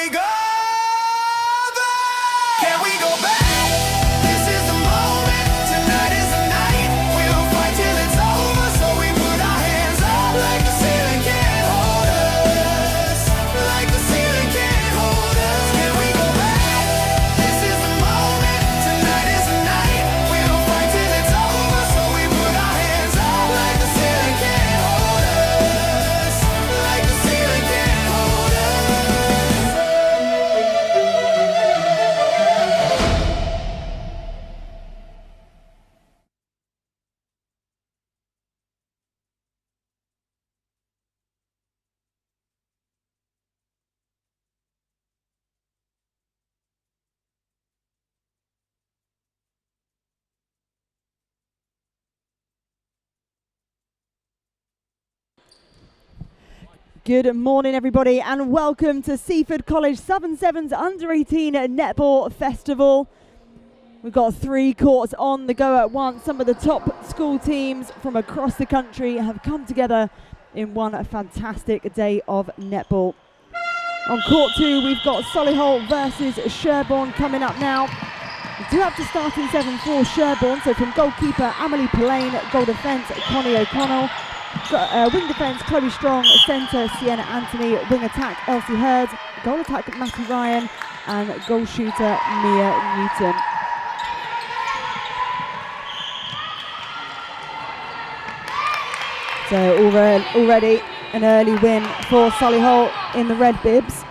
we go back? Can we go back? This is the moment. Tonight is the night. We'll fight till it's over. So we put our hands up like the ceiling can't hold us. Like the ceiling can't hold us. Can we go back? This is the moment. Tonight is the night. We'll fight till it's over. So we put our hands up like the ceiling can't hold us. Like the ceiling can't hold us. Good morning, everybody, and welcome to Seaford College Southern Sevens Under-18 Netball Festival. We've got 3 courts on the go at once. Some of the top school teams from across the country have come together in one fantastic day of netball. On court 2, we've got Solihull versus Sherborne coming up now. We do have to start in 7 for Sherborne, so from goalkeeper Amelie Pillane, goal defence Connie O'Connell, wing defence Chloe Strong, centre Sienna Anthony, wing attack Elsie Hurd, goal attack Matthew Ryan, and goal shooter Mia Newton. So already an early win for Solihull in the red bibs.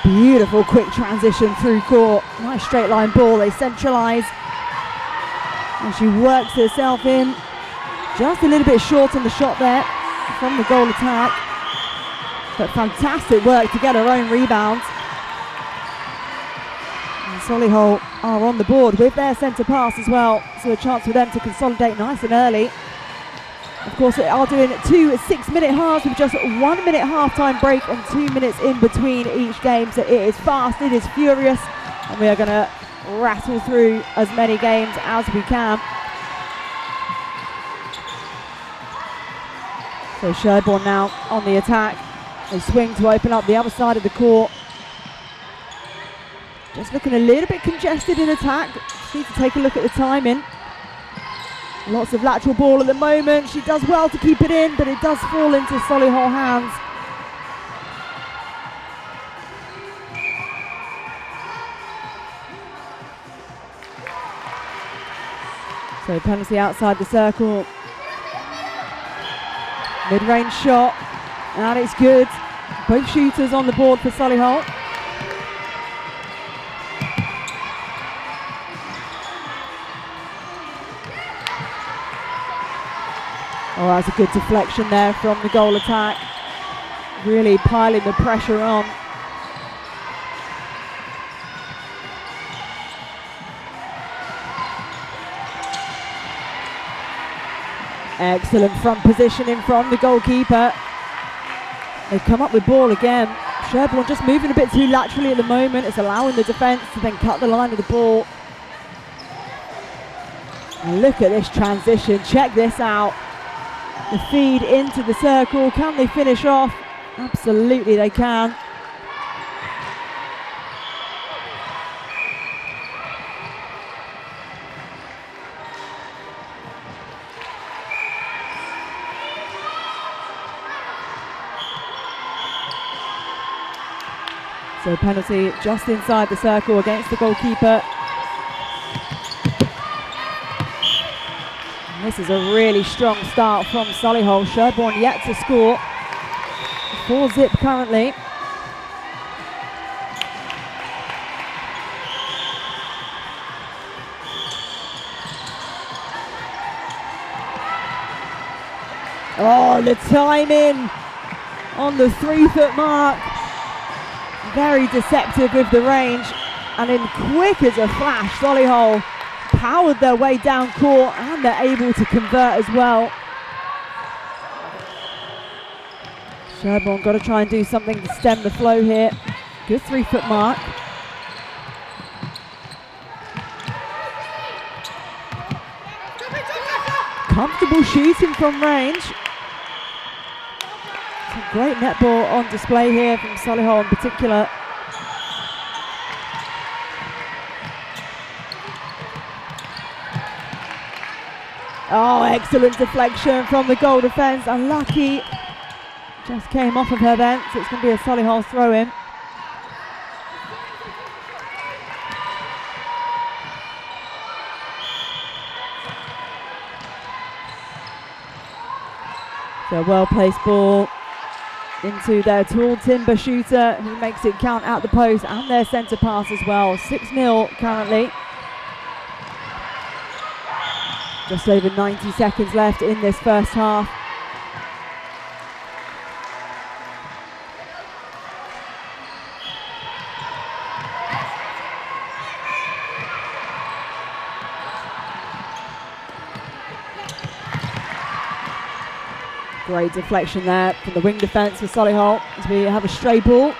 Beautiful quick transition through court, nice straight line ball, they centralise and she works herself in. Just a little bit short on the shot there from the goal attack, but fantastic work to get her own rebound. And Solihull are on the board with their centre pass as well, so a chance for them to consolidate nice and early. Of course, they are doing 2 6-minute halves with just 1 minute half-time break and 2 minutes in between each game, so it is fast, it is furious, and we are going to rattle through as many games as we can. So Sherborne now on the attack. They swing to open up the other side of the court. Just looking a little bit congested in attack. Just need to take a look at the timing. Lots of lateral ball at the moment. She does well to keep it in, but it does fall into Solihull hands. So penalty outside the circle. Mid-range shot, and it's good. Both shooters on the board for Solihull. Oh, that's a good deflection there from the goal attack. Really piling the pressure on. Excellent front positioning from the goalkeeper. They come up with ball again. Sherborne just moving a bit too laterally at the moment. It's allowing the defence to then cut the line of the ball. And look at this transition. Check this out. The feed into the circle. Can they finish off? Absolutely they can. So penalty just inside the circle against the goalkeeper. And this is a really strong start from Solihull. Sherborne yet to score. 4-0 currently. Oh, the timing on the 3-foot mark. Very deceptive with the range, and in quick as a flash, Solihull powered their way down court and they're able to convert as well. Sherborne got to try and do something to stem the flow here. Good 3-foot mark. Comfortable shooting from range. Some great netball on display here from Solihull in particular. Oh, excellent deflection from the goal defence. Unlucky. Just came off of her then, so it's going to be a Solihull throw-in. So a well-placed ball into their tall timber shooter, who makes it count at the post, and their centre pass as well. 6-0 currently. Just over 90 seconds left in this first half. Great deflection there from the wing defence for Solihull as we have a stray ball.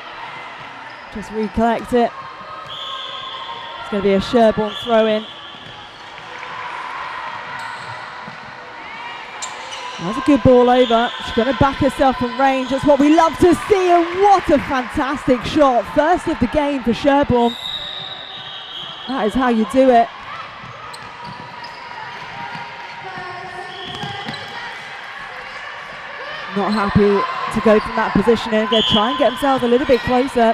Just recollect it. It's going to be a Sherborne throw-in. That's a good ball over. She's going to back herself from range. That's what we love to see, and what a fantastic shot. First of the game for Sherborne. That is how you do it. Not happy to go from that position and they're trying to get themselves a little bit closer.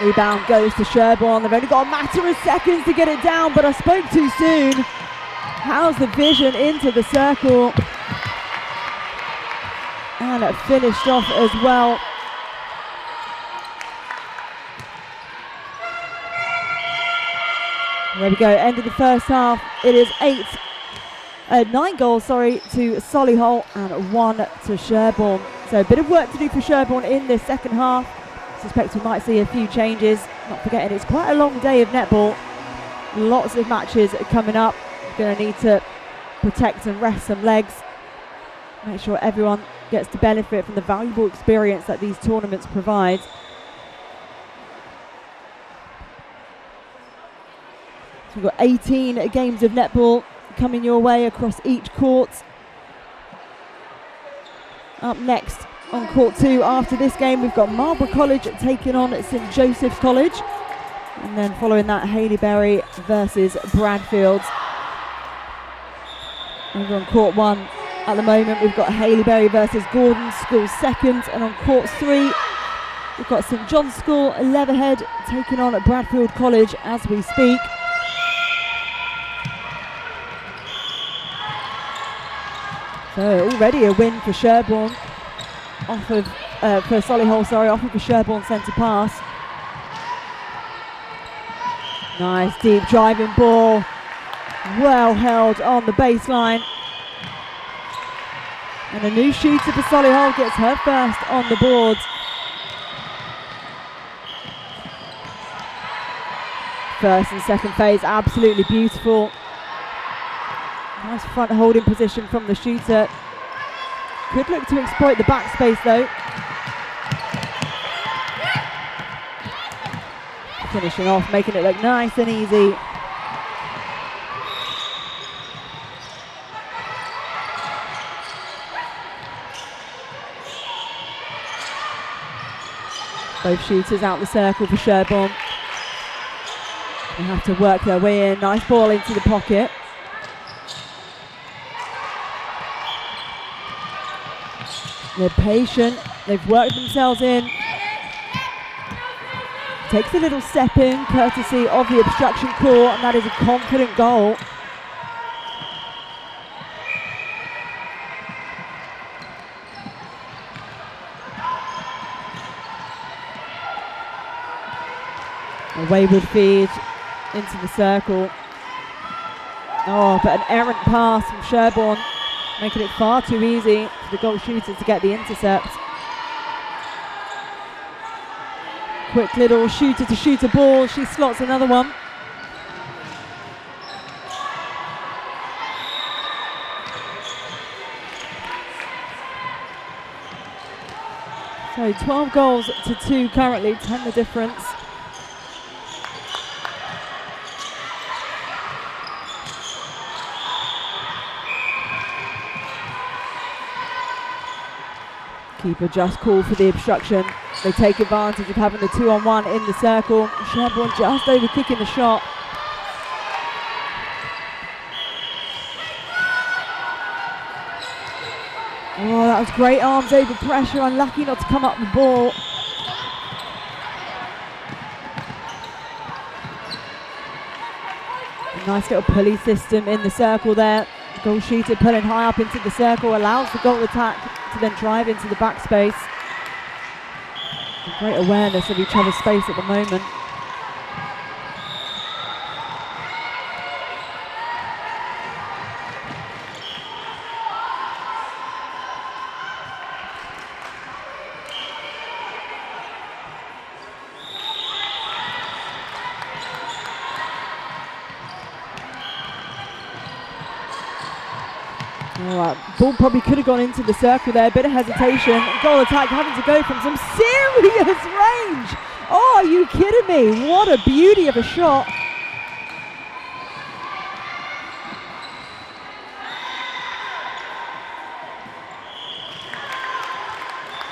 Rebound goes to Sherborne. They've only got a matter of seconds to get it down, but I spoke too soon. How's the vision into the circle? And it finished off as well. There we go, end of the first half. It is 9 goals to Solihull and 1 to Sherborne. So a bit of work to do for Sherborne in this second half. Suspect we might see a few changes. Not forgetting it's quite a long day of netball. Lots of matches coming up. Going to need to protect and rest some legs. Make sure everyone gets to benefit from the valuable experience that these tournaments provide. So we've got 18 games of netball coming your way across each court. Up next on court 2 after this game, we've got Marlborough College taking on St Joseph's College. And then following that, Haileybury versus Bradfield. Over on court 1 at the moment, we've got Haileybury versus Gordon School second. And on court 3, we've got St John's School, Leatherhead taking on Bradfield College as we speak. So already a win for Sherborne, for Solihull, off of the Sherborne centre pass. Nice deep driving ball, well held on the baseline. And a new shooter for Solihull gets her first on the board. First and second phase, absolutely beautiful. Nice front holding position from the shooter. Could look to exploit the backspace though. Finishing off, making it look nice and easy. Both shooters out the circle for Sherborne. They have to work their way in. Nice ball into the pocket. They're patient, they've worked themselves in. Takes a little step in, courtesy of the obstruction call, and that is a confident goal. A wayward feed into the circle. Oh, but an errant pass from Sherborne, making it far too easy for the goal shooter to get the intercept. Quick little shooter to shooter ball, she slots another one. So 12 goals to 2 currently, 10 the difference. Keeper just called for the obstruction. They take advantage of having the 2-on-1 in the circle. Sherborne just over kicking the shot. Oh, that was great arms over pressure. Unlucky not to come up the ball. A nice little pulley system in the circle there. Goal shooter pulling high up into the circle, allows the goal attack to then drive into the back space. Great awareness of each other's space at the moment. Alright, ball probably could have gone into the circle there, bit of hesitation. Goal attack having to go from some serious range. Oh, are you kidding me? What a beauty of a shot.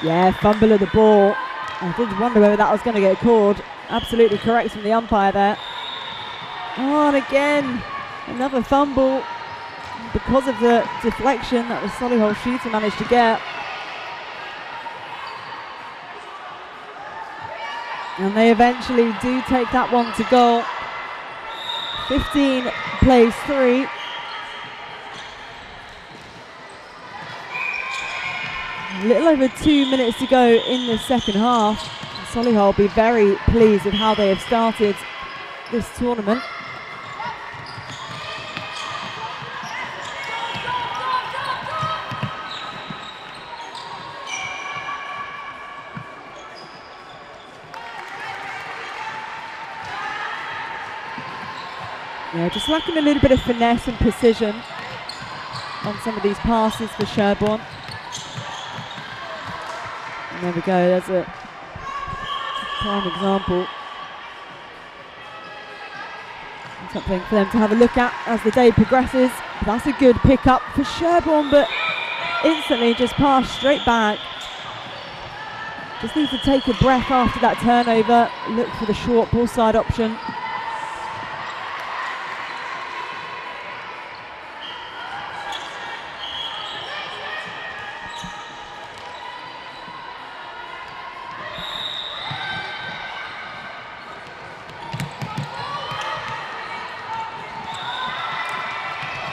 Yeah, fumble of the ball. I did wonder whether that was going to get called. Absolutely correct from the umpire there. Oh, and again, another fumble. Because of the deflection that the Solihull shooter managed to get. And they eventually do take that one to goal. 15 plays 3. A little over 2 minutes to go in the second half. Solihull will be very pleased with how they have started this tournament. Yeah, just lacking a little bit of finesse and precision on some of these passes for Sherborne. And there we go, there's a prime example. Something for them to have a look at as the day progresses. That's a good pick-up for Sherborne, but instantly just passed straight back. Just needs to take a breath after that turnover. Look for the short ball side option.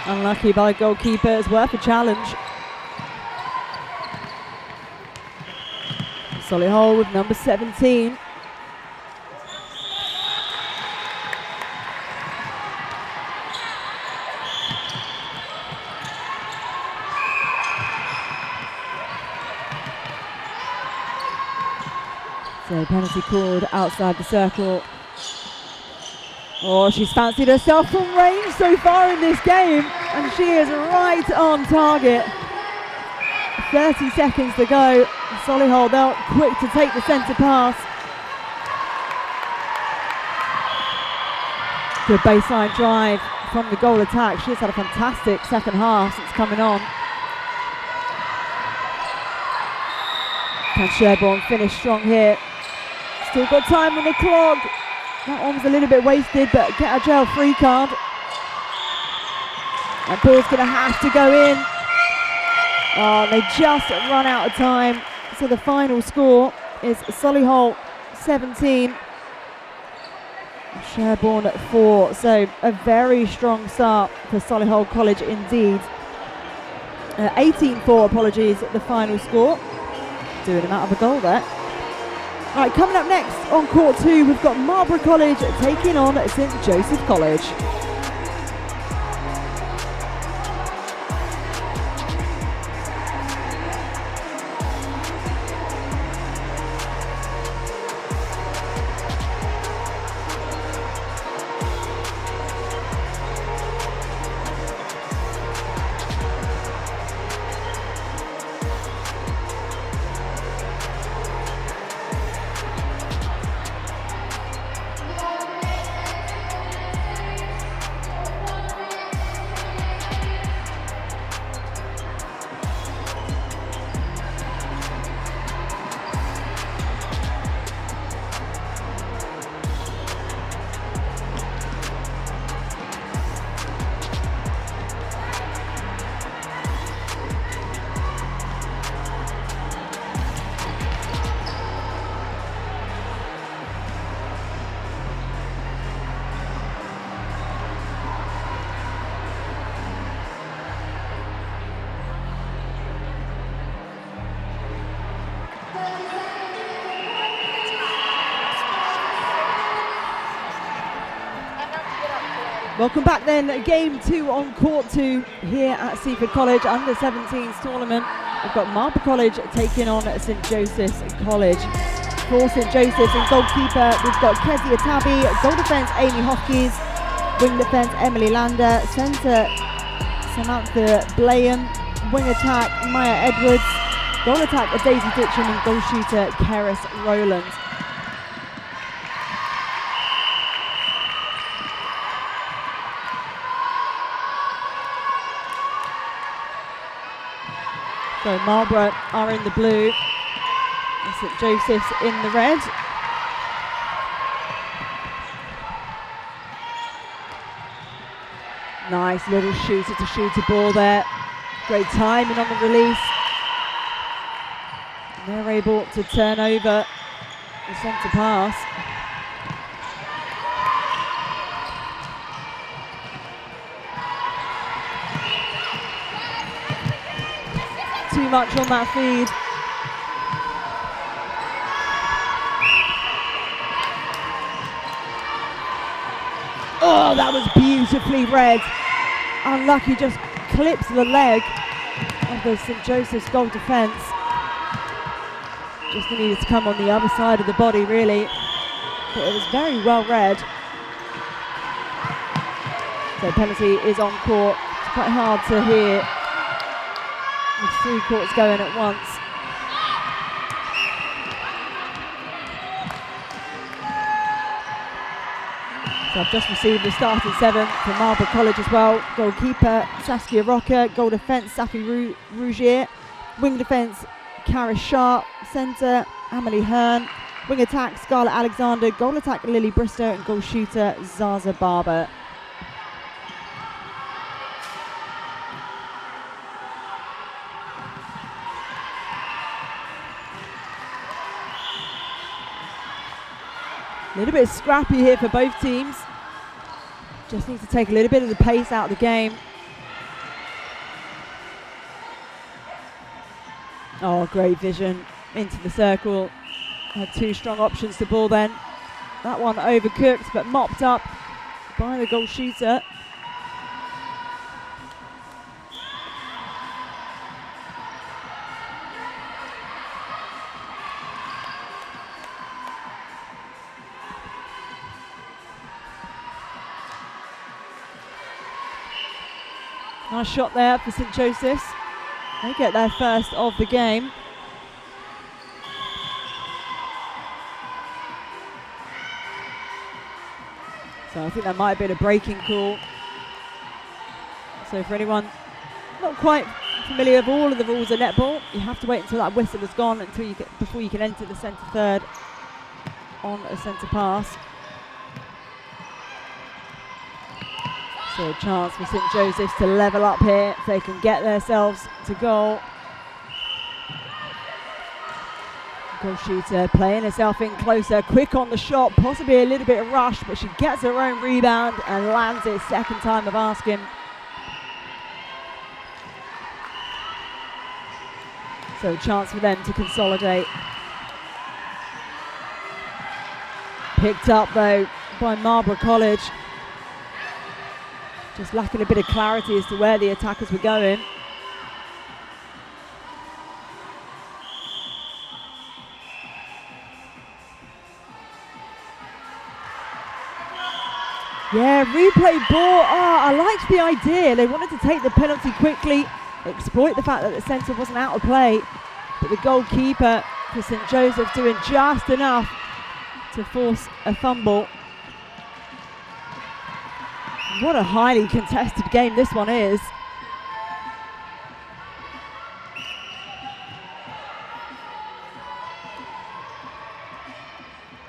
Unlucky by goalkeeper, it's worth a challenge. Solihull with number 17. So penalty called outside the circle. Oh, she's fancied herself from range so far in this game, and she is right on target. 30 seconds to go. Solihull, they're quick to take the centre pass. Good baseline drive from the goal attack. She's had a fantastic second half since coming on. Can Sherborne finish strong here? Still got time on the clock. That one was a little bit wasted, but get a jail free card. That ball's going to have to go in. Oh, they just run out of time. So the final score is Solihull 17, Sherborne at 4. So a very strong start for Solihull College indeed. 18-4, apologies, at the final score. Doing them out of a goal there. Right, coming up next on court 2, we've got Marlborough College taking on St Joseph College. Welcome back then, game 2 on court 2 here at Seaford College under 17s tournament. We've got Marlborough College taking on St Joseph's College. For St Joseph's and goalkeeper, we've got Kezia Tabby, goal defence Amy Hopkins, wing defence Emily Lander, centre Samantha Blayham, wing attack Maya Edwards, goal attack Daisy Ditcham and goal shooter Keris Rowland. So Marlborough are in the blue, and St Joseph's in the red. Nice little shooter to shooter ball there. Great timing on the release. And they're able to turn over the centre pass. Too much on that feed. Oh, that was beautifully read. Unlucky, just clips the leg of the St Joseph's goal defence. Just needed to come on the other side of the body, really. But it was very well read. So penalty is on court. It's quite hard to hear. There's 3 courts going at once. So I've just received the starting 7 for Marlborough College as well. Goalkeeper Saskia Rocker, goal defence Safi Rougier, wing defence Karis Sharp, centre Amelie Hearn, wing attack Scarlett Alexander, goal attack Lily Bristow and goal shooter Zaza Barber. A little bit scrappy here for both teams. Just need to take a little bit of the pace out of the game. Oh, great vision into the circle. Had 2 strong options to ball then. That one overcooked but mopped up by the goal shooter. Nice shot there for St Joseph's. They get their first of the game. So I think that might have been a breaking call. So for anyone not quite familiar with all of the rules of netball, you have to wait until that whistle is gone before you can enter the centre third on a centre pass. So a chance for St Joseph's to level up here if they can get themselves to goal. Goal shooter playing herself in closer, quick on the shot, possibly a little bit of rush, but she gets her own rebound and lands it second time of asking. So a chance for them to consolidate. Picked up though by Marlborough College. Just lacking a bit of clarity as to where the attackers were going. Yeah, replay ball. Oh, I liked the idea. They wanted to take the penalty quickly, exploit the fact that the centre wasn't out of play. But the goalkeeper for St Joseph doing just enough to force a fumble. What a highly contested game this one is.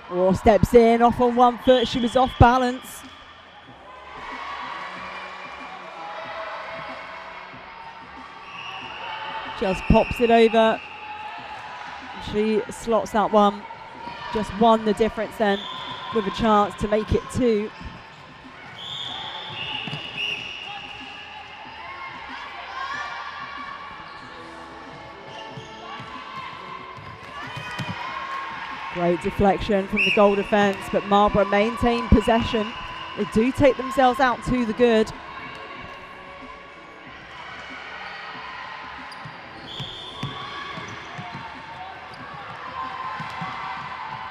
Or steps in, off on one foot, she was off balance. Just pops it over. She slots that one. Just 1 the difference then, with a chance to make it 2. Great deflection from the goal defence, but Marlborough maintained possession. They do take themselves out to the good.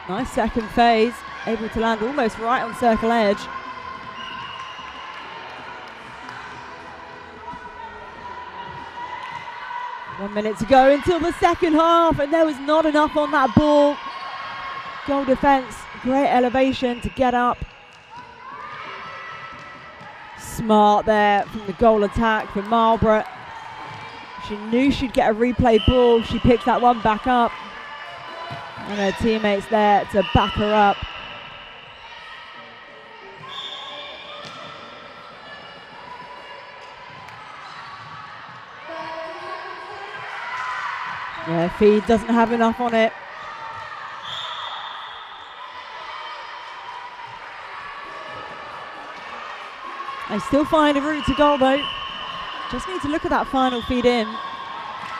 Nice second phase, able to land almost right on circle edge. One minute to go until the second half, and there was not enough on that ball. Goal defence, great elevation to get up. Smart there from the goal attack from Marlborough. She knew she'd get a replay ball. She picked that one back up. And her teammates there to back her up. Yeah, feed doesn't have enough on it. They still find a route to goal though. Just need to look at that final feed in.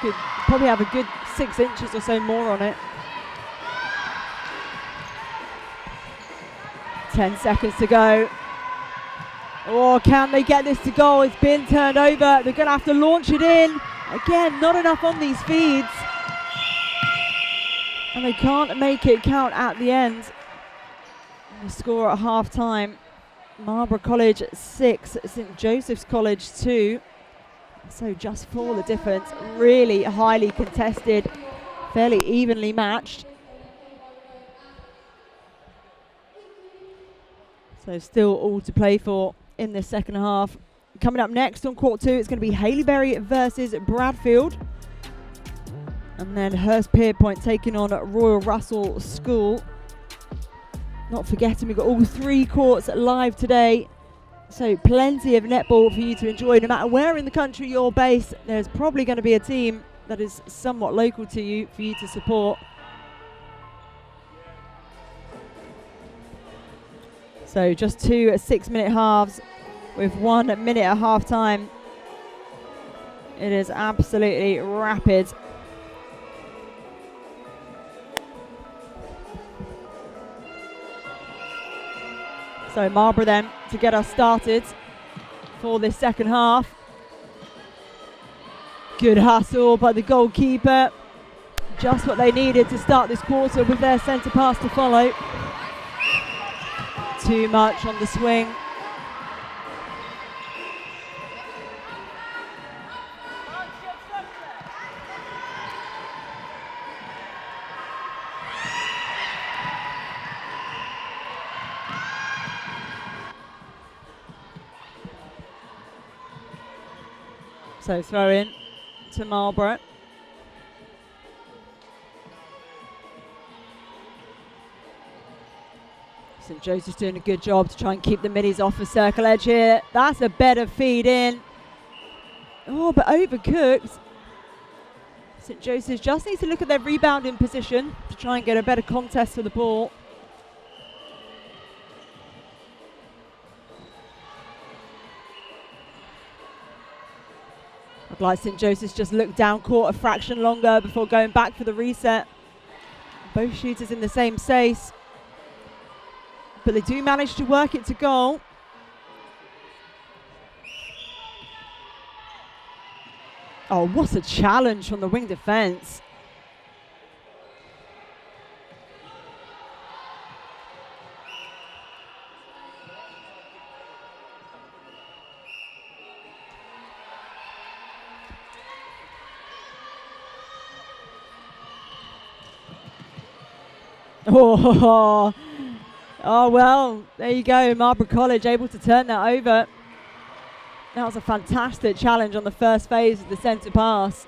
Could probably have a good 6 inches or so more on it. 10 seconds to go. Oh, can they get this to goal? It's been turned over. They're going to have to launch it in. Again, not enough on these feeds. And they can't make it count at the end. And the score at half time. Marlborough College 6, St Joseph's College 2. So just for the difference. Really highly contested. Fairly evenly matched. So still all to play for in this second half. Coming up next on court 2, it's going to be Haileybury versus Bradfield. And then Hurstpierpoint taking on Royal Russell School. Not forgetting we've got all 3 courts live today. So plenty of netball for you to enjoy no matter where in the country you're based. There's probably going to be a team that is somewhat local to you for you to support. So just 2 6-minute halves with 1 minute at half time. It is absolutely rapid. So Marlborough then to get us started for this second half. Good hustle by the goalkeeper. Just what they needed to start this quarter with their centre pass to follow. Too much on the swing. So throw in to Marlborough. St Joseph's doing a good job to try and keep the middies off the circle edge here. That's a better feed in. Oh, but overcooked. St Joseph's just needs to look at their rebounding position to try and get a better contest for the ball. I'd like St Joseph's just look down court a fraction longer before going back for the reset. Both shooters in the same space. But they do manage to work it to goal. Oh, what a challenge from the wing defence. Oh, well, there you go. Marlborough College able to turn that over. That was a fantastic challenge on the first phase of the centre pass.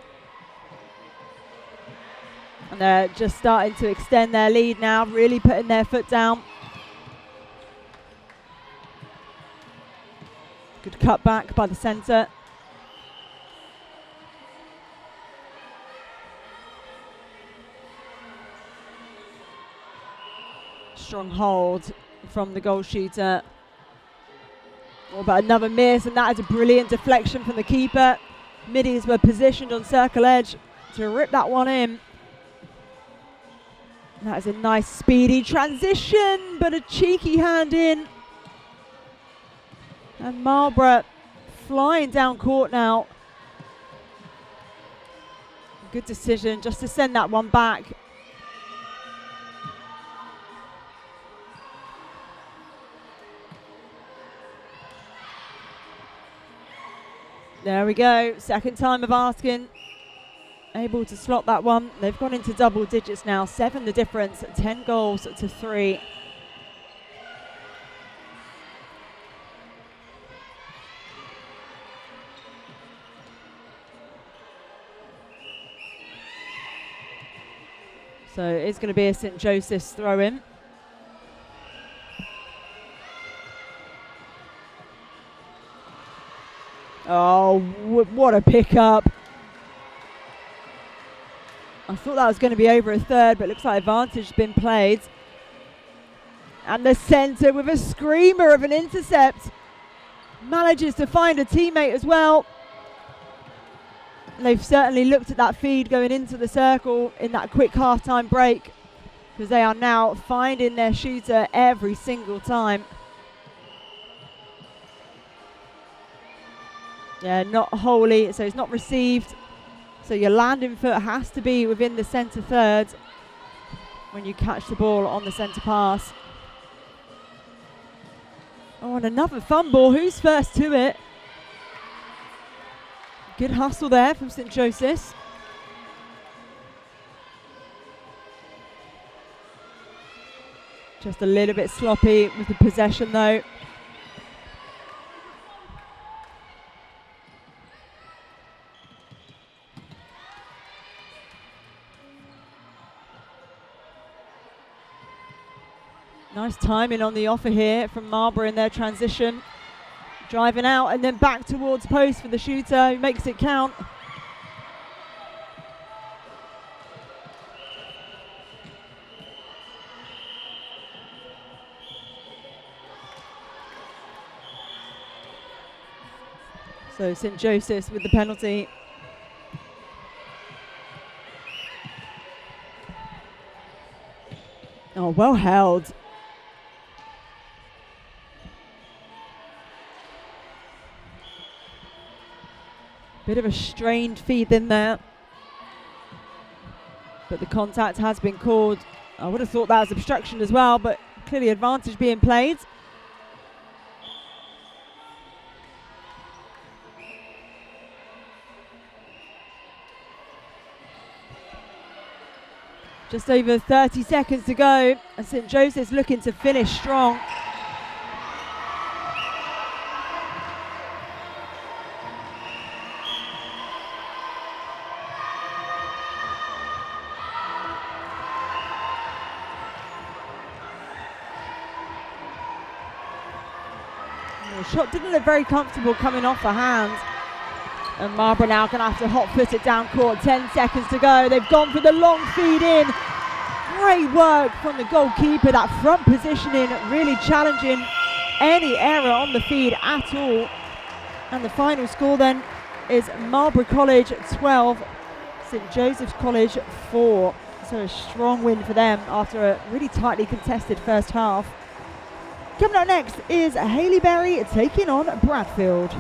And they're just starting to extend their lead now, really putting their foot down. Good cut back by the centre. Strong hold from the goal shooter. Oh, but another miss, and that is a brilliant deflection from the keeper. Middies were positioned on circle edge to rip that one in. And that is a nice speedy transition, but a cheeky hand in. And Marlborough flying down court now. Good decision just to send that one back. There we go, second time of asking. Able to slot that one. They've gone into double digits now, 7 the difference, 10 goals to 3. So it's going to be a St Joseph's throw-in. Oh, what a pickup. I thought that was going to be over a third, but it looks like advantage has been played. And the centre with a screamer of an intercept. Manages to find a teammate as well. And they've certainly looked at that feed going into the circle in that quick half-time break, because they are now finding their shooter every single time. Yeah, not wholly, so it's not received. So your landing foot has to be within the centre third when you catch the ball on the centre pass. Oh, and another fumble. Who's first to it? Good hustle there from St Joseph's. Just a little bit sloppy with the possession though. Nice timing on the offer here from Marlborough in their transition. Driving out and then back towards post for the shooter who makes it count. So St Joseph's with the penalty. Oh, well held. Bit of a strained feed in there, but the contact has been called. I would have thought that was obstruction as well, but clearly advantage being played. Just over 30 seconds to go, and St Joseph's looking to finish strong. The shot didn't look very comfortable coming off the hand. And Marlborough now going to have to hot foot it down court. 10 seconds to go. They've gone for the long feed in. Great work from the goalkeeper. That front positioning really challenging any error on the feed at all. And the final score then is Marlborough College 12, St Joseph's College 4. So a strong win for them after a really tightly contested first half. Coming up next is Haileybury taking on Bradfield.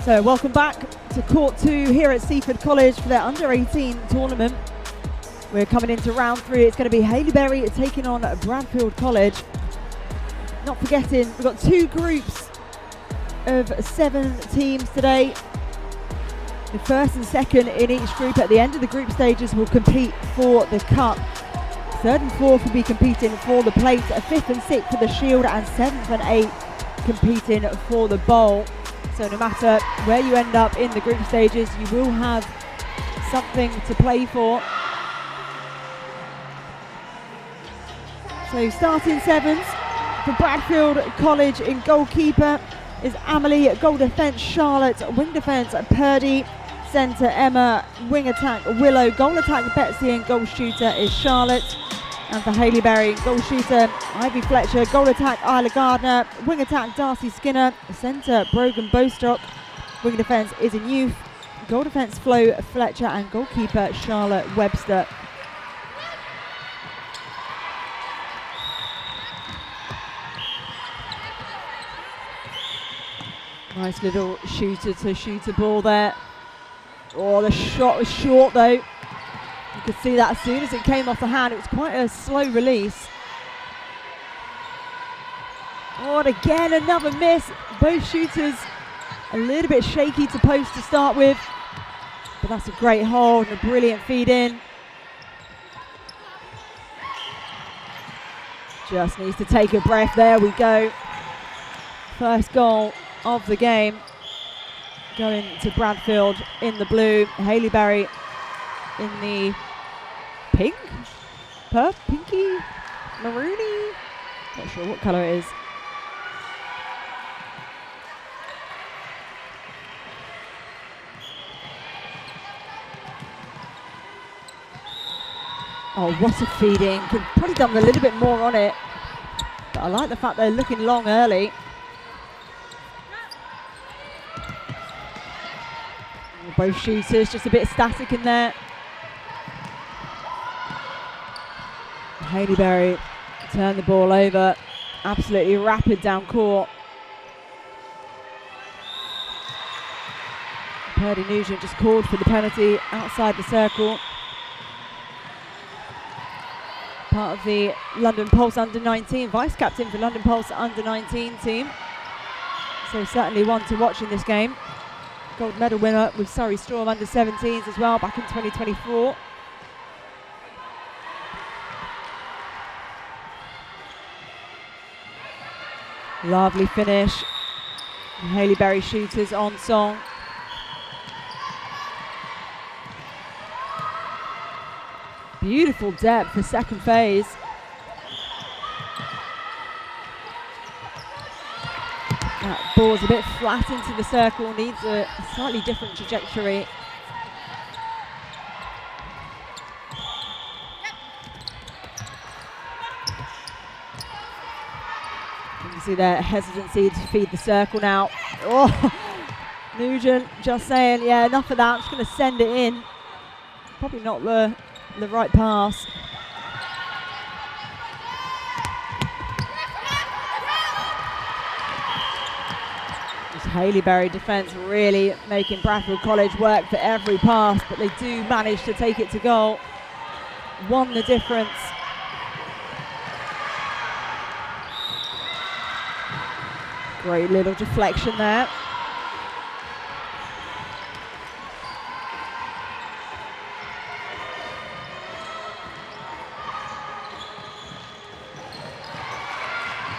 So welcome back to Court 2 here at Seaford College for their Under-18 tournament. We're coming into round 3. It's going to be Haileybury taking on Bradfield College. Not forgetting, we've got 2 groups of 7 teams today. The first and second in each group at the end of the group stages will compete for the Cup. Third and fourth will be competing for the plate, fifth and sixth for the Shield, and seventh and eighth competing for the bowl. So no matter where you end up in the group stages, you will have something to play for. So starting sevens for Bradfield College. In goalkeeper is Amelie, goal defence Charlotte, wing defence Purdy, centre Emma, wing attack Willow, goal attack Betsy, and goal shooter is Charlotte. And for Haileybury, goal shooter Ivy Fletcher, goal attack Isla Gardner, wing attack Darcy Skinner, centre Brogan Bostock, wing defence is in youth, goal defence Flo Fletcher, and goalkeeper Charlotte Webster. Nice little shooter to shooter ball there. Oh, the shot was short though. You could see that as soon as it came off the hand, it was quite a slow release. Oh, and again, another miss. Both shooters a little bit shaky to post to start with, but that's a great hold and a brilliant feed in. Just needs to take a breath. There we go. First goal of the game going to Bradfield in the blue, Haileybury in the pink, pinky, maroony, not sure what colour it is. Oh, what a feeding. Could probably done a little bit more on it, but I like the fact they're looking long early. Both shooters just a bit static in there. Haileybury turn the ball over, absolutely rapid down court. Purdy Nugent just called for the penalty outside the circle. Part of the London Pulse under-19, vice captain for London Pulse under-19 team. So certainly one to watch in this game. Gold medal winner with Surrey Storm under-17s as well back in 2024. Lovely finish. Haileybury shooters on song. Beautiful depth for second phase. That ball's a bit flat into the circle, needs a slightly different trajectory. You can see their hesitancy to feed the circle now. Oh, Nugent just saying, yeah, enough of that, I'm just going to send it in. Probably not the right pass. Haileybury defence really making Bradfield College work for every pass, but they do manage to take it to goal. Won the difference. Great little deflection there.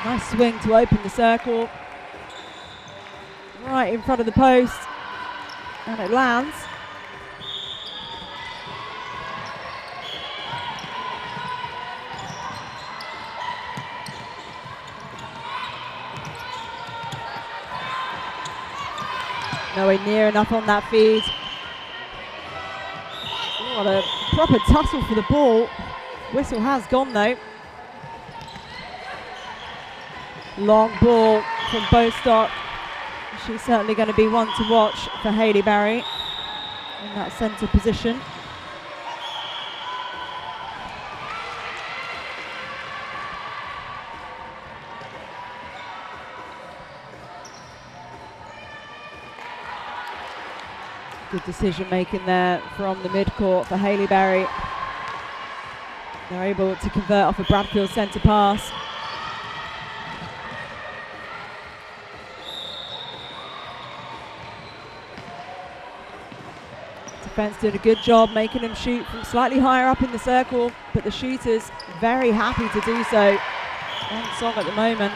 Nice swing to open the circle. Right in front of the post, and it lands. Nowhere near enough on that feed. What a proper tussle for the ball. Whistle has gone though. Long ball from Bostock. She's certainly going to be one to watch for Haileybury in that centre position. Good decision making there from the mid-court for Haileybury. They're able to convert off a Bradfield centre pass. defence doing a good job making them shoot from slightly higher up in the circle, but the shooters very happy to do so. On song at the moment.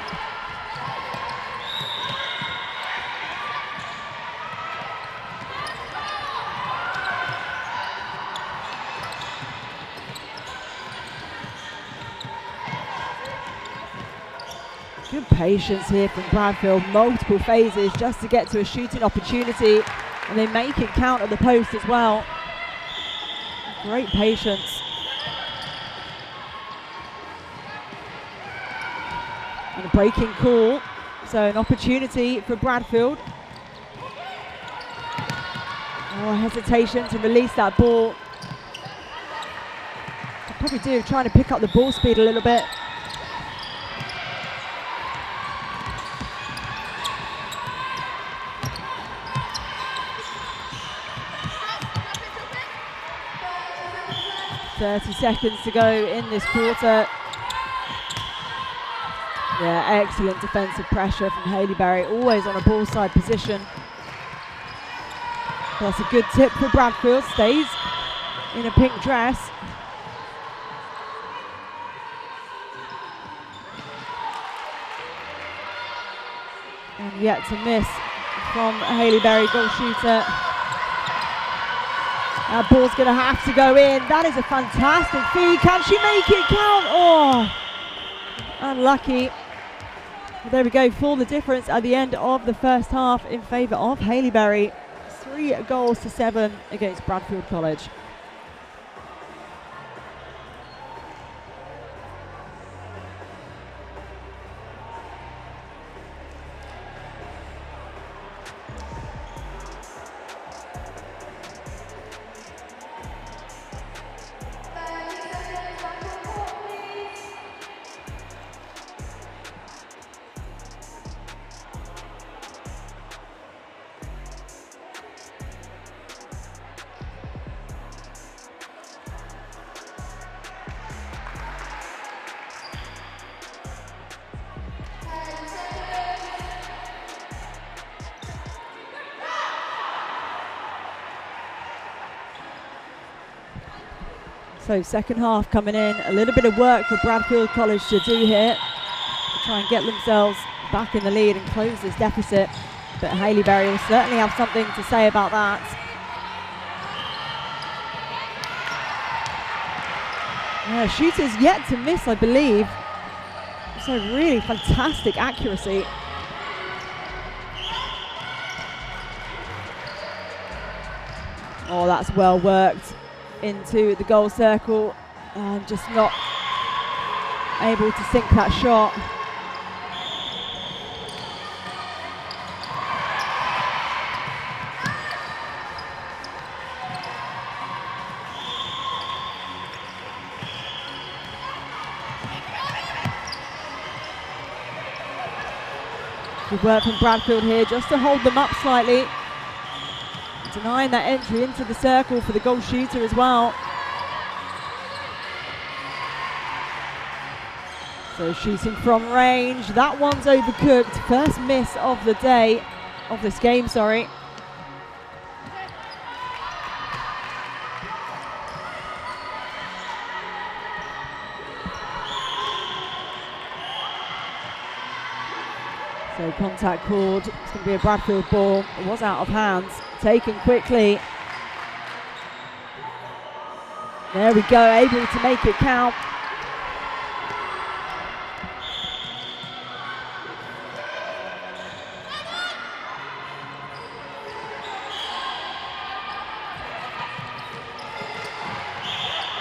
Good patience here from Bradfield, multiple phases just to get to a shooting opportunity, and they make it count at the post as well. Great patience. And a breaking call, so an opportunity for Bradfield. Oh, hesitation to release that ball. They probably do, trying to pick up the ball speed a little bit. .30 seconds to go in this quarter. Yeah, excellent defensive pressure from Haileybury, always on a ball side position. That's a good tip for Bradfield, stays in a pink dress. And yet to miss from Haileybury, goal shooter. That ball's going to have to go in. That is a fantastic feed. Can she make it count? Oh, unlucky. Well, there we go, for the difference at the end of the first half in favour of Haileybury. 3 goals to 7 against Bradfield College. So second half coming in, a little bit of work for Bradfield College to do here to try and get themselves back in the lead and close this deficit. But Haileybury will certainly have something to say about that. Yeah, shooters yet to miss, I believe. So really fantastic accuracy. Oh, that's well worked into the goal circle, and just not able to sink that shot. Good work from Bradfield here just to hold them up slightly. Denying that entry into the circle for the goal shooter as well. So shooting from range, that one's overcooked. First miss of the day, of this game, sorry. So contact called, it's going to be a Bradfield ball. It was out of hands, taken quickly. There we go, able to make it count.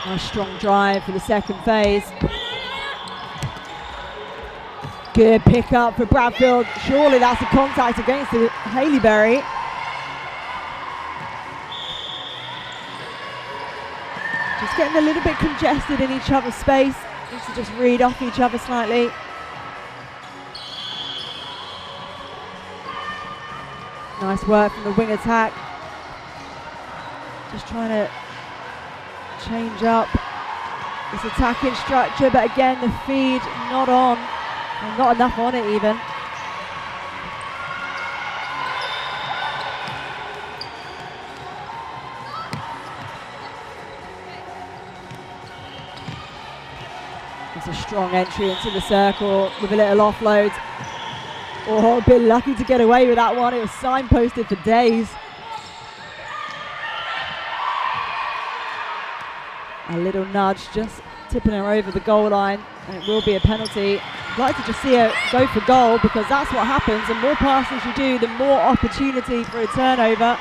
Nice strong drive for the second phase. Good pick up for Bradfield. Surely that's a contact against the Haileybury. Just getting a little bit congested in each other's space. Needs to just read off each other slightly. Nice work from the wing attack. Just trying to change up this attacking structure, but again the feed not on. And not enough on it even. It's a strong entry into the circle with a little offload. Oh, a bit lucky to get away with that one. It was signposted for days. A little nudge, just tipping her over the goal line, and it will be a penalty. I'd like to just see her go for goal, because that's what happens. The more passes you do, the more opportunity for a turnover.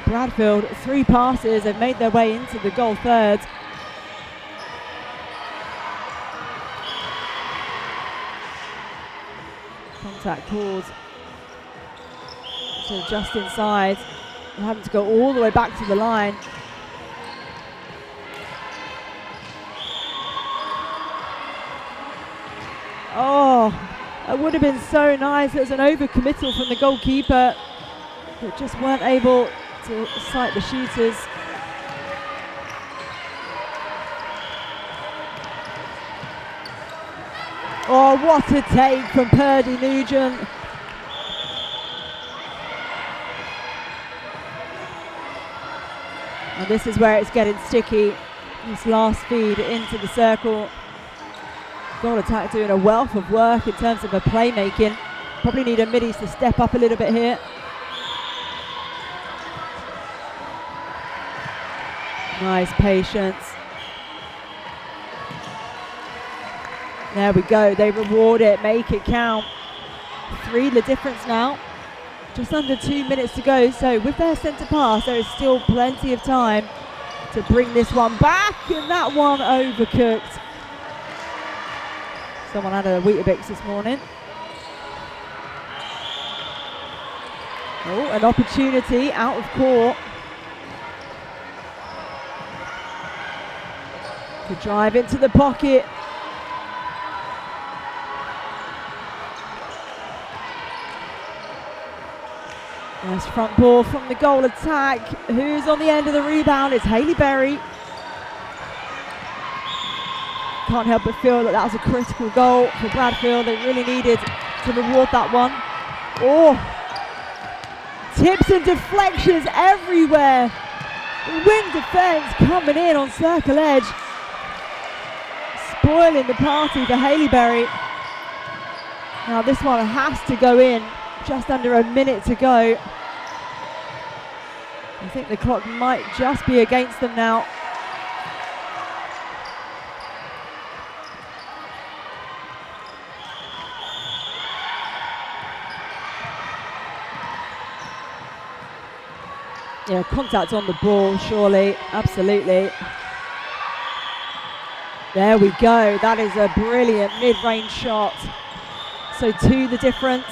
Bradfield, 3 passes, have made their way into the goal third. Contact called. So just inside, and having to go all the way back to the line. Oh, that would have been so nice. It was an overcommittal from the goalkeeper, but just weren't able to sight the shooters. Oh, what a take from Purdy Nugent. And this is where it's getting sticky. This last feed into the circle. Goal attack doing a wealth of work in terms of her playmaking. Probably need her middies to step up a little bit here. Nice patience. There we go, they reward it, make it count. 3 the difference now. Just under 2 minutes to go, so with their centre pass, there is still plenty of time to bring this one back, and that one overcooked. Someone had a Weetabix this morning. Oh, an opportunity out of court. To drive into the pocket. Nice front ball from the goal attack. Who's on the end of the rebound? It's Haileybury. Can't help but feel that that was a critical goal for Bradfield. They really needed to reward that one. Oh, tips and deflections everywhere. Wing defence coming in on circle edge. Spoiling the party for Haileybury. Now this one has to go in. Just under a minute to go. I think the clock might just be against them now. Yeah, contact on the ball, surely, absolutely. There we go, that is a brilliant mid-range shot. So 2 the difference.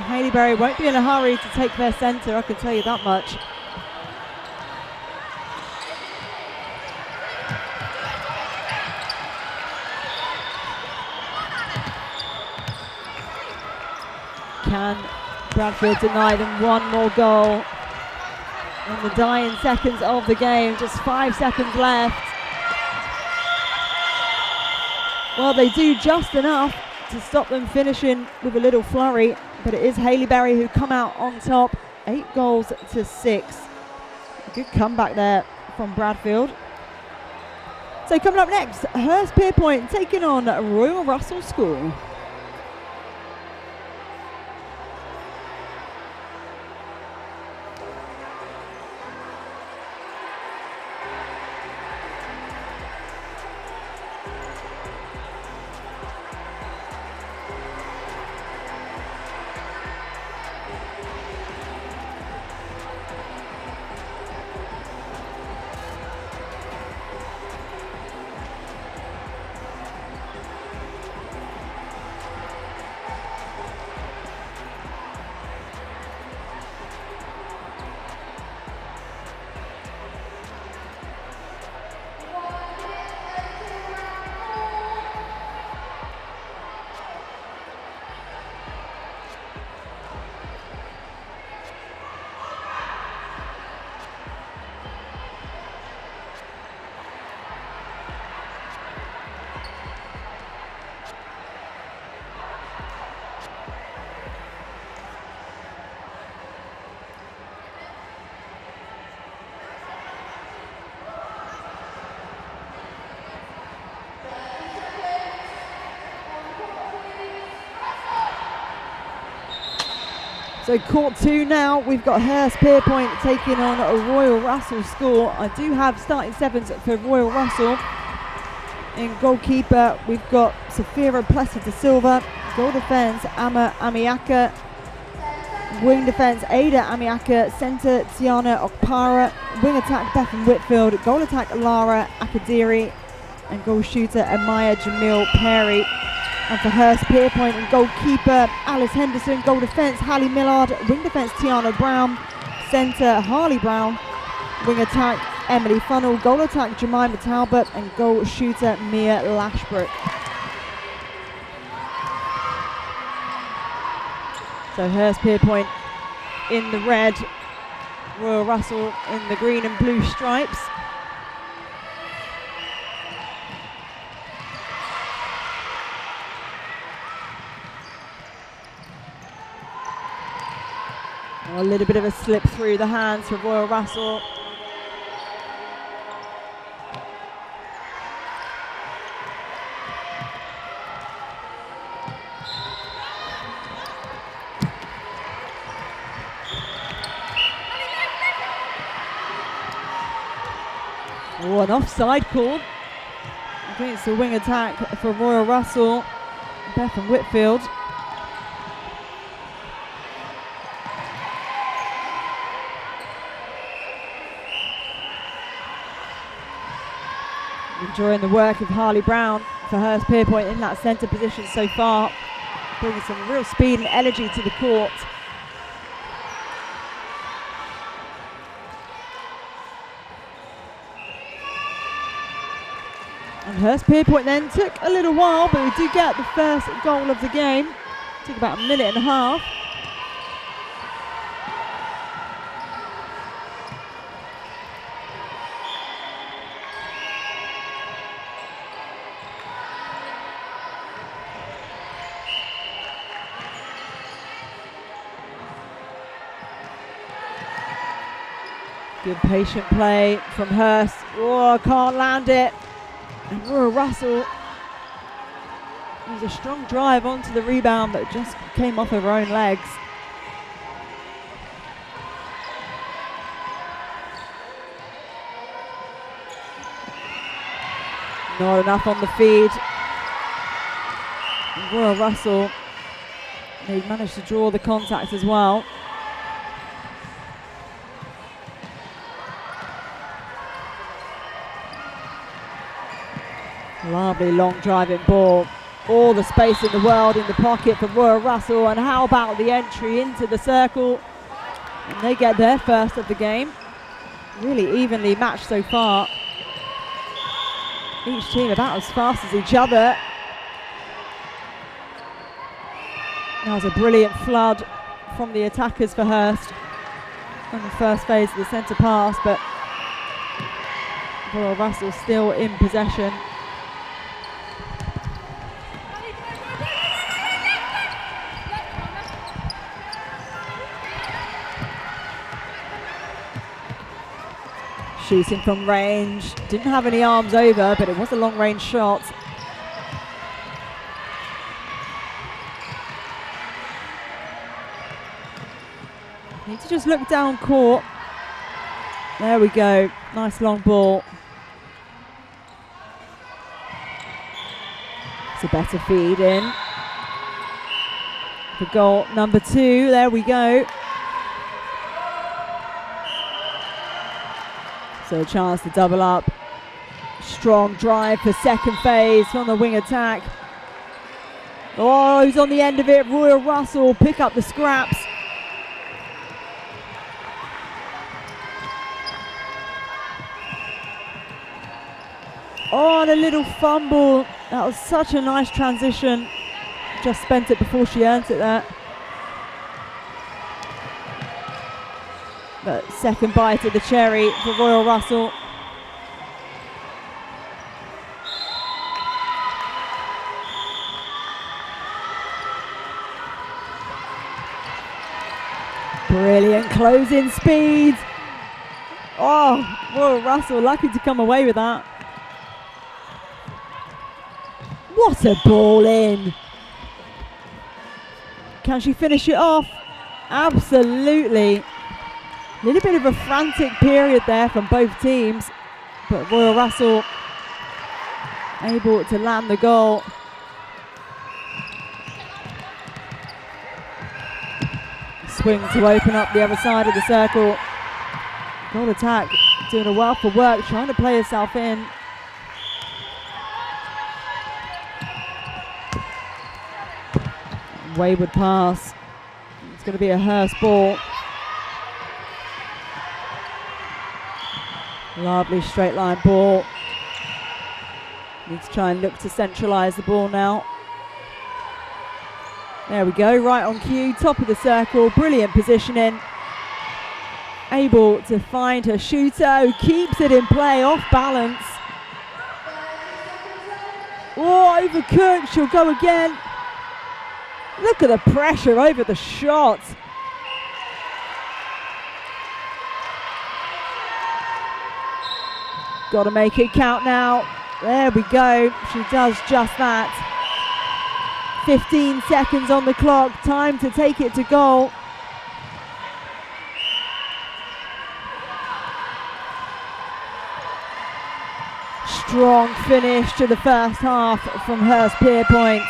Haileybury won't be in a hurry to take their centre, I can tell you that much. Can Bradfield deny them one more goal in the dying seconds of the game? Just 5 seconds left. Well, they do just enough to stop them finishing with a little flurry, but it is Haileybury who come out on top, 8 goals to 6. A good comeback there from Bradfield. So coming up next, Hurstpierpoint taking on Royal Russell School. So court 2 now, we've got Hurstpierpoint taking on a Royal Russell score. I do have starting 7s for Royal Russell. In goalkeeper, we've got Safira Plessis de Silva. Goal defence, Amma Amiaka. Wing defence, Ada Amiaka. Centre, Tiana Okpara. Wing attack, Bethan Whitfield. Goal attack, Lara Akadiri. And goal shooter, Amaya Jamil Perry. And for Hurstpierpoint and goalkeeper, Alice Henderson. Goal defence, Hallie Millard. Wing defence, Tiana Brown. Centre, Harley Brown. Wing attack, Emily Funnell. Goal attack, Jemima Talbot. And goal shooter, Mia Lashbrook. So Hurstpierpoint in the red, Royal Russell in the green and blue stripes. A little bit of a slip through the hands for Royal Russell. Oh, an offside call against the wing attack for Royal Russell. Bethan Whitfield. Enjoying the work of Harley Brown for Hurstpierpoint in that centre position so far, bringing some real speed and energy to the court. And Hurstpierpoint then took a little while, but we do get the first goal of the game. Took about a minute and a half. Good patient play from Hurst. Oh, can't land it. And Royal Russell, it was a strong drive onto the rebound that just came off of her own legs. Not enough on the feed. And Royal Russell, they managed to draw the contact as well. Lovely long driving ball. All the space in the world in the pocket for Royal Russell, and how about the entry into the circle? And they get their first of the game. Really evenly matched so far. Each team about as fast as each other. That was a brilliant flood from the attackers for Hurst on the first phase of the centre pass, but Royal Russell still in possession. Shooting from range, didn't have any arms over, but it was a long range shot. Need to just look down court. There we go, nice long ball. It's a better feed in. For goal number 2, there we go. So a chance to double up. Strong drive for second phase from the wing attack. Oh, he's on the end of it. Royal Russell pick up the scraps. Oh, and a little fumble. That was such a nice transition. Just spent it before she earned it there. But second bite of the cherry for Royal Russell. Brilliant closing speed. Oh, Royal Russell lucky to come away with that. What a ball in. Can she finish it off? Absolutely. A little bit of a frantic period there from both teams, but Royal Russell able to land the goal. Swing to open up the other side of the circle. Goal attack doing a wealth of work, trying to play herself in. Wayward pass. It's going to be a Hurst ball. Lovely straight line ball. Need to try and look to centralise the ball now. There we go, right on cue, top of the circle, brilliant positioning. Able to find her shooter, who keeps it in play, off balance. Oh, overcooked, she'll go again. Look at the pressure over the shot. Got to make it count now. There we go, she does just that. 15 seconds on the clock, time to take it to goal. Strong finish to the first half from Hurstpierpoint.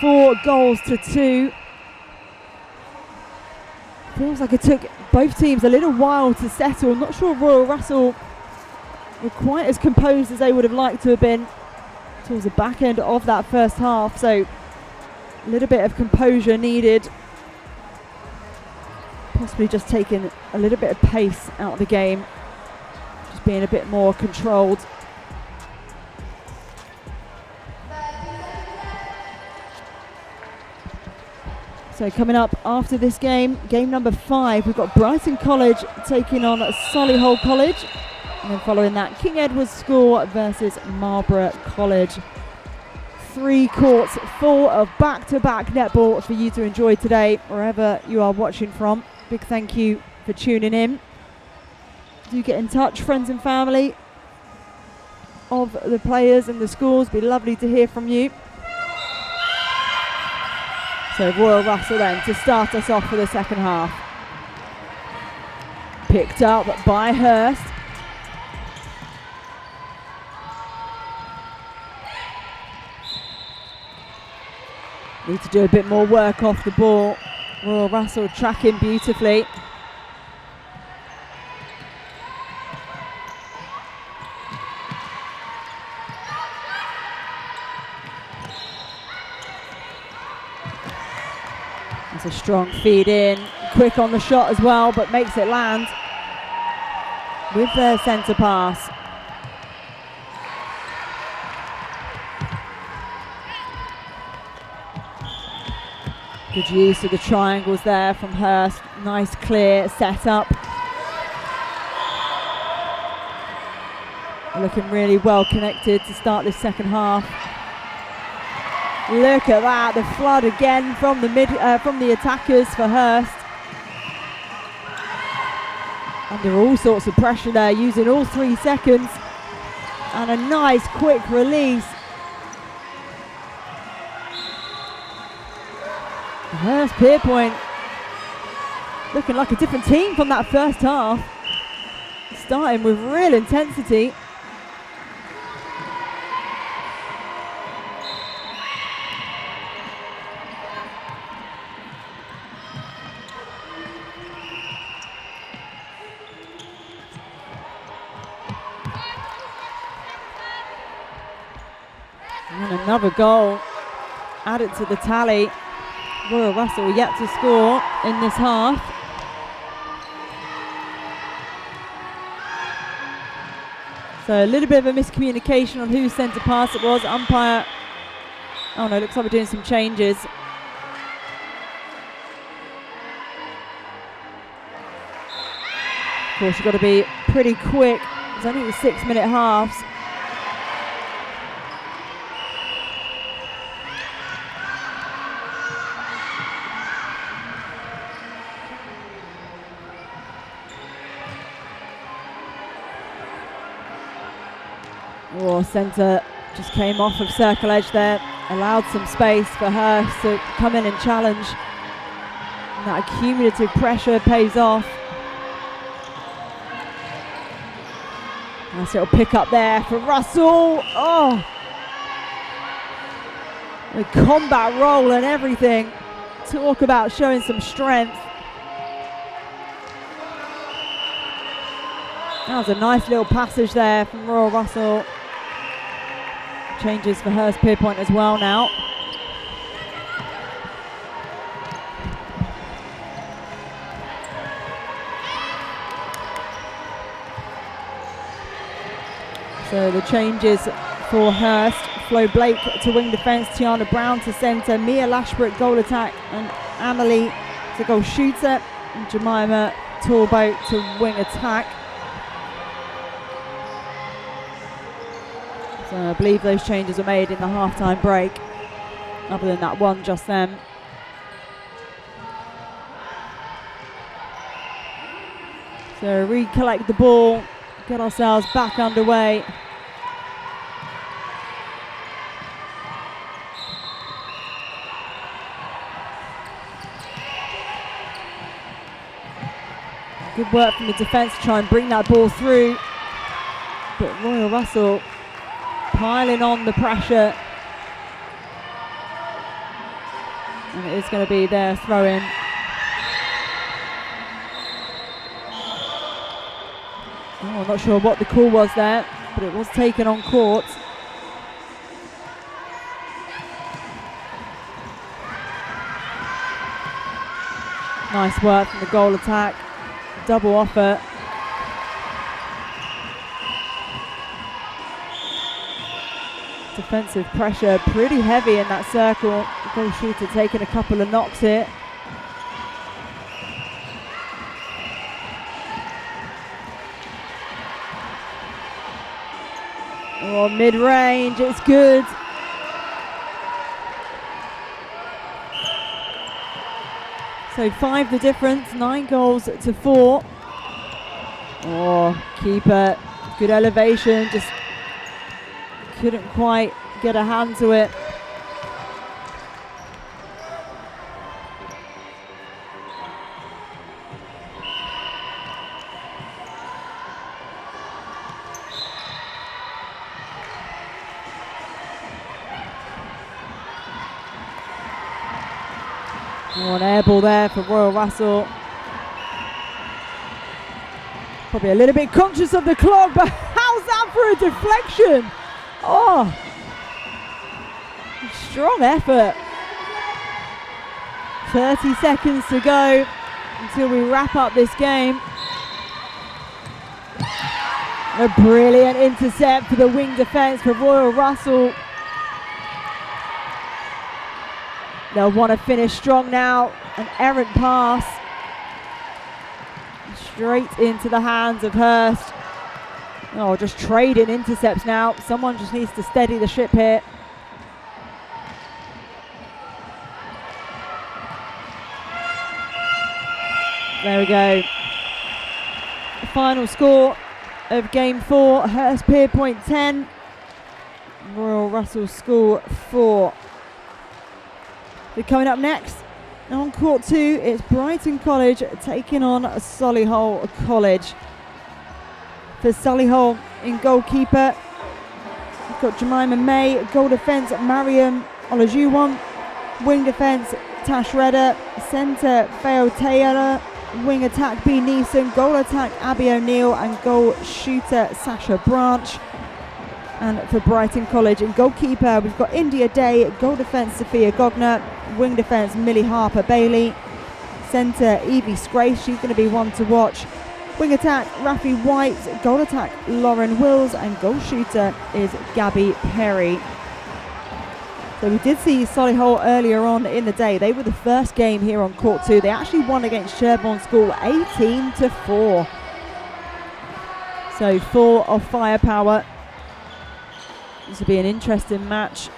4-2. Feels like it took both teams a little while to settle. Not sure Royal Russell were quite as composed as they would have liked to have been towards the back end of that first half, so a little bit of composure needed. Possibly just taking a little bit of pace out of the game, just being a bit more controlled. So coming up after this game, game number 5, we've got Brighton College taking on Solihull College. And then following that, King Edward's School versus Marlborough College. 3 courts full of back-to-back netball for you to enjoy today, wherever you are watching from. Big thank you for tuning in. Do get in touch, friends and family of the players and the schools. Be lovely to hear from you. So Royal Russell then to start us off for the second half. Picked up by Hurst. Need to do a bit more work off the ball. Royal Russell tracking beautifully. It's a strong feed in, quick on the shot as well, but makes it land with their centre pass. Good use of the triangles there from Hurst. Nice clear setup. Looking really well connected to start this second half. Look at that, the flood again from the attackers for Hurst. Under all sorts of pressure there, using all 3 seconds. And a nice quick release. Hurstpierpoint looking like a different team from that first half. Starting with real intensity. And another goal added to the tally. Royal Russell yet to score in this half. So a little bit of a miscommunication on whose centre pass it was. Umpire, oh no, looks like we're doing some changes. Of course, you've got to be pretty quick. It's only the 6-minute halves. Oh, centre just came off of circle edge there, allowed some space for Hurst to come in and challenge. That accumulative pressure pays off. Nice little pick up there for Russell. Oh, the combat roll and everything. Talk about showing some strength. That was a nice little passage there from Royal Russell. Changes for Hurstpierpoint as well now. So the changes for Hurst: Flo Blake to wing defence, Tiana Brown to centre, Mia Lashbrook goal attack, and Amelie to goal shooter, and Jemima Torboat to wing attack. So I believe those changes were made in the half-time break, other than that one just then. So recollect the ball, get ourselves back underway. Good work from the defence to try and bring that ball through, but Royal Russell piling on the pressure, and it is going to be their throw-in. Oh, I'm not sure what the call was there, but it was taken on court. Nice work from the goal attack. Double offer. Defensive pressure pretty heavy in that circle. The goal shooter taking a couple of knocks here. Oh, mid-range, it's good. So 5 the difference, 9 goals to 4. Oh, keeper, good elevation, just couldn't quite get a hand to it. Oh, an air ball there for Royal Russell. Probably a little bit conscious of the clock, but how's that for a deflection? Oh, strong effort. 30 seconds to go until we wrap up this game. A brilliant intercept for the wing defence for Royal Russell. They'll want to finish strong now. An errant pass. Straight into the hands of Hurst. Oh, just trading intercepts now. Someone just needs to steady the ship here. There we go. The final score of game 4, Hurstpierpoint 10, Royal Russell School 4. We're coming up next. On court 2, it's Brighton College taking on Solihull College. For Solihull in goalkeeper, we've got Jemima May, goal defence Mariam Olajuwon, wing defence Tash Redder, centre Feo Taylor, wing attack B Neeson, goal attack Abby O'Neill, and goal shooter Sasha Branch. And for Brighton College in goalkeeper, we've got India Day, goal defence Sophia Gogner, wing defence Millie Harper Bailey, centre Evie Scrace, she's going to be one to watch. Wing attack Rafi White, goal attack Lauren Wills, and goal shooter is Gabby Perry. So we did see Solihull earlier on in the day. They were the first game here on court 2. They actually won against Sherborne School 18-4. So full of firepower. This will be an interesting match.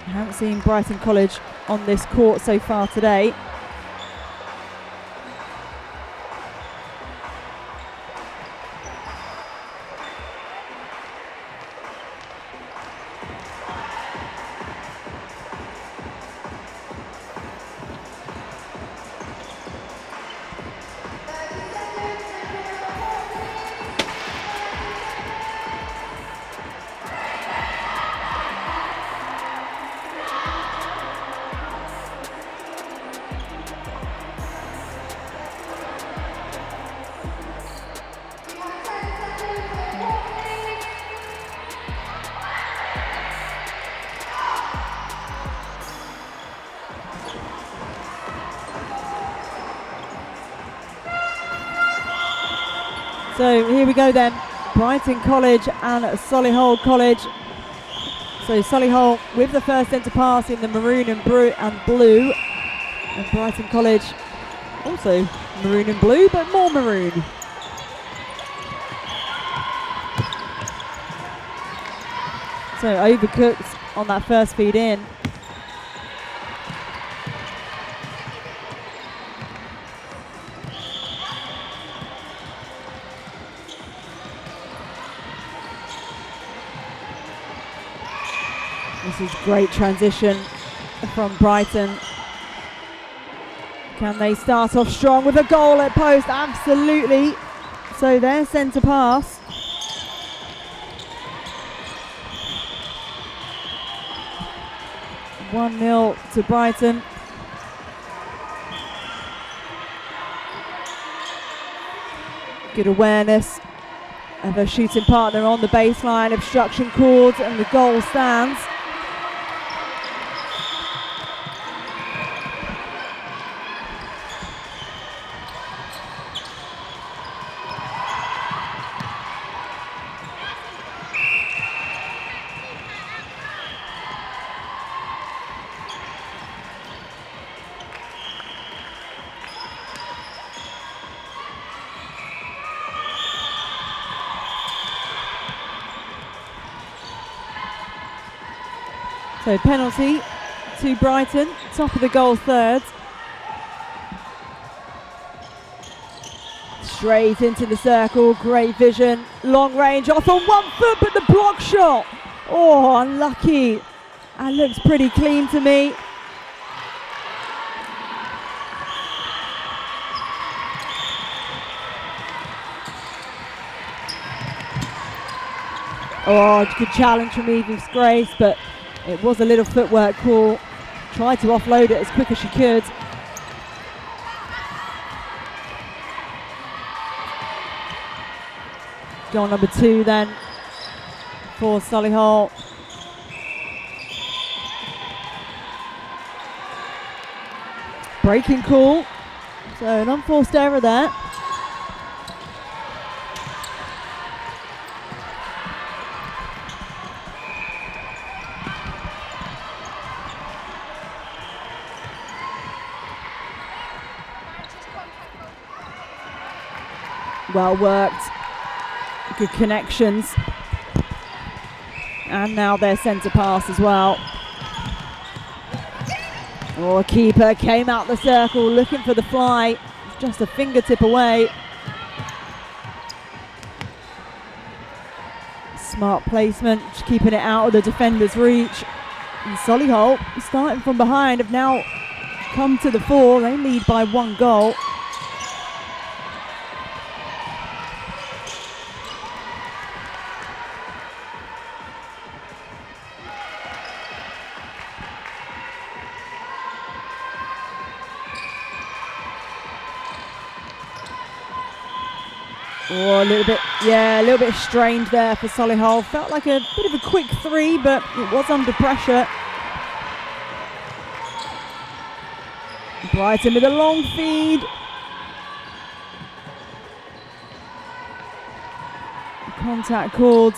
I haven't seen Brighton College on this court so far today. So here we go then. Brighton College and Solihull College. So Solihull with the first centre pass in the maroon and blue. And Brighton College also maroon and blue, but more maroon. So overcooked on that first feed in. This is great transition from Brighton. Can they start off strong with a goal at post? Absolutely. So their centre pass. One 0 to Brighton. Good awareness of a shooting partner on the baseline. Obstruction called and the goal stands. So penalty to Brighton, top of the goal third. Straight into the circle, great vision, long range off on 1 foot, but the block shot. Oh, unlucky. That looks pretty clean to me. Oh, good challenge from Eve's Grace, but it was a little footwork call. Tried to offload it as quick as she could. Goal number 2 then for Solihull. Breaking call. So an unforced error there. Well worked, good connections, and now their centre pass as well. Oh, a keeper came out the circle looking for the fly, just a fingertip away. Smart placement, just keeping it out of the defender's reach. And Solihull, starting from behind, have now come to the fore. They lead by 1 goal. Oh, a little bit strained there for Solihull. Felt like a bit of a quick 3, but it was under pressure. Brighton with a long feed. Contact called.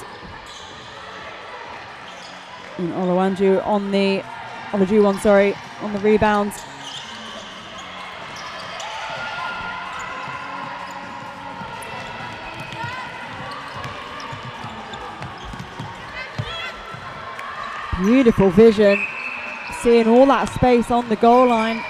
And Olajuwon on the rebound. Beautiful vision, seeing all that space on the goal line.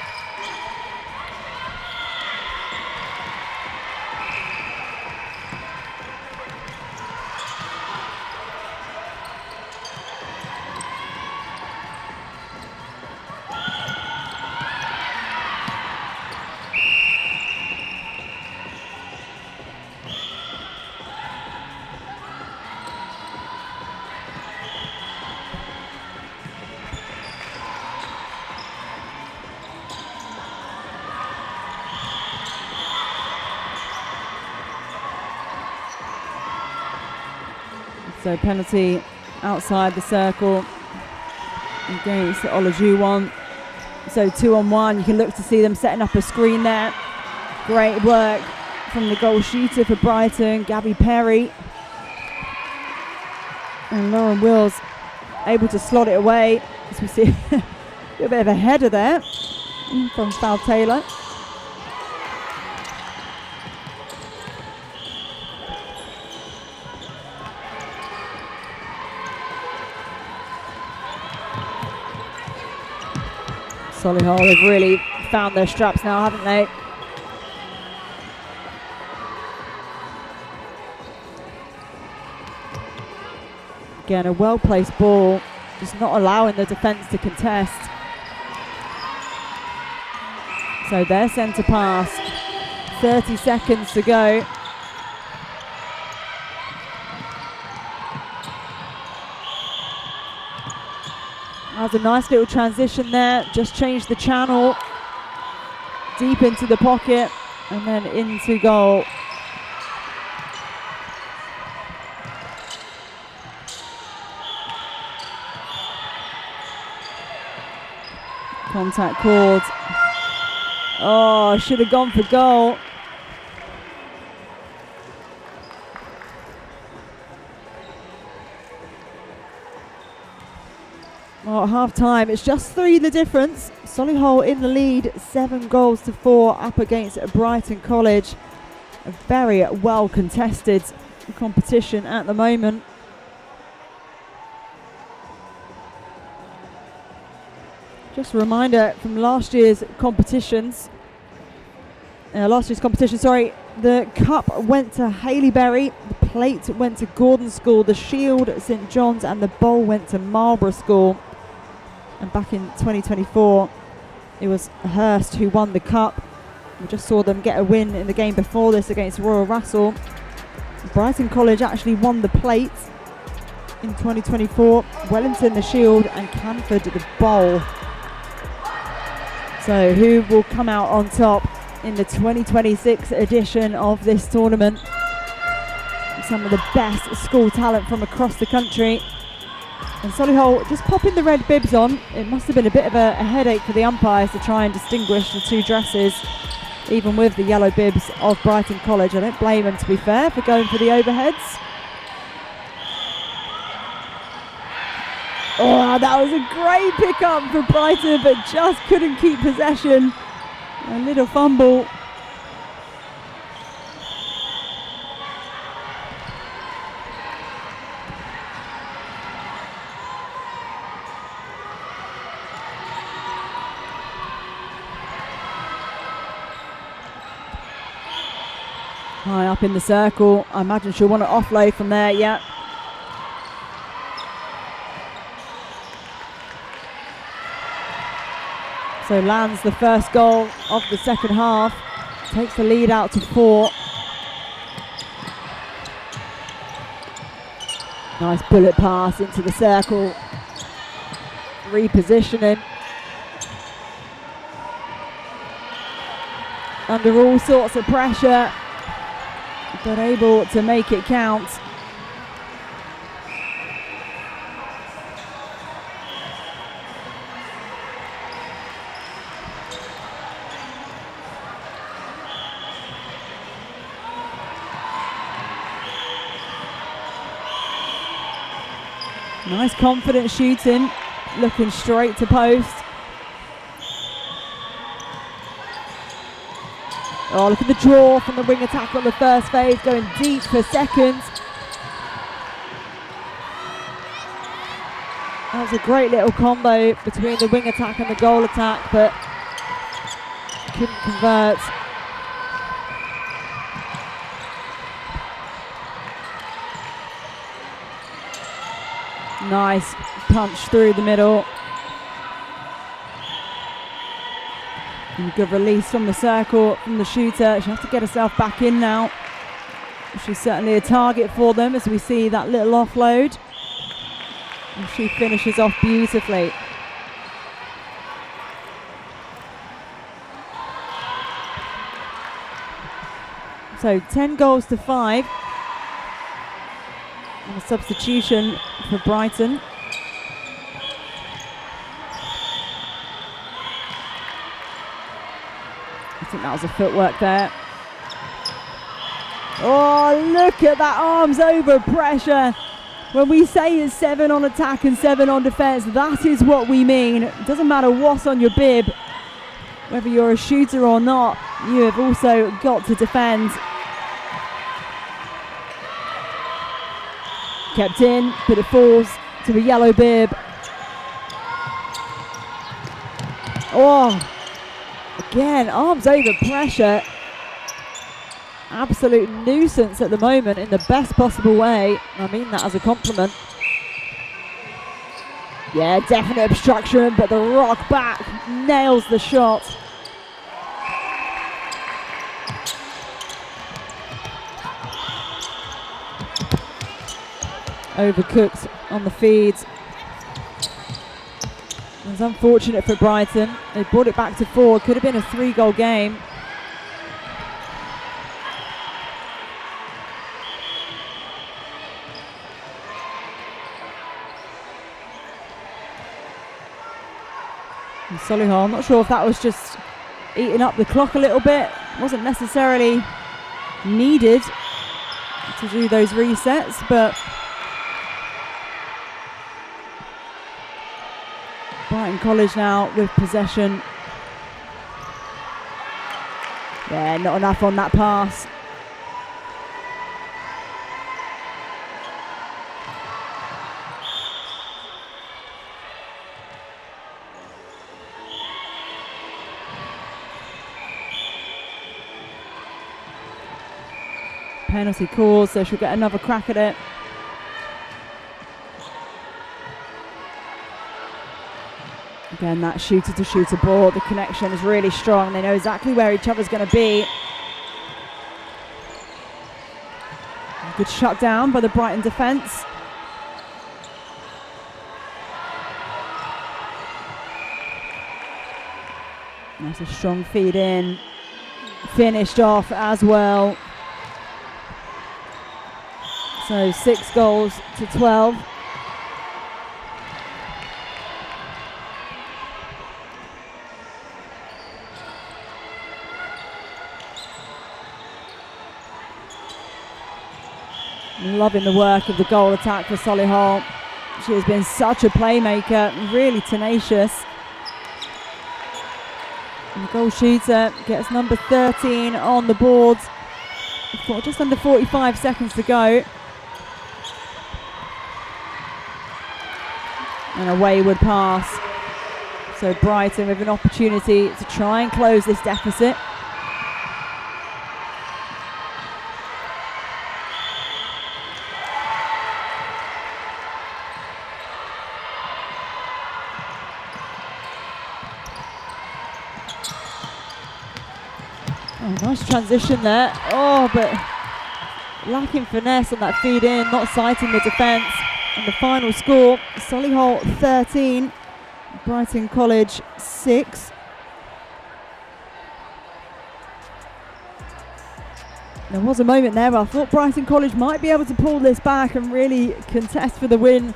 So penalty outside the circle against Olajuwon. So 2-on-1, you can look to see them setting up a screen there. Great work from the goal shooter for Brighton, Gabby Perry. And Lauren Wills able to slot it away. As we see a bit of a header there from Val Taylor. Solihull, they've really found their straps now, haven't they? Again, a well-placed ball, just not allowing the defence to contest. So their centre pass, 30 seconds to go. That was a nice little transition there, just changed the channel, deep into the pocket, and then into goal. Contact called. Oh, should have gone for goal. Well, at half time, it's just 3 the difference. Solihull in the lead, 7 goals to 4 up against Brighton College. A very well contested competition at the moment. Just a reminder from last year's competition, the cup went to Haileybury, the plate went to Gordon School, the shield St John's, and the bowl went to Marlborough School. And back in 2024, it was Hurst who won the cup. We just saw them get a win in the game before this against Royal Russell. Brighton College actually won the plate in 2024, Wellington the shield, and Canford the bowl. So who will come out on top in the 2026 edition of this tournament? Some of the best school talent from across the country. And Solihull just popping the red bibs on. It must have been a bit of a headache for the umpires to try and distinguish the two dresses, even with the yellow bibs of Brighton College. I don't blame them, to be fair, for going for the overheads. Oh, that was a great pick-up for Brighton, but just couldn't keep possession. A little fumble. High up in the circle. I imagine she'll want to offload from there, yeah. So lands the first goal of the second half. Takes the lead out to 4. Nice bullet pass into the circle. Repositioning. Under all sorts of pressure, but able to make it count. Nice confident shooting, looking straight to post. Oh, look at the draw from the wing attack on the first phase, going deep for second. That was a great little combo between the wing attack and the goal attack, but couldn't convert. Nice punch through the middle. And good release from the circle from the shooter. She'll have to get herself back in now. She's certainly a target for them as we see that little offload. And she finishes off beautifully. So 10 goals to 5. And a substitution for Brighton. I think that was a footwork there. Oh, look at that arms over pressure. When we say it's 7 on attack and 7 on defence, that is what we mean. It doesn't matter what's on your bib, whether you're a shooter or not, you have also got to defend. Kept in, but it falls to the yellow bib. Oh, again, arms over pressure. Absolute nuisance at the moment in the best possible way. I mean that as a compliment. Yeah, definite obstruction, but the rock back nails the shot. Overcooked on the feeds. It's unfortunate for Brighton. They brought it back to 4. Could have been a 3-goal game. And Solihull, I'm not sure if that was just eating up the clock a little bit. Wasn't necessarily needed to do those resets, but Brighton College now with possession. Yeah, not enough on that pass. Penalty call, so she'll get another crack at it. Again, that shooter-to-shooter ball, the connection is really strong. They know exactly where each other's going to be. Good shut down by the Brighton defence. That's a strong feed in. Finished off as well. So 6 goals to 12. Loving the work of the goal attack for Solihull. She has been such a playmaker, really tenacious. And the goal shooter gets number 13 on the board. For just under 45 seconds to go. And a wayward pass. So Brighton with an opportunity to try and close this deficit. Oh, nice transition there. Oh, but lacking finesse on that feed in, not sighting the defence. And the final score, Solihull 13, Brighton College 6. There was a moment there where I thought Brighton College might be able to pull this back and really contest for the win.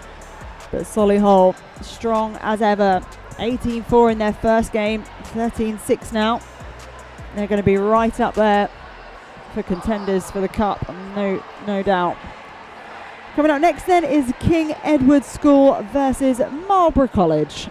But Solihull, strong as ever. 18-4 in their first game, 13-6 now. They're going to be right up there for contenders for the Cup, no doubt. Coming up next then is King Edward School versus Marlborough College.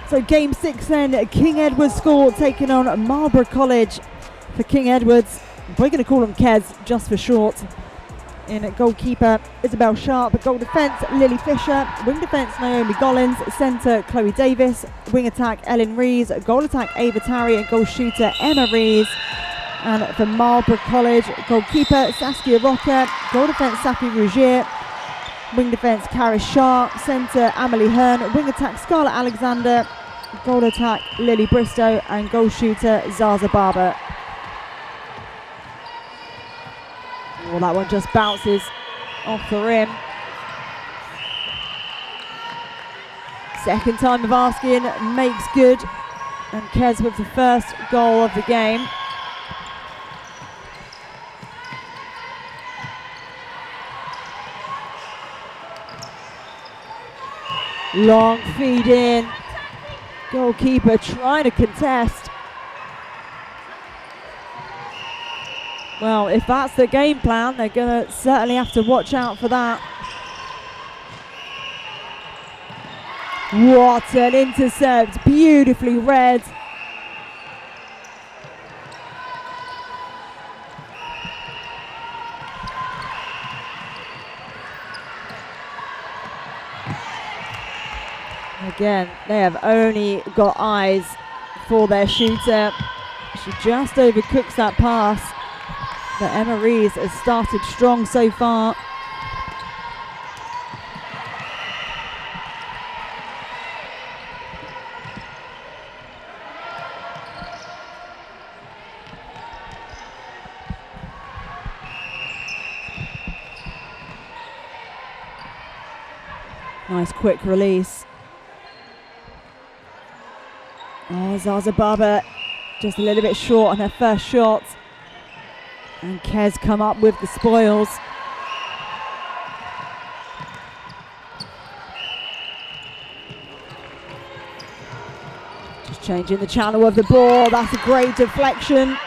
So game 6 then, King Edward's School taking on Marlborough College. For King Edward's, we're going to call them Kez just for short. in at goalkeeper Isabel Sharp, goal defence Lily Fisher, wing defence Naomi Gollins, centre Chloe Davis, wing attack Ellen Rees, goal attack Ava Tarry and goal shooter Emma Rees. And for Marlborough College, goalkeeper Saskia Rocker, goal defence Safi Rougier, wing defence Karis Sharp, centre Amelie Hearn, wing attack Scarlett Alexander, goal attack Lily Bristow and goal shooter Zaza Barber. Oh, that one just bounces off the rim. Second time of asking makes good, and Kez with the first goal of the game. Long feed in. Goalkeeper trying to contest. Well, if that's the game plan, they're going to certainly have to watch out for that. What an intercept, beautifully read. Again, they have only got eyes for their shooter. She just overcooks that pass. But Emma Rees has started strong so far. Nice quick release. Oh, Zaza Barber just a little bit short on her first shot. And Kez come up with the spoils. Just changing the channel of the ball. That's a great deflection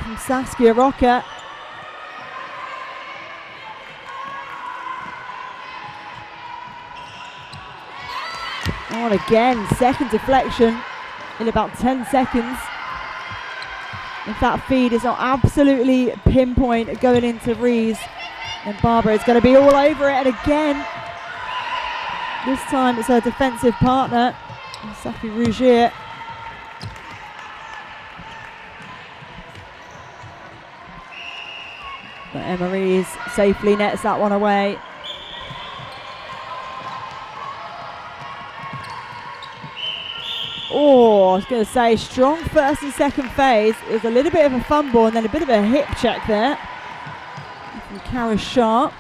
from Saskia Rocker. Oh, and again, second deflection in about 10 seconds. If that feed is not absolutely pinpoint going into Rees, then Barbara is going to be all over it. And again, this time it's her defensive partner, Safi Rougier. But Emma Rees safely nets that one away. Oh, I was going to say, strong first and second phase. It was a little bit of a fumble and then a bit of a hip check there from Karis Sharp.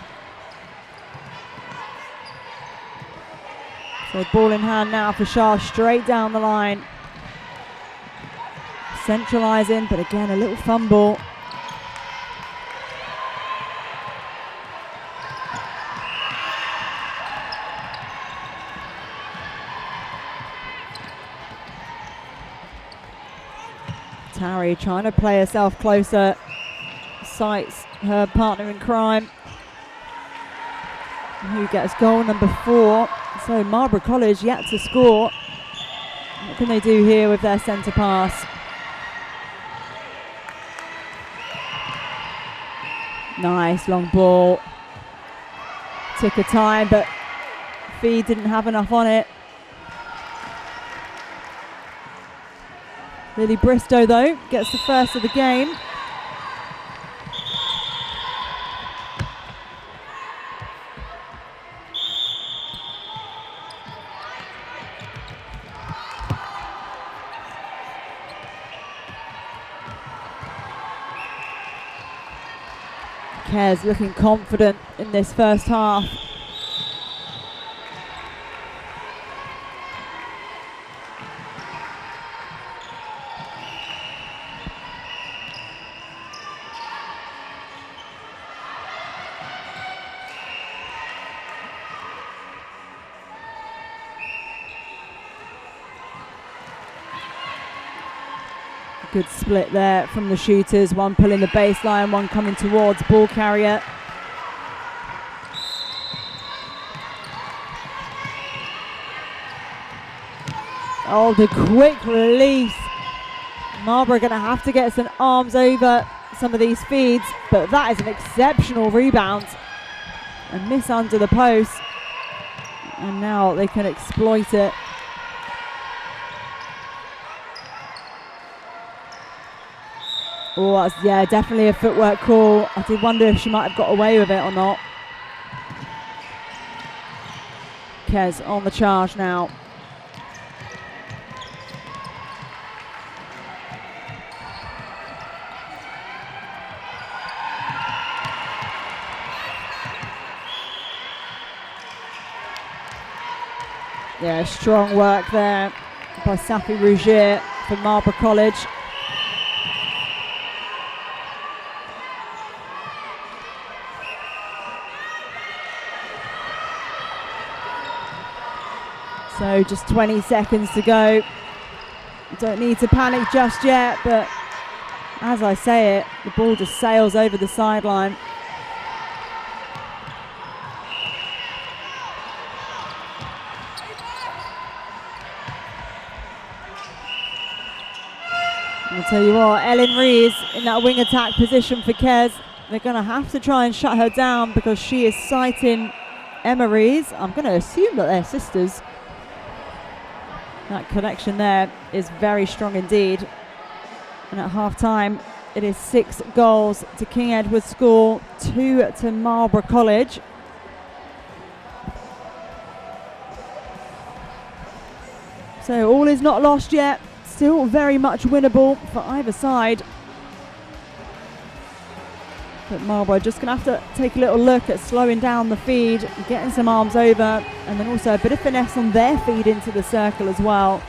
So ball in hand now for Sharp, straight down the line. Centralising, but again, a little fumble. Tarry trying to play herself closer, sights her partner in crime, who gets goal number 4. So Marlborough College yet to score. What can they do here with their centre pass? Nice long ball. Took her time, but Fee didn't have enough on it. Lily Bristow, though, gets the first of the game. Kez looking confident in this first half. Good split there from the shooters, one pulling the baseline, one coming towards ball carrier. Oh, the quick release. Marlborough going to have to get some arms over some of these feeds, but that is an exceptional rebound. A miss under the post, and now they can exploit it. Oh, that's, yeah, definitely a footwork call. I did wonder if she might have got away with it or not. Kez on the charge now. Yeah, strong work there by Safi Rougier for Marlborough College. So just 20 seconds to go. Don't need to panic just yet, but as I say it, the ball just sails over the sideline. I'll tell you what, Ellen Rees in that wing attack position for Kez. They're going to have to try and shut her down because she is sighting Emma Rees. I'm going to assume that they're sisters. That connection there is very strong indeed. And at half time, it is 6 goals to King Edward School, 2 to Marlborough College. So all is not lost yet. Still very much winnable for either side. But Marlborough just going to have to take a little look at slowing down the feed, getting some arms over, and then also a bit of finesse on their feed into the circle as well.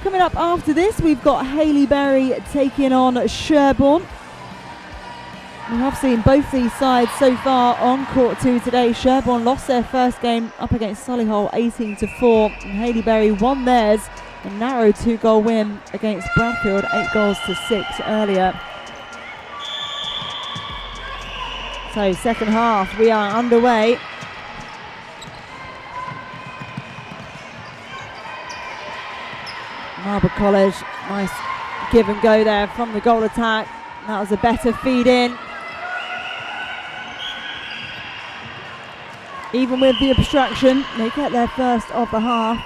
Coming up after this, we've got Haileybury taking on Sherborne. We have seen both these sides so far on court 2 today. Sherborne lost their first game up against Solihull 18-4, and Haileybury won theirs, a narrow 2-goal win against Bradfield, 8-6 earlier. So second half, we are underway. Marlborough College, nice give and go there from the goal attack. That was a better feed in. Even with the obstruction, they get their first of the half.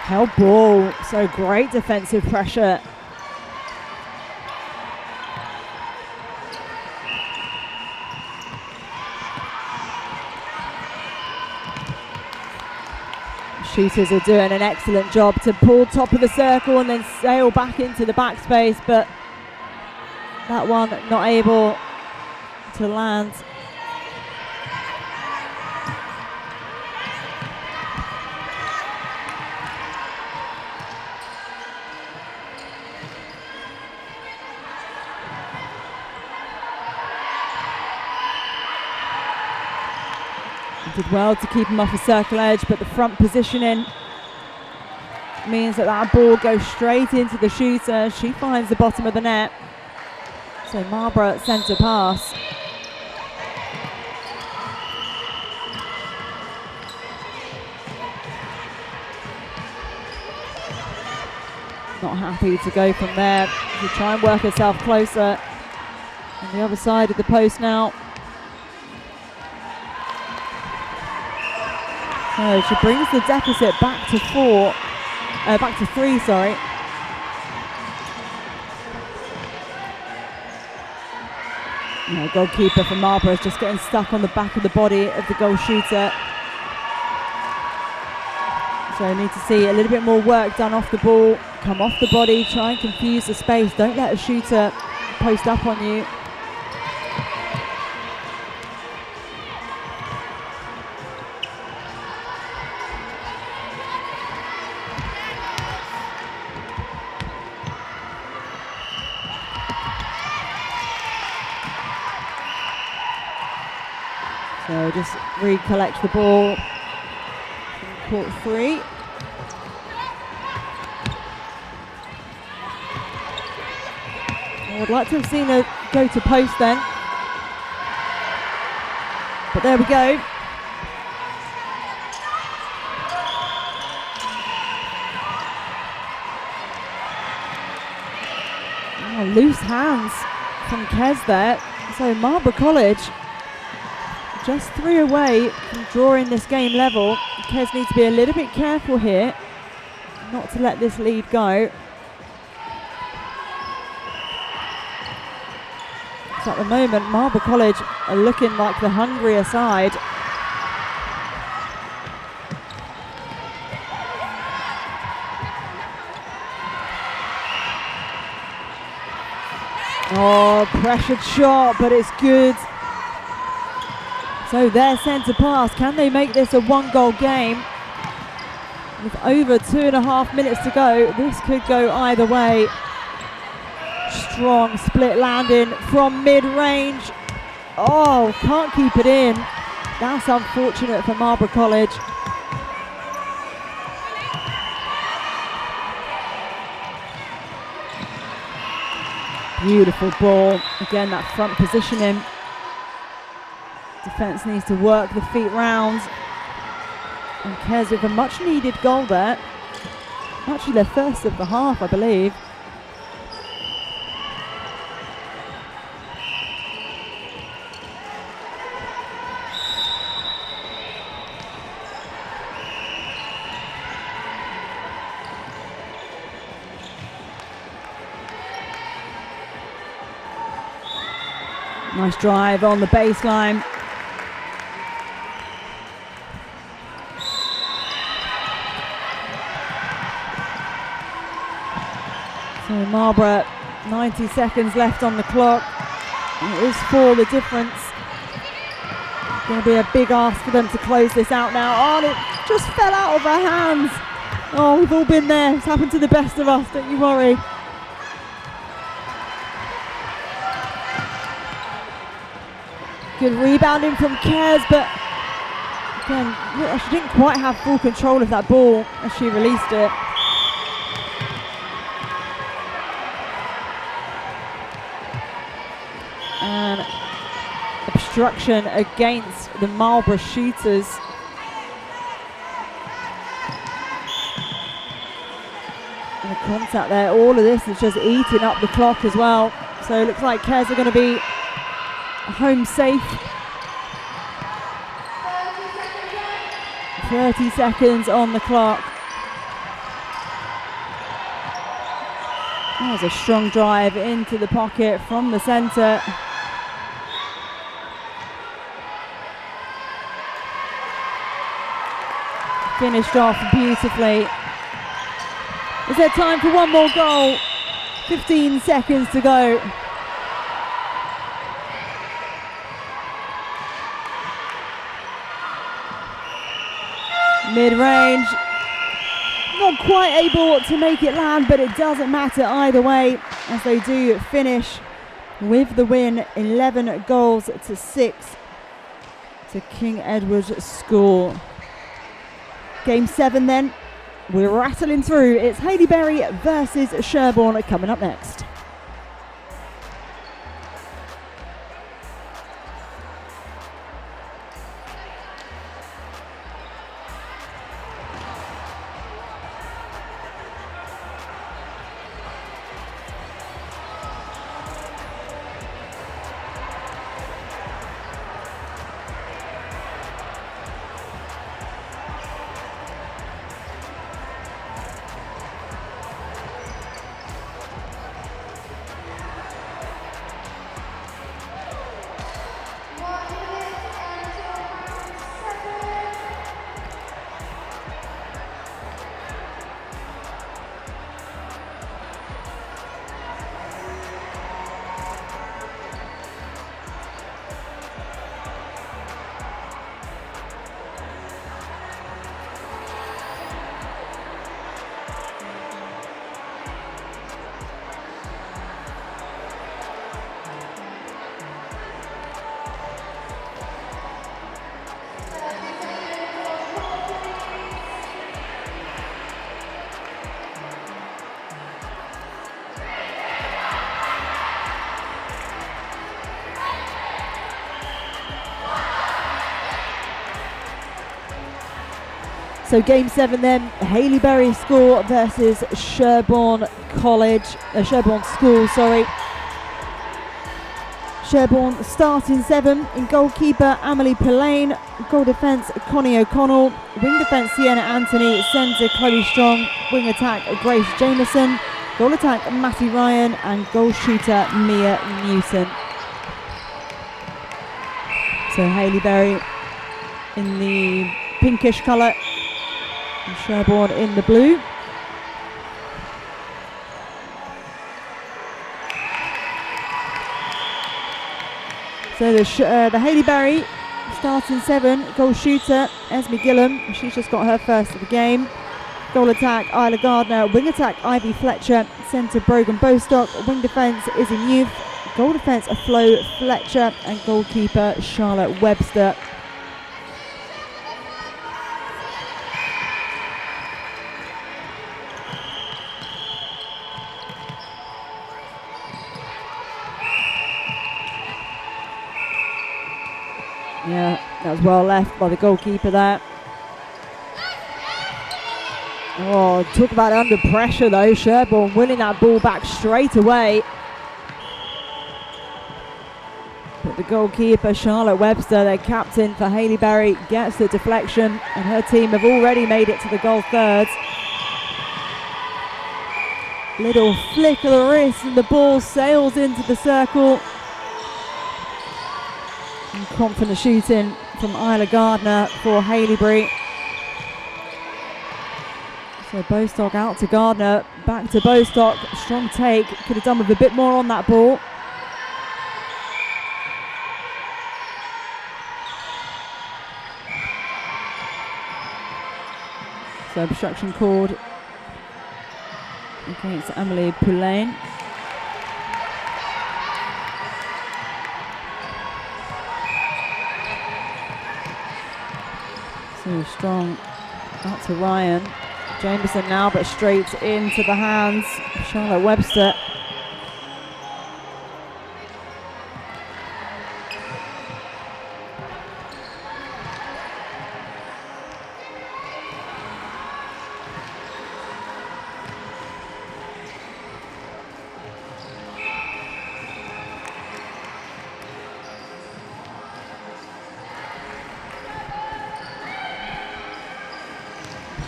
Held ball, so great defensive pressure. Shooters are doing an excellent job to pull top of the circle and then sail back into the backspace, but that one not able to land. Did well to keep him off the circle edge, but the front positioning means that that ball goes straight into the shooter. She finds the bottom of the net. So Marlborough centre pass. Not happy to go from there. She'll try and work herself closer. On the other side of the post now. So she brings the deficit back to 3, sorry. No, goalkeeper for Marlborough is just getting stuck on the back of the body of the goal shooter. So need to see a little bit more work done off the ball. Come off the body, try and confuse the space. Don't let a shooter post up on you. So just recollect the ball from court 3. I would like to have seen her go to post then. But there we go. Oh, loose hands from Kes there. So Marlborough College just 3 away from drawing this game level. Kes needs to be a little bit careful here not to let this lead go. So at the moment, Marlborough College are looking like the hungrier side. Oh, pressured shot, but it's good. So their centre pass, can they make this a 1-goal game? With over 2.5 minutes to go, this could go either way. Strong split landing from mid-range. Oh, can't keep it in. That's unfortunate for Marlborough College. Beautiful ball. Again, that front positioning. Defence needs to work the feet round. And Kes with a much needed goal there. Actually their first of the half, I believe. Nice drive on the baseline. So Marlborough, 90 seconds left on the clock. And it is 4 the difference. It's going to be a big ask for them to close this out now. Oh, and it just fell out of our hands. Oh, we've all been there. It's happened to the best of us, don't you worry. Good rebounding from Kes, but again, she didn't quite have full control of that ball as she released it. And obstruction against the Marlborough shooters. And the contact there, all of this is just eating up the clock as well. So it looks like Kes are going to be home safe. 30 seconds on the clock. That was a strong drive into the pocket from the centre. Finished off beautifully. Is there time for one more goal? 15 seconds to go. Mid-range, not quite able to make it land, but it doesn't matter either way, as they do finish with the win, 11 goals to 6 to King Edward School. Game 7 then, we're rattling through. It's Haileybury versus Sherborne coming up next. So game 7 then, Haileybury score versus Sherborne College, Sherborne School, sorry. Sherborne starting 7 in goalkeeper Amelie Pillane, goal defence Connie O'Connell, wing defence Sienna Anthony, centre Chloe Strong, wing attack Grace Jameson, goal attack Matty Ryan and goal shooter Mia Newton. So Haileybury in the pinkish colour and Sherborne in the blue. So the Haileybury starting 7, goal shooter Esme Gillam, she's just got her first of the game. Goal attack Isla Gardner, wing attack Ivy Fletcher, centre Brogan Bostock, wing defence Izzy Youth, goal defence Flo Fletcher and goalkeeper Charlotte Webster. Yeah, that was well left by the goalkeeper there. Oh, talk about under pressure though. Sherborne winning that ball back straight away. But the goalkeeper, Charlotte Webster, their captain for Haileybury, gets the deflection and her team have already made it to the goal third. Little flick of the wrist and the ball sails into the circle. And confident shooting from Isla Gardner for Haileybury. So Bostock out to Gardner, back to Bostock, strong take, could have done with a bit more on that ball. So obstruction called against Amelie Pillane. So Strong out to Ryan. Jameson now, but straight into the hands of Charlotte Webster.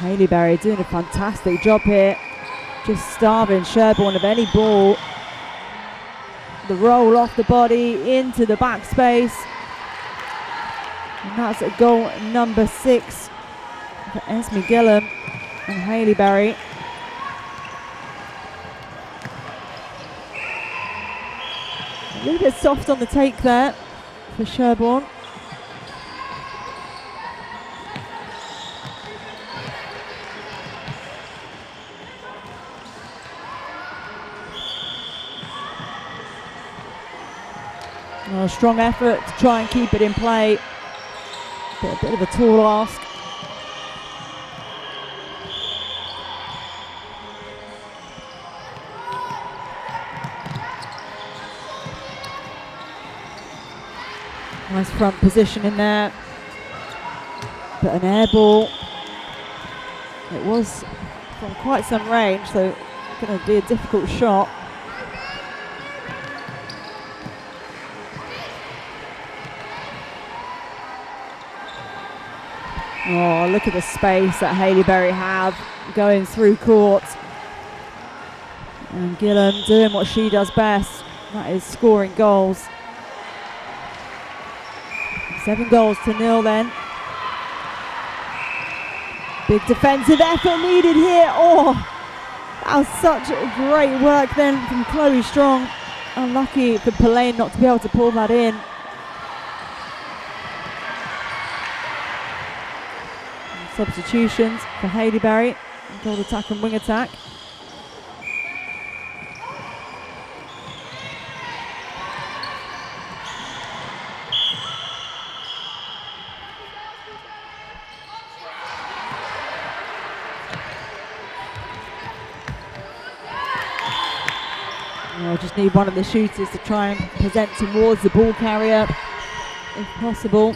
Haileybury doing a fantastic job here, just starving Sherborne of any ball. The roll off the body into the back space, and that's at goal number 6 for Esme Gillam and Haileybury. A little bit soft on the take there for Sherborne. A strong effort to try and keep it in play, but a bit of a tall ask. Nice front position in there, but an air ball. It was from quite some range, so going to be a difficult shot. Oh, look at the space that Haileybury have going through court. And Gillam doing what she does best, that is scoring goals. 7 goals to 0 then. Big defensive effort needed here. Oh, that was such great work then from Chloe Strong. Unlucky for Pillane not to be able to pull that in. Substitutions for Haileybury, goal attack and wing attack. I just need one of the shooters to try and present towards the ball carrier if possible.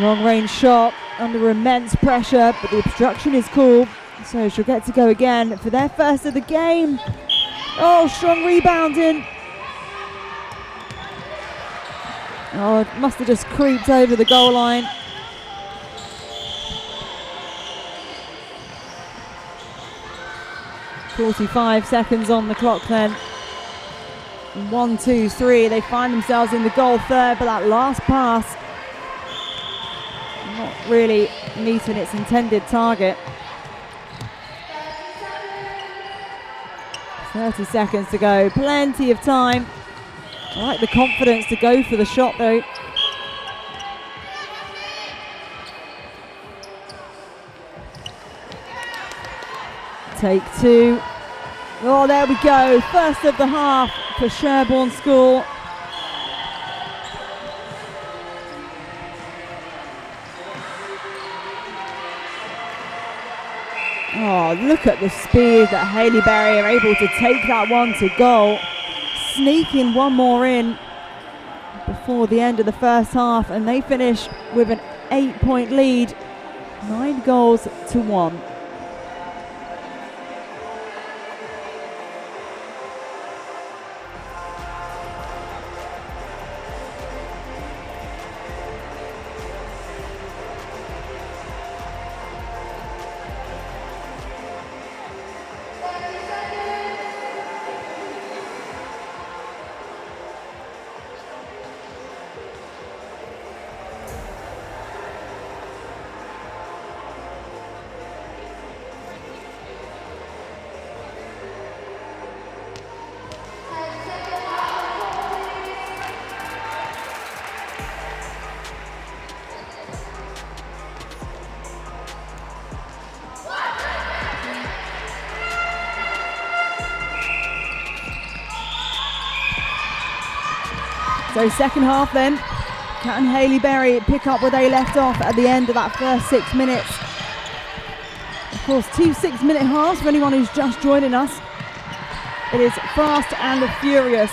Long range shot under immense pressure, but the obstruction is cool. So she'll get to go again for their first of the game. Oh, strong rebounding. Oh, it must have just creeped over the goal line. .45 seconds on the clock then. 1, 2, 3. They find themselves in the goal third, but that last pass not really meeting its intended target. 30 seconds to go. Plenty of time. I like the confidence to go for the shot though. Take two. Oh, there we go. First of the half for Sherborne School. Oh, look at the speed that Haileybury are able to take that one to goal. Sneaking one more in before the end of the first half, and they finish with an 8-point lead, 9 goals to 1. So second half then, can Haileybury pick up where they left off at the end of that first 6 minutes? Of course, 2 6-minute halves for anyone who's just joining us. It is fast and furious.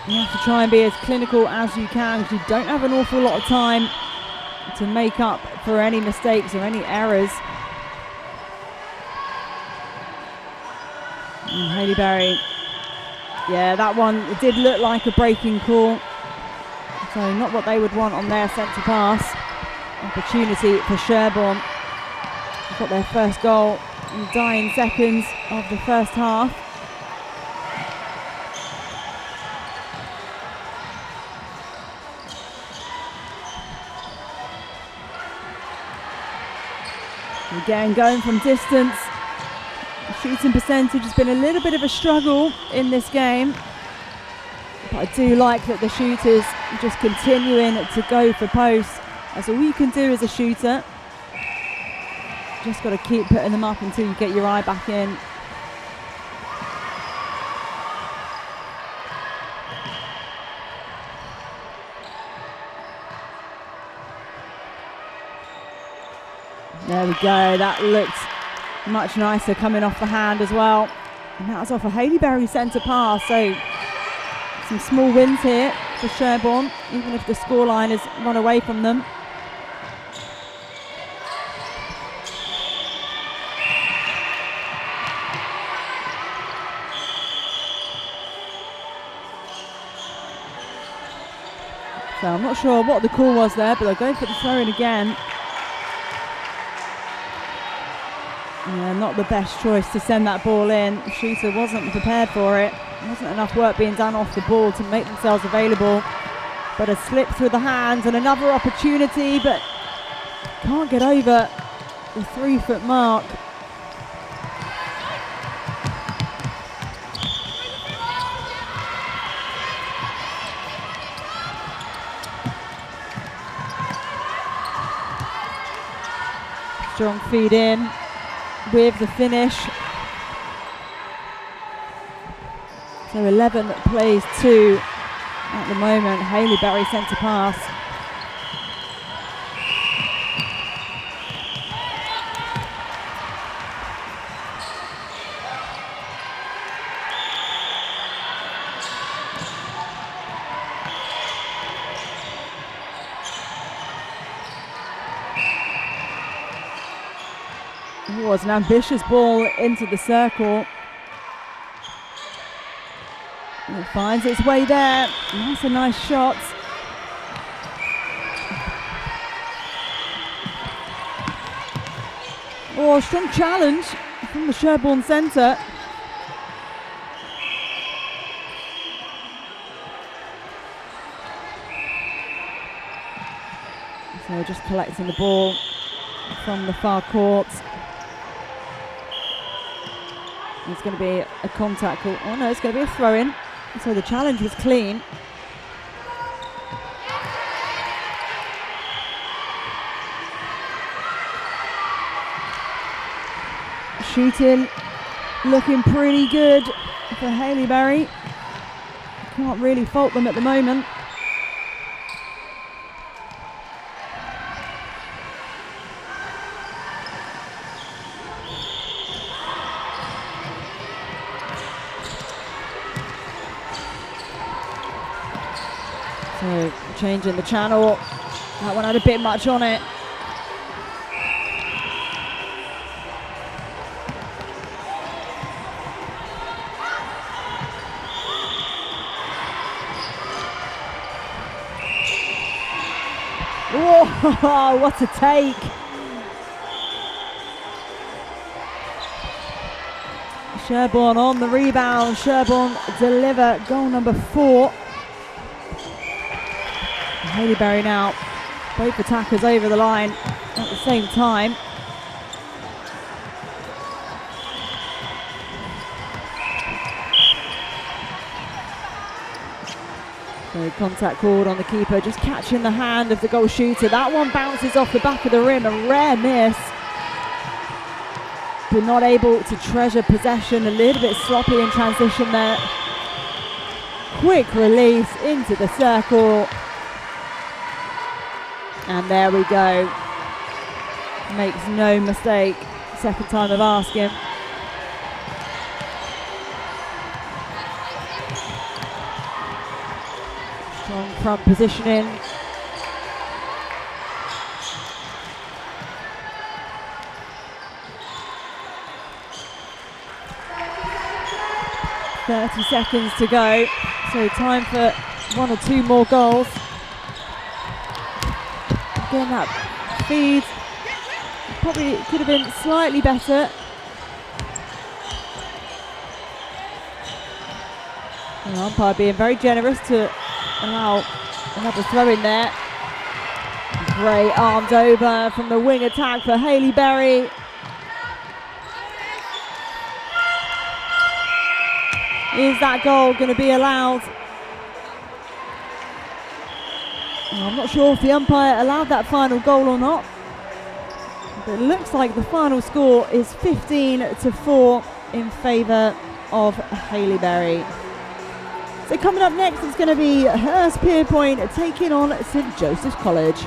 You have to try and be as clinical as you can because you don't have an awful lot of time to make up for any mistakes or any errors. And Haileybury, yeah, that one did look like a breaking call. So not what they would want on their centre pass. Opportunity for Sherborne. They've got their first goal in the dying seconds of the first half. Again, going from distance. Shooting percentage has been a little bit of a struggle in this game, but I do like that the shooters are just continuing to go for posts. That's all you can do as a shooter. Just got to keep putting them up until you get your eye back in. There we go, that looked much nicer coming off the hand as well. And that was off a Haileybury centre pass, so some small wins here for Sherborne, even if the scoreline has run away from them. So I'm not sure what the call was there, but they're going for the throw-in again. Yeah, not the best choice to send that ball in. The shooter wasn't prepared for it. There wasn't enough work being done off the ball to make themselves available. But a slip through the hands and another opportunity, but can't get over the 3-foot mark. Strong feed in with the finish. So 11 plays 2 at the moment. Haileybury centre pass. Oh, it's an ambitious ball into the circle. And it finds its way there. That's a nice shot. Oh, strong challenge from the Sherborne centre. So just collecting the ball from the far court. It's going to be a contact call. Oh no, it's going to be a throw-in. So the challenge was clean. Shooting looking pretty good for Haileybury. Can't really fault them at the moment. So changing the channel. That one had a bit much on it. Whoa, what a take. Sherborne on the rebound. Sherborne deliver goal number 4. Haileybury now, both attackers over the line at the same time. So contact called on the keeper, just catching the hand of the goal shooter. That one bounces off the back of the rim, a rare miss. But not able to treasure possession, a little bit sloppy in transition there. Quick release into the circle. And there we go. Makes no mistake. Second time of asking. Strong front positioning. .30 seconds to go. So time for 1 or 2 more goals. Again, that feed probably could have been slightly better. The umpire being very generous to allow another throw in there. Great armed over from the wing attack for Haileybury. Is that goal going to be allowed? I'm not sure if the umpire allowed that final goal or not, but it looks like the final score is 15-4 in favour of Haileybury. So coming up next is going to be Hurstpierpoint taking on St Joseph's College.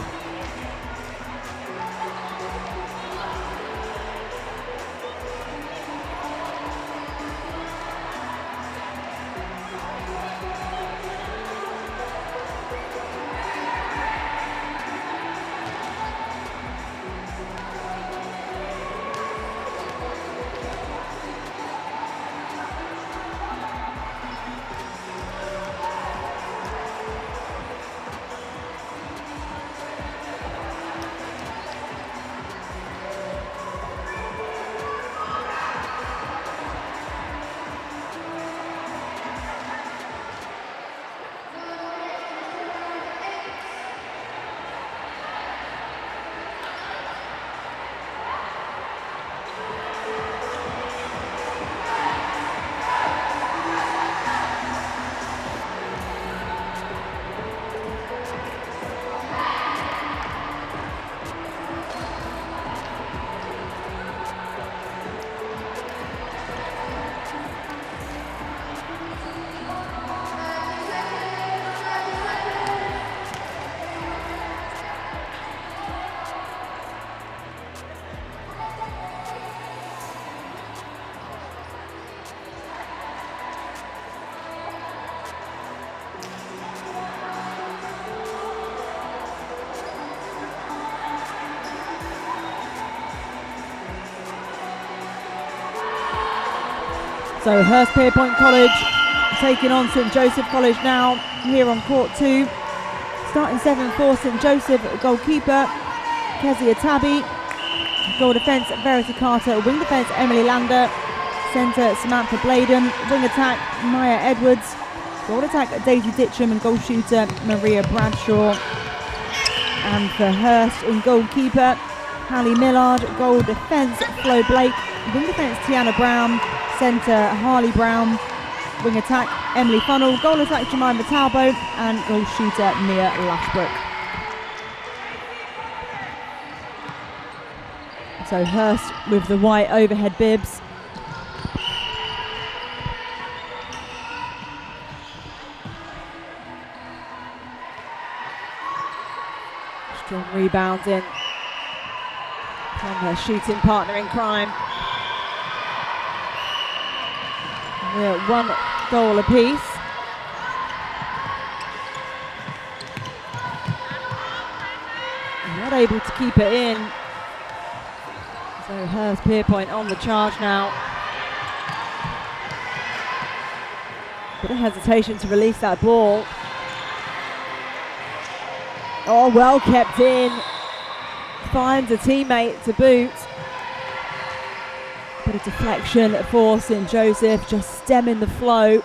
So Hurstpierpoint College taking on St Joseph College now here on court 2. Starting 7 for St Joseph, goalkeeper Kezia Tabby, goal defence Verity Carter, wing defence Emily Lander, centre Samantha Bladen, wing attack Maya Edwards, goal attack Daisy Ditcham, and goal shooter Maria Bradshaw. And for Hurst in goalkeeper Hallie Millard, goal defence Flo Blake, wing defence Tiana Brown, centre Harley Brown, wing attack Emily Funnell, goal attack Jemima Talbot, and goal shooter Mia Lashbrook. So Hurst with the white overhead bibs. Strong rebounding from her shooting partner in crime. We're at 1 goal apiece. Not able to keep it in. So Hurstpierpoint on the charge now. Bit of hesitation to release that ball. Oh, well kept in. Finds a teammate to boot. Bit of deflection for St Joseph, just stemming the flow.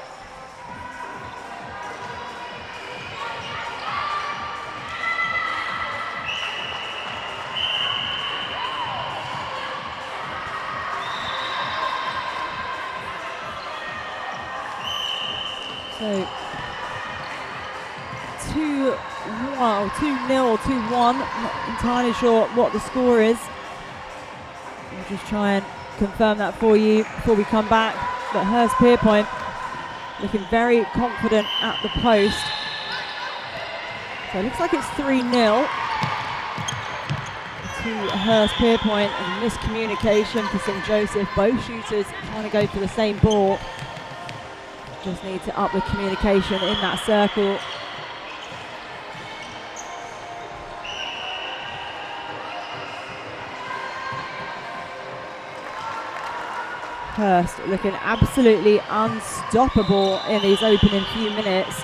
So 2-0 or 2-1, not entirely sure what the score is. I'll just try and confirm that for you before we come back. But Hurstpierpoint looking very confident at the post. So it looks like it's 3-0 to Hurstpierpoint, and miscommunication for St Joseph. Both shooters trying to go for the same ball. Just need to up the communication in that circle. Hurst looking absolutely unstoppable in these opening few minutes.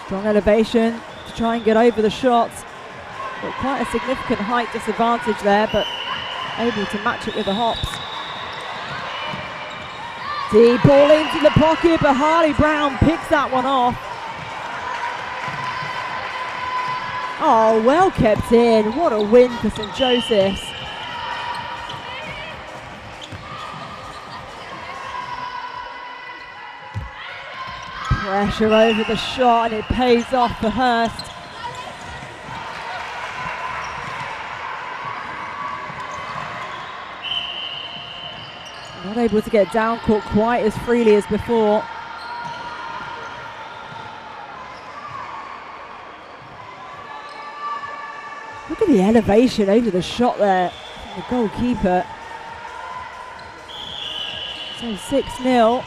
Strong elevation to try and get over the shots. Got quite a significant height disadvantage there, but able to match it with the hops. Deep ball into the pocket, but Harley Brown picks that one off. Oh, well kept in. What a win for St Joseph's. Pressure over the shot, and it pays off for Hurst. Not able to get down court quite as freely as before. Look at the elevation over the shot there from the goalkeeper. So 6-0.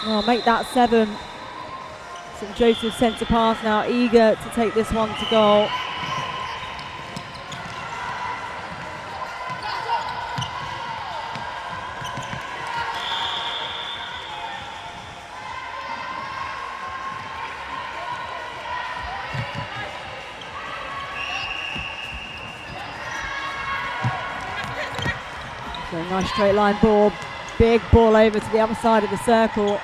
Well, make that 7. St Joseph centre pass now, eager to take this one to goal. So nice straight line ball, big ball over to the other side of the circle.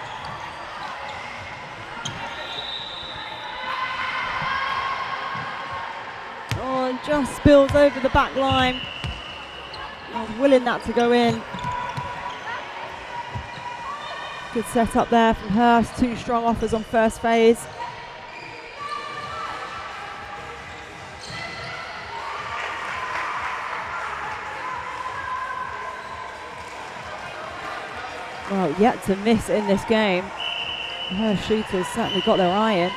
Just spills over the back line. I was willing that to go in. Good set up there from Hurst. 2 strong offers on first phase. Well, yet to miss in this game. Hurst shooters certainly got their eye in.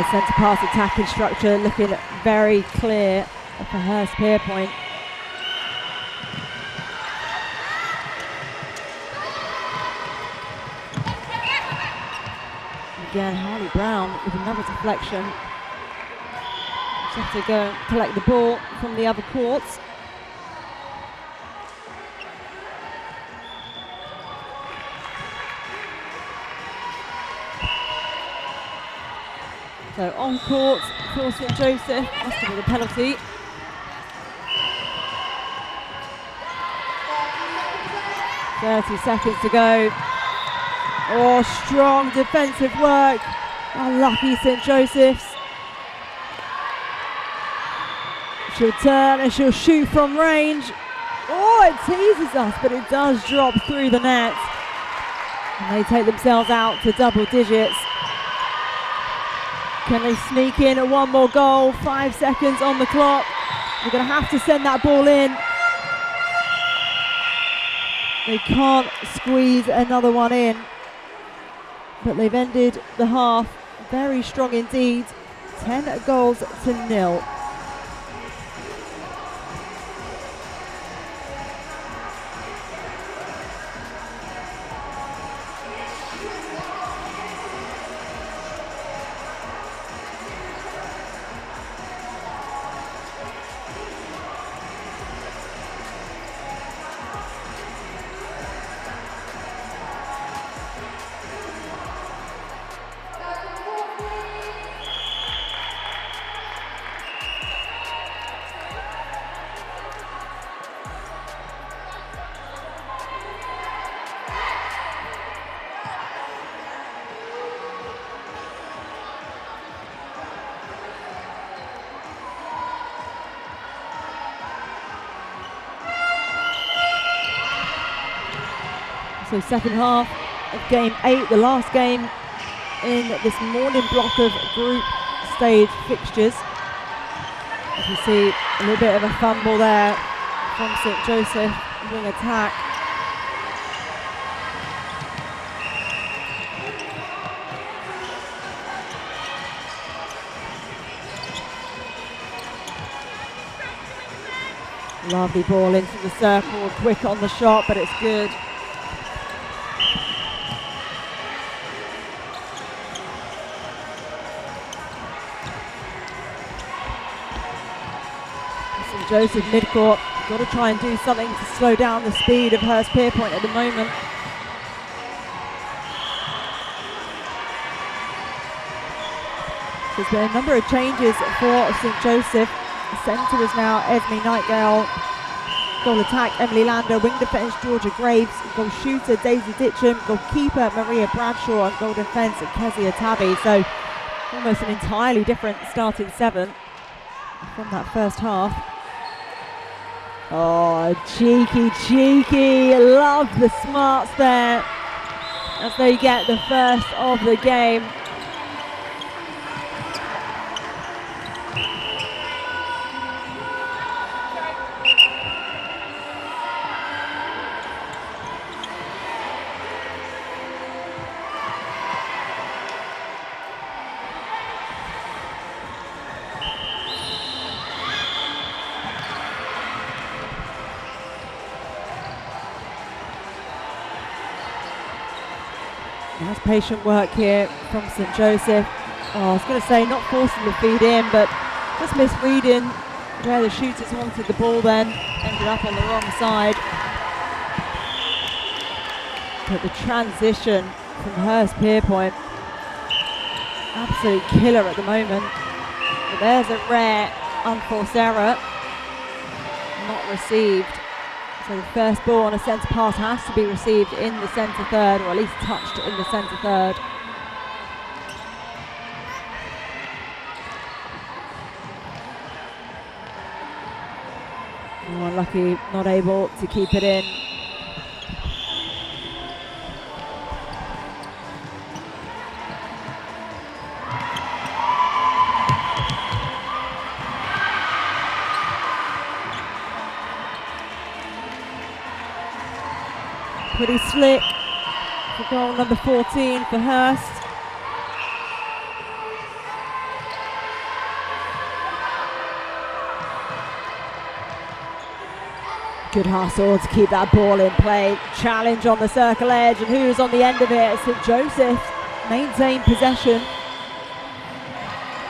Centre pass attacking structure looking very clear for Hurstpierpoint. Again, Harley Brown with another deflection. Just have to go and collect the ball from the other courts. So on court for St Joseph, must have been a penalty. .30 seconds to go. Oh, strong defensive work. Unlucky St Joseph's. She'll turn and she'll shoot from range. Oh, it teases us, but it does drop through the net. And they take themselves out to double digits. Can they sneak in at one more goal? 5 seconds on the clock. They're going to have to send that ball in. They can't squeeze another one in. But they've ended the half very strong indeed. 10 goals to 0. So second half of game 8, the last game in this morning block of group stage fixtures. As you see, a little bit of a fumble there from St Joseph wing attack. Lovely ball into the circle, quick on the shot, but it's good. Joseph midcourt, got to try and do something to slow down the speed of Hurstpierpoint at the moment. There's been a number of changes for St Joseph. The centre is now Esme Nightgale. Goal attack, Emily Lander. Wing defence, Georgia Graves. Goal shooter, Daisy Ditcham. Goalkeeper, Maria Bradshaw. And goal defence, Kezia Tabby. So almost an entirely different starting 7 from that first half. Oh, cheeky. Love the smarts there as they get the first of the game. Nice patient work here from St Joseph. Oh, I was going to say not forcing the feed in, but just misreading where the shooters wanted the ball then. Ended up on the wrong side. But the transition from Hurstpierpoint, absolute killer at the moment. But there's a rare unforced error, not received. So the first ball on a centre pass has to be received in the centre third, or at least touched in the centre third. Oh, unlucky, not able to keep it in. Pretty slick for goal number 14 for Hurst. Good hustle to keep that ball in play. Challenge on the circle edge, and who's on the end of it? St Joseph maintain possession.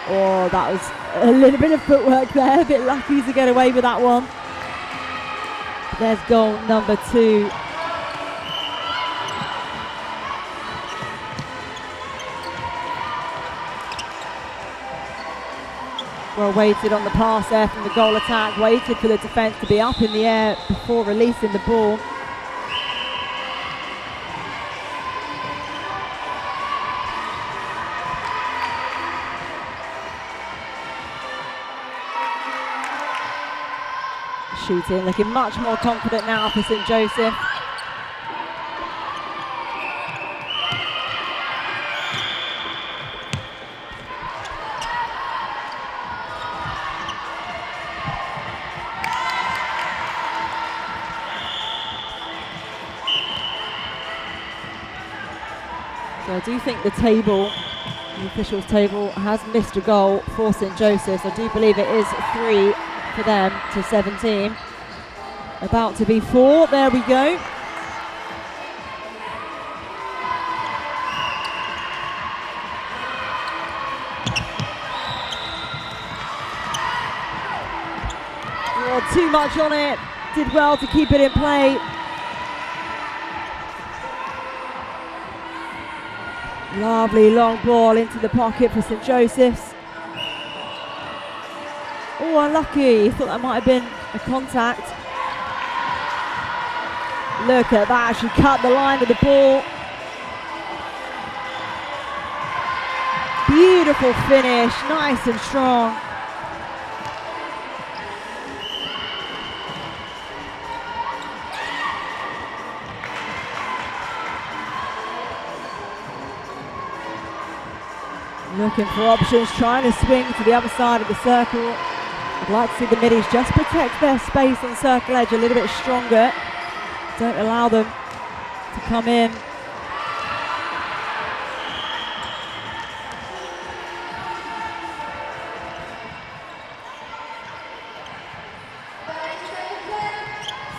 Oh, that was a little bit of footwork there, a bit lucky to get away with that one. There's goal number 2. Well weighted on the pass there from the goal attack, waited for the defence to be up in the air before releasing the ball. Shooting, looking much more confident now for St Joseph. So I do think the officials' table has missed a goal for St Joseph's. I do believe it is 3 for them to 17. About to be 4, there we go. Oh, too much on it, did well to keep it in play. Lovely long ball into the pocket for St Joseph's. Oh, unlucky. Thought that might have been a contact. Look at that, she cut the line of the ball. Beautiful finish, nice and strong. Looking for options, trying to swing to the other side of the circle. I'd like to see the middies just protect their space on circle edge a little bit stronger. Don't allow them to come in.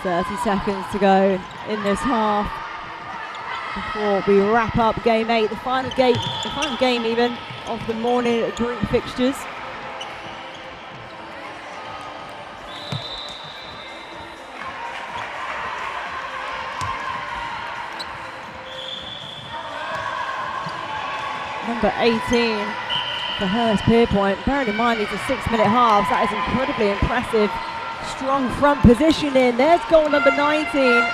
.30 seconds to go in this half before we wrap up game 8, the final game even of the morning group fixtures. Number 18 for Hurstpierpoint. Bearing in mind these are 6-minute halves, that is incredibly impressive. Strong front positioning. There's goal number 19.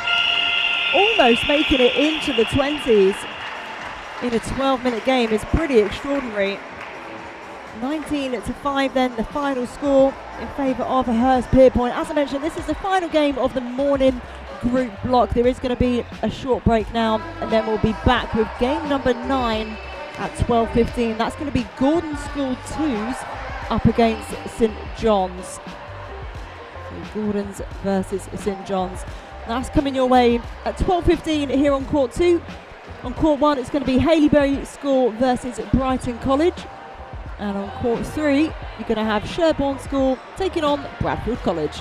Almost making it into the 20s in a 12-minute game is pretty extraordinary. 19-5 then the final score in favour of Hurstpierpoint. As I mentioned, this is the final game of the morning group block. There is going to be a short break now and then we'll be back with game number 9 at 12:15. That's going to be Gordon School 2s up against St John's. So Gordon's versus St John's. That's coming your way at 12:15 here on Court 2. On Court 1 it's going to be Haileybury School versus Brighton College. And on Court 3 you're going to have Sherborne School taking on Bradfield College.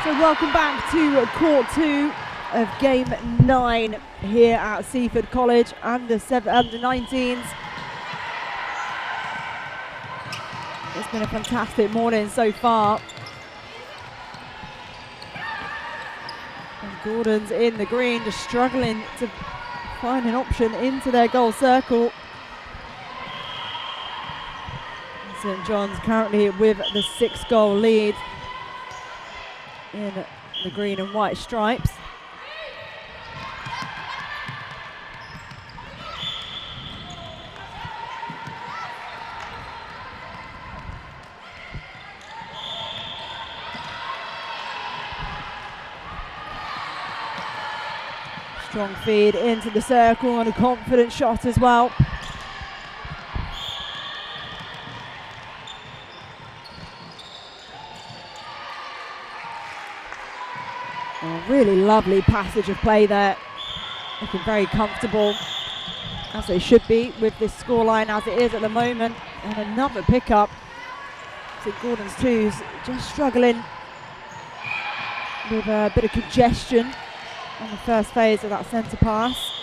So welcome back to court 2 of game 9 here at Seaford College under 19s. It's been a fantastic morning so far. And Gordon's in the green, just struggling to find an option into their goal circle. St John's currently with the 6-goal lead in the green and white stripes. Strong feed into the circle and a confident shot as well. Oh, really lovely passage of play there. Looking very comfortable, as they should be with this scoreline as it is at the moment. And another pickup. So Gordon's 2s just struggling with a bit of congestion on the first phase of that centre pass.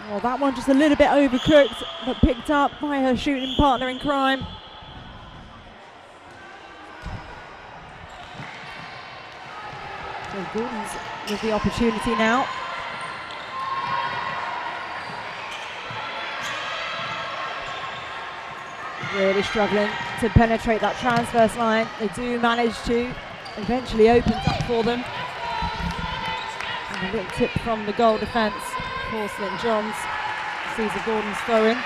Well, that one just a little bit overcooked, but picked up by her shooting partner in crime. So Gordon's with the opportunity now. Really struggling to penetrate that transverse line. They do manage to. Eventually opens up for them. And a little tip from the goal defence for St John's. Caesar Gordon's throw in.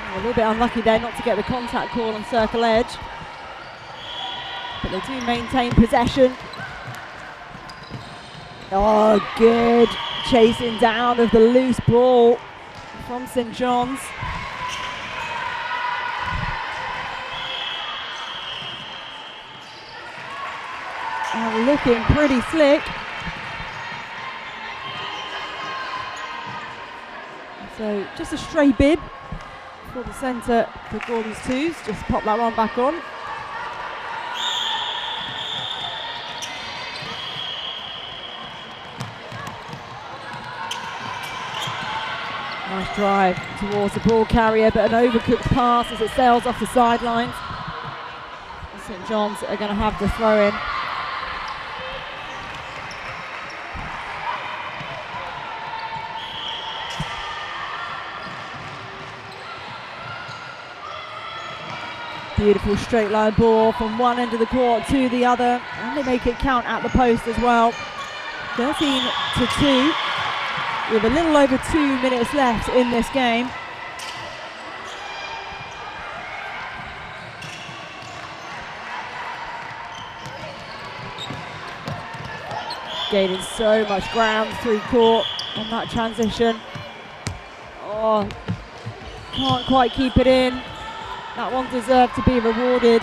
A little bit unlucky there not to get the contact call on circle edge. But they do maintain possession. Oh, good chasing down of the loose ball from St John's. Looking pretty slick. So just a stray bib for the centre for Gordon's 2s. Just pop that one back on. Nice drive towards the ball carrier, but an overcooked pass as it sails off the sidelines. St John's are going to have the throw in. Beautiful straight line ball from one end of the court to the other, and they make it count at the post as well. 13-2. With a little over 2 minutes left in this game. Gaining so much ground through court on that transition. Oh, can't quite keep it in. That one deserved to be rewarded.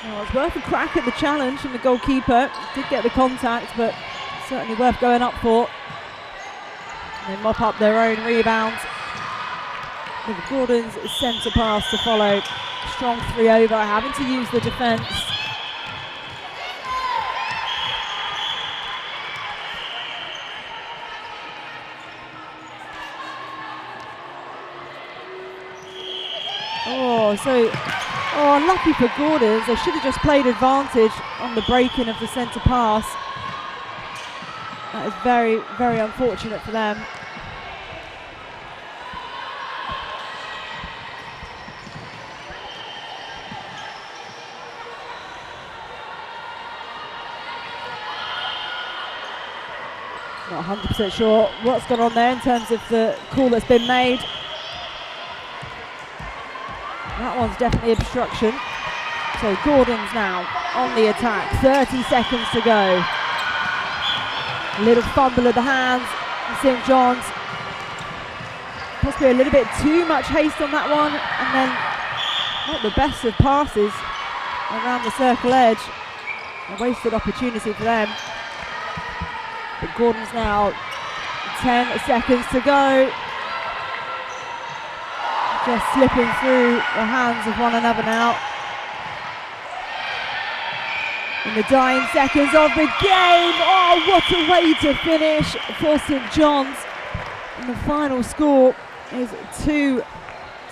Well, it's worth a crack at the challenge from the goalkeeper. Did get the contact, but certainly worth going up for. And they mop up their own rebounds. With Gordon's centre pass to follow. Strong 3 over, having to use the defence. Unlucky for Gordons. They should have just played advantage on the breaking of the centre pass. That is very, very unfortunate for them. Not 100% sure what's gone on there in terms of the call that's been made. That one's definitely obstruction. So Gordon's now on the attack, 30 seconds to go. A little fumble of the hands, St John's. Possibly a little bit too much haste on that one, and then not the best of passes around the circle edge. A wasted opportunity for them. But Gordon's now 10 seconds to go. Just slipping through the hands of one another now. In the dying seconds of the game. Oh, what a way to finish for St John's. And the final score is 2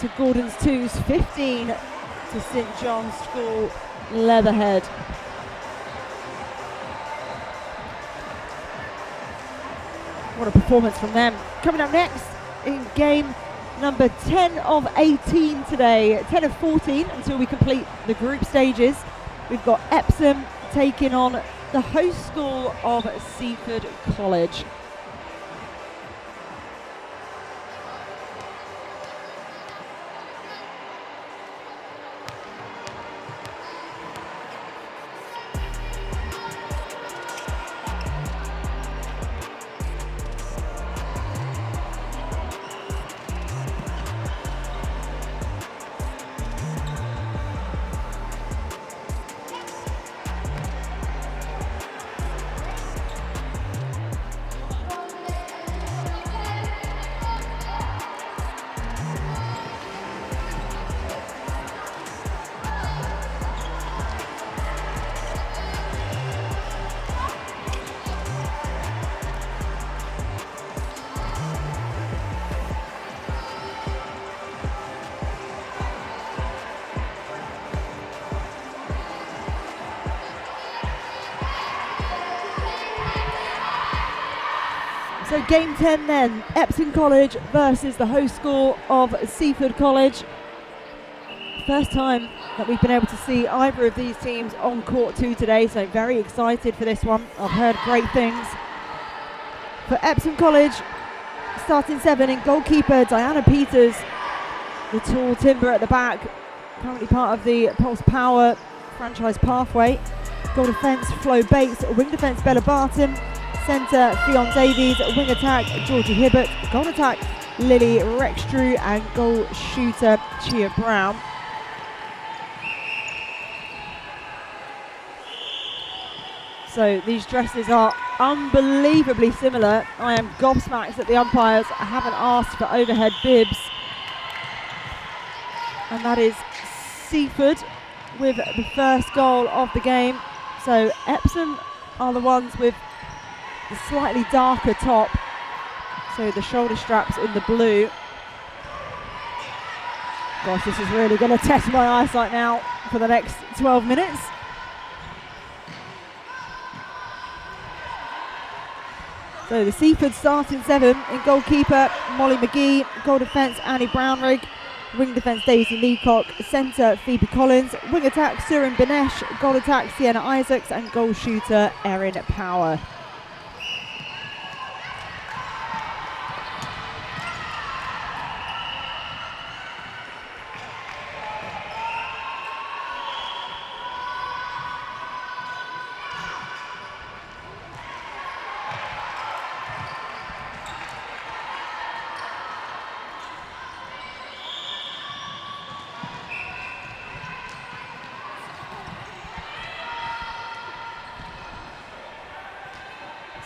to Gordon's 2s, 15 to St John's School, Leatherhead. What a performance from them. Coming up next in game number 10 of 18 today, 10 of 14 until we complete the group stages. We've got Epsom taking on the host school of Seaford College. So game 10 then, Epsom College versus the host school of Seaford College. First time that we've been able to see either of these teams on court 2 today, so very excited for this one. I've heard great things. For Epsom College, starting 7 in goalkeeper Diana Peters, the tall timber at the back, currently part of the Pulse Power franchise pathway. Goal defence Flo Bates, wing defence Bella Barton, centre Fionn Davies, wing attack Georgie Hibbert, goal attack Lily Rextrew, and goal shooter Chia Brown. So these dresses are unbelievably similar. I am gobsmacked that the umpires haven't asked for overhead bibs. And that is Seaford with the first goal of the game. So Epsom are the ones with the slightly darker top, so the shoulder straps in the blue. Gosh, this is really going to test my eyesight now for the next 12 minutes. So the Seaford starting 7 in goalkeeper Molly McGee, goal defence Annie Brownrigg, wing defence Daisy Leacock, centre Phoebe Collins, wing attack Surin Binesh, goal attack Sienna Isaacs, and goal shooter Erin Power.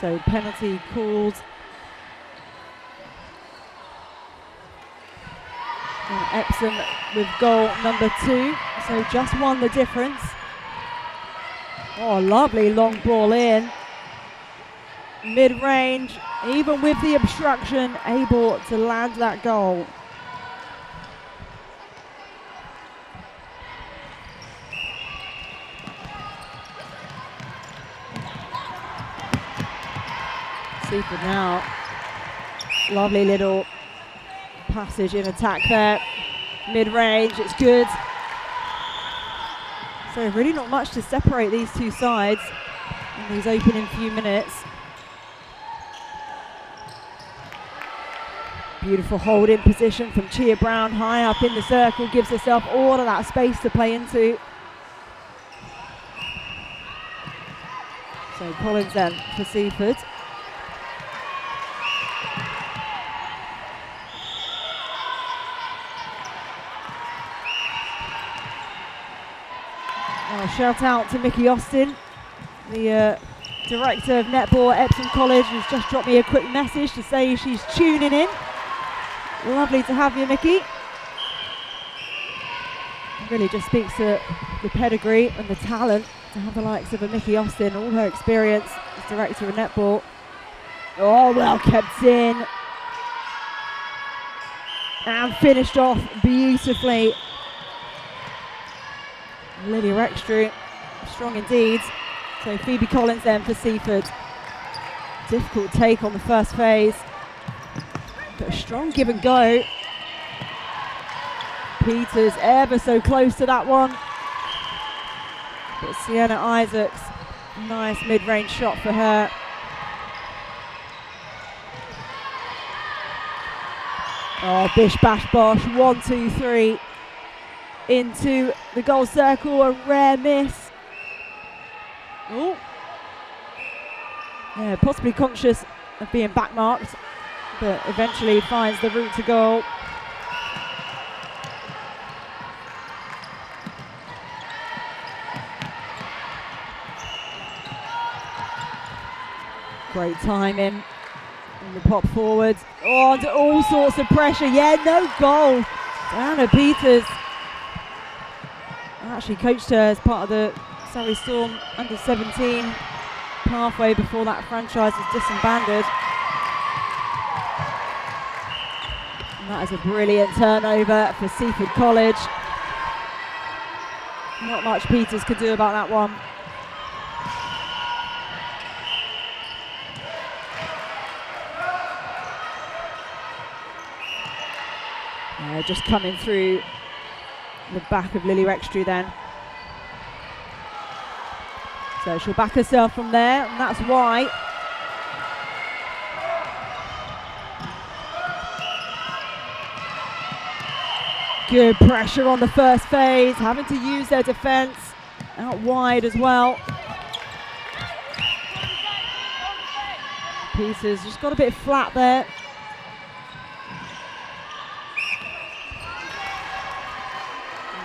So penalty called. And Epsom with goal number 2. So just won the difference. Oh, lovely long ball in. Mid-range, even with the obstruction, able to land that goal. Seaford now, lovely little passage in attack there, mid-range, it's good. So really not much to separate these two sides in these opening few minutes. Beautiful hold in position from Chia Brown, high up in the circle, gives herself all of that space to play into. So Collins then for Seaford. Shout out to Mickey Austin, the director of netball at Epsom College, who's just dropped me a quick message to say she's tuning in. Lovely to have you, Mickey. It really just speaks to the pedigree and the talent to have the likes of a Mickey Austin, all her experience as director of netball. Oh, well kept in. And finished off beautifully. Lydia Rextrue, strong indeed. So Phoebe Collins then for Seaford. Difficult take on the first phase, but a strong give and go. Peters ever so close to that one. But Sienna Isaacs, nice mid-range shot for her. Oh, bish bash bosh, 1, 2, 3. Into the goal circle, a rare miss. Oh, yeah, possibly conscious of being backmarked, but eventually finds the route to goal. Great timing in the pop forward. Oh, under all sorts of pressure. Yeah, no goal. Diana Peters. I actually coached her as part of the Surrey Storm under 17 pathway before that franchise was disbanded. And that is a brilliant turnover for Seaford College. Not much Peters could do about that one. Just coming through the back of Lily Rextrue then. So she'll back herself from there, and that's why. Good pressure on the first phase, having to use their defence out wide as well. Peters just got a bit flat there.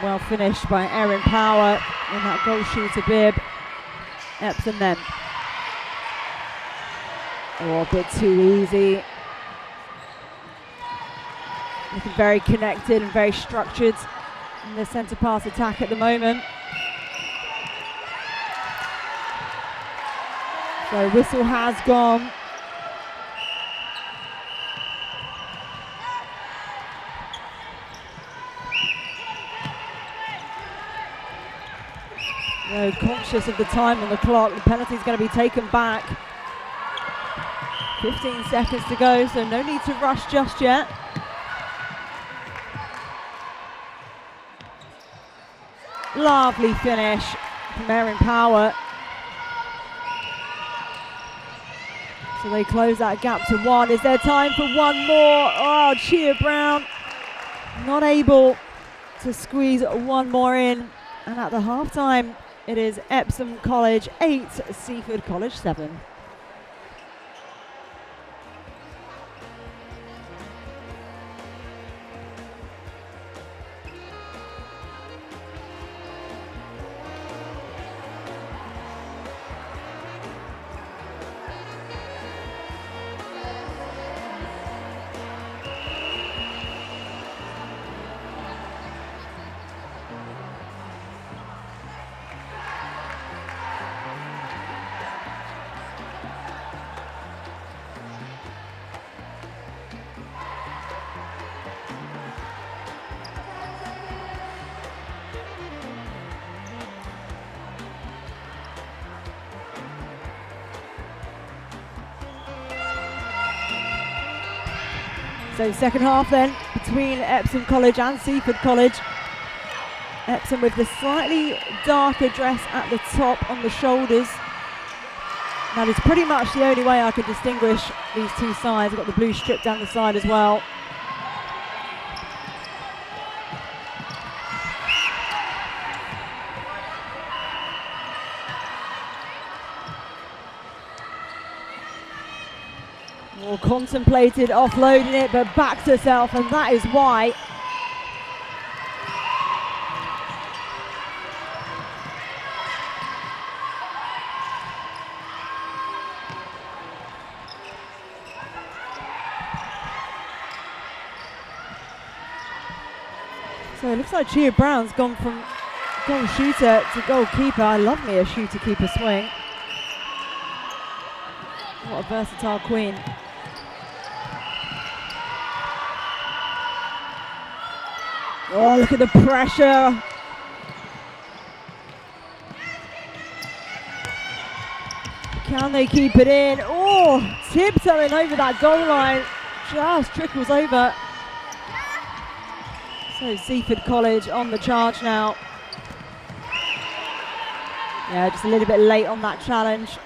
Well finished by Erin Power in that goal shooter bib. Epsom then. Oh, a bit too easy. Looking very connected and very structured in the centre pass attack at the moment. So whistle has gone. Conscious of the time on the clock, the penalty is going to be taken back. 15 seconds to go, so no need to rush just yet. Lovely finish from Erin Power. So they close that gap to 1. Is there time for one more? Oh, Chia Brown not able to squeeze one more in. And at the half-time, it is Epsom College 8, Seaford College 7. So second half then, between Epsom College and Seaford College. Epsom with the slightly darker dress at the top on the shoulders. That is pretty much the only way I could distinguish these two sides. I've got the blue strip down the side as well. contemplated offloading it, but backed herself, and that is why. So it looks like Chia Brown's gone from goal shooter to goalkeeper. I love me a shooter-keeper swing. What a versatile queen. Oh, look at the pressure. Can they keep it in? Oh, tiptoeing over that goal line. Just trickles over. So Seaford College on the charge now. Yeah, just a little bit late on that challenge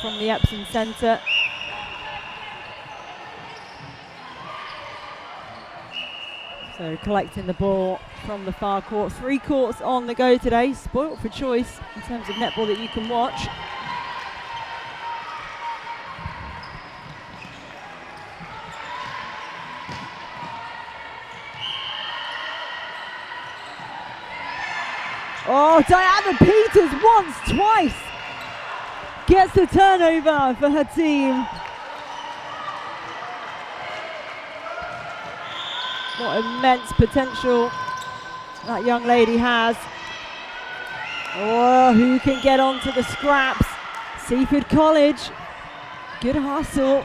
from the Epsom centre. So collecting the ball from the far court. 3 courts on the go today. Spoilt for choice in terms of netball that you can watch. Oh, Diana Peters once, twice. Gets the turnover for her team. What immense potential that young lady has. Oh, who can get onto the scraps? Seaford College. Good hustle.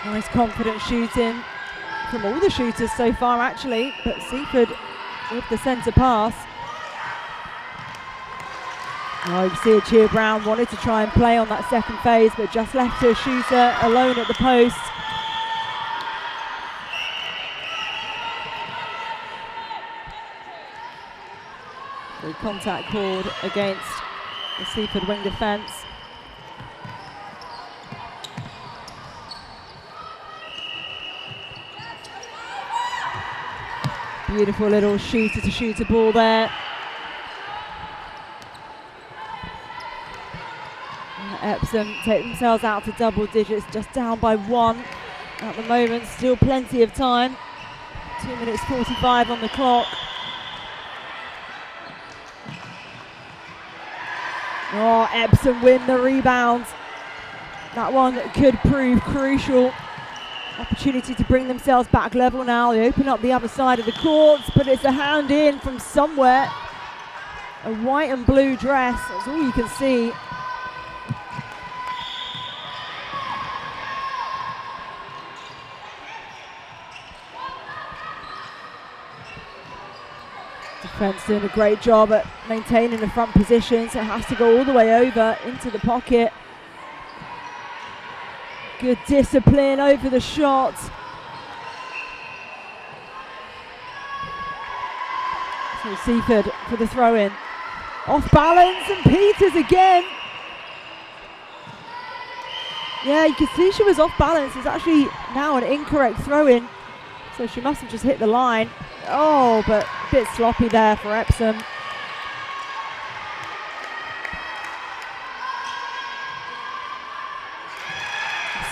Nice confident shooting from all the shooters so far actually, but Seaford with the centre pass. Oh, you see Chia Brown wanted to try and play on that second phase, but just left her shooter alone at the post. The contact called against the Seaford wing defence. Beautiful little shooter-to-shooter ball there. Epsom take themselves out to double digits, just down by 1 at the moment. Still plenty of time. 2 minutes 45 on the clock. Oh, Epsom win the rebound. That one could prove crucial. Opportunity to bring themselves back level now. They open up the other side of the courts, but it's a hand in from somewhere. A white and blue dress, that's all you can see. Defence doing a great job at maintaining the front position, so it has to go all the way over into the pocket. Good discipline over the shot. So Seaford for the throw in. Off balance and Peters again. Yeah, you can see she was off balance. It's actually now an incorrect throw in. So she must have just hit the line. Oh, but a bit sloppy there for Epsom.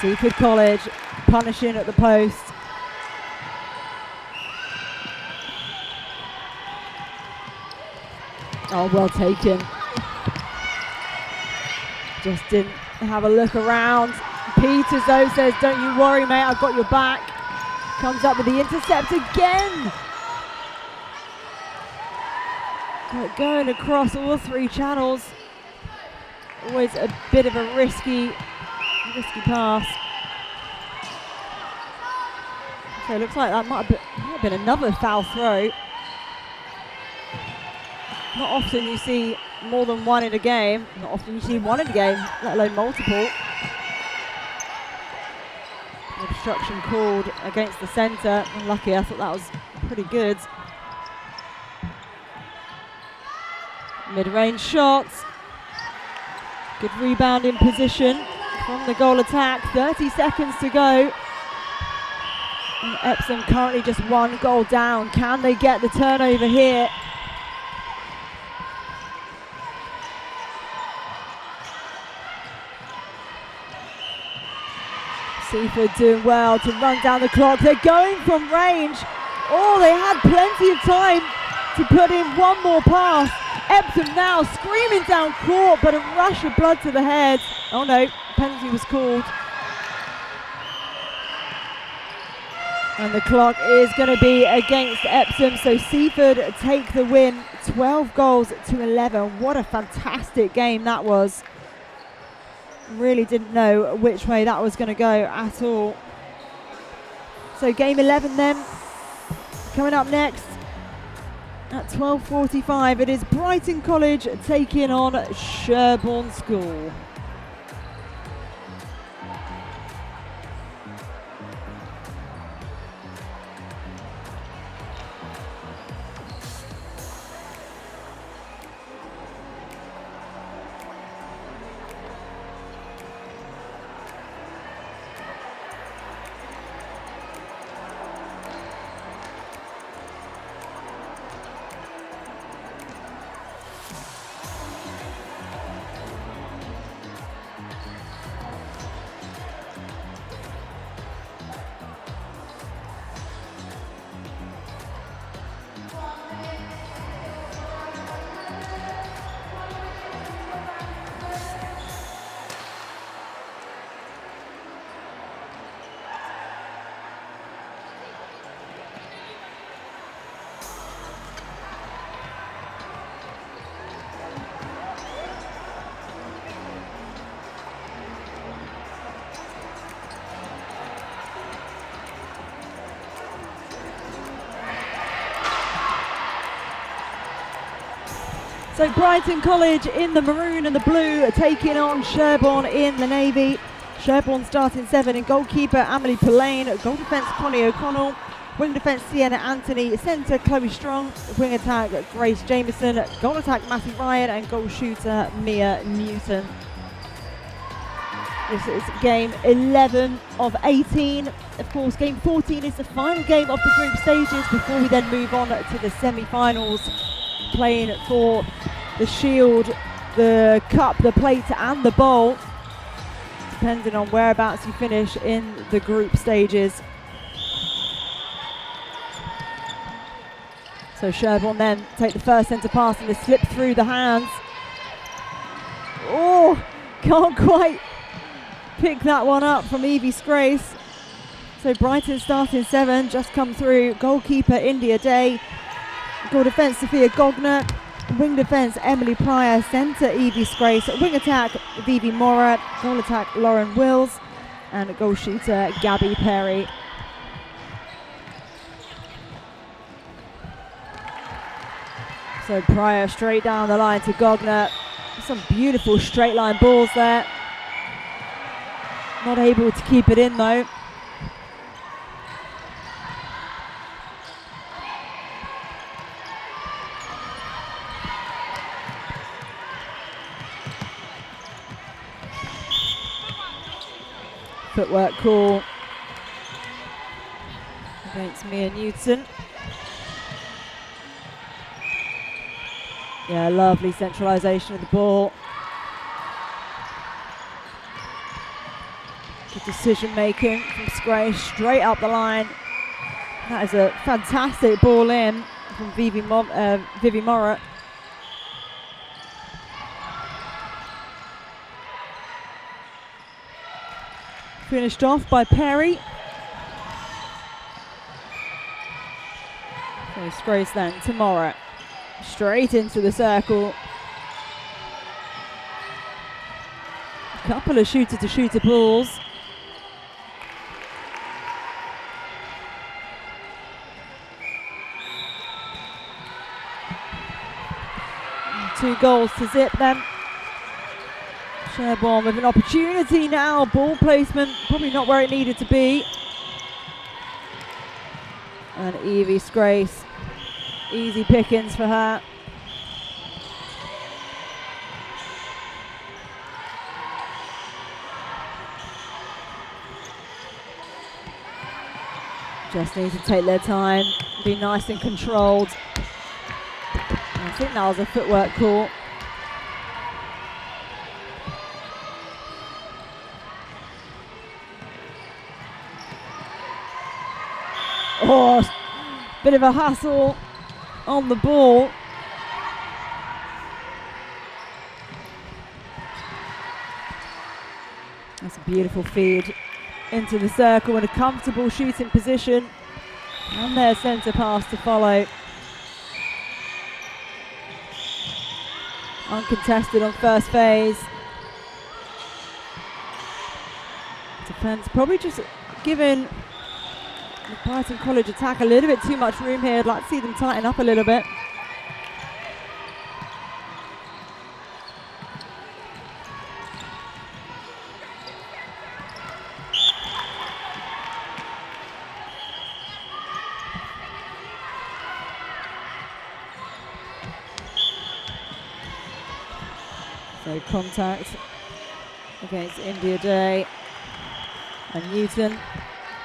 Seaford College punishing at the post. Oh, well taken. Just didn't have a look around. Peters though says, don't you worry mate, I've got your back. Comes up with the intercept again. But going across all 3 channels. Always a bit of a risky pass. So it looks like that might have been another foul throw. Not often you see more than one in a game. Not often you see one in a game, let alone multiple. Obstruction called against the centre. Unlucky, I thought that was pretty good. Mid-range shots. Good rebounding position from the goal attack. 30 seconds to go. And Epsom currently just 1 goal down. Can they get the turnover here? Seaford doing well to run down the clock. They're going from range. Oh, they had plenty of time to put in one more pass. Epsom now screaming down court, but a rush of blood to the head. Oh no, penalty was called. And the clock is going to be against Epsom, so Seaford take the win, 12 goals to 11. What a fantastic game that was. Really didn't know which way that was going to go at all. So game 11 then, coming up next at 12:45, it is Brighton College taking on Sherborne School. So Brighton College in the maroon and the blue are taking on Sherborne in the navy. Sherborne starting 7 in goalkeeper Amelie Pillane, goal defence Connie O'Connell, wing defence Sienna Anthony, centre Chloe Strong, wing attack Grace Jameson, goal attack Matthew Ryan and goal shooter Mia Newton. This is game 11 of 18. Of course, game 14 is the final game of the group stages before we then move on to the semi-finals, playing for the Shield, the Cup, the Plate and the Bowl, depending on whereabouts you finish in the group stages. So Sherborne then take the first centre pass and they slip through the hands. Oh, can't quite pick that one up from Evie Scrace. So Brighton starting 7, just come through. Goalkeeper India Day, goal defence Sophia Gogner, wing defence Emily Pryor, centre Evie Scrace, wing attack Vivi Mora, goal attack Lauren Wills and goal shooter Gabby Perry. So Pryor straight down the line to Gogner. Some beautiful straight line balls there. Not able to keep it in though. Footwork call against Mia Newton. Yeah, lovely centralisation of the ball. Good decision making from Scrace, straight up the line. That is a fantastic ball in from Vivi Mora. Finished off by Perry. So Scrace then to Mora. Straight into the circle. A couple of shooter-to-shooter balls. And 2 goals to zip then. Sherborne with an opportunity now. Ball placement probably not where it needed to be. And Evie Scrace, easy pickings for her. Just need to take their time, be nice and controlled. I think that was a footwork call. Oh, bit of a hassle on the ball. That's a beautiful feed into the circle in a comfortable shooting position. And their centre pass to follow. Uncontested on first phase. Defence probably just giving the Brighton College attack a little bit too much room here. I'd like to see them tighten up a little bit. So contact against India Day, and Newton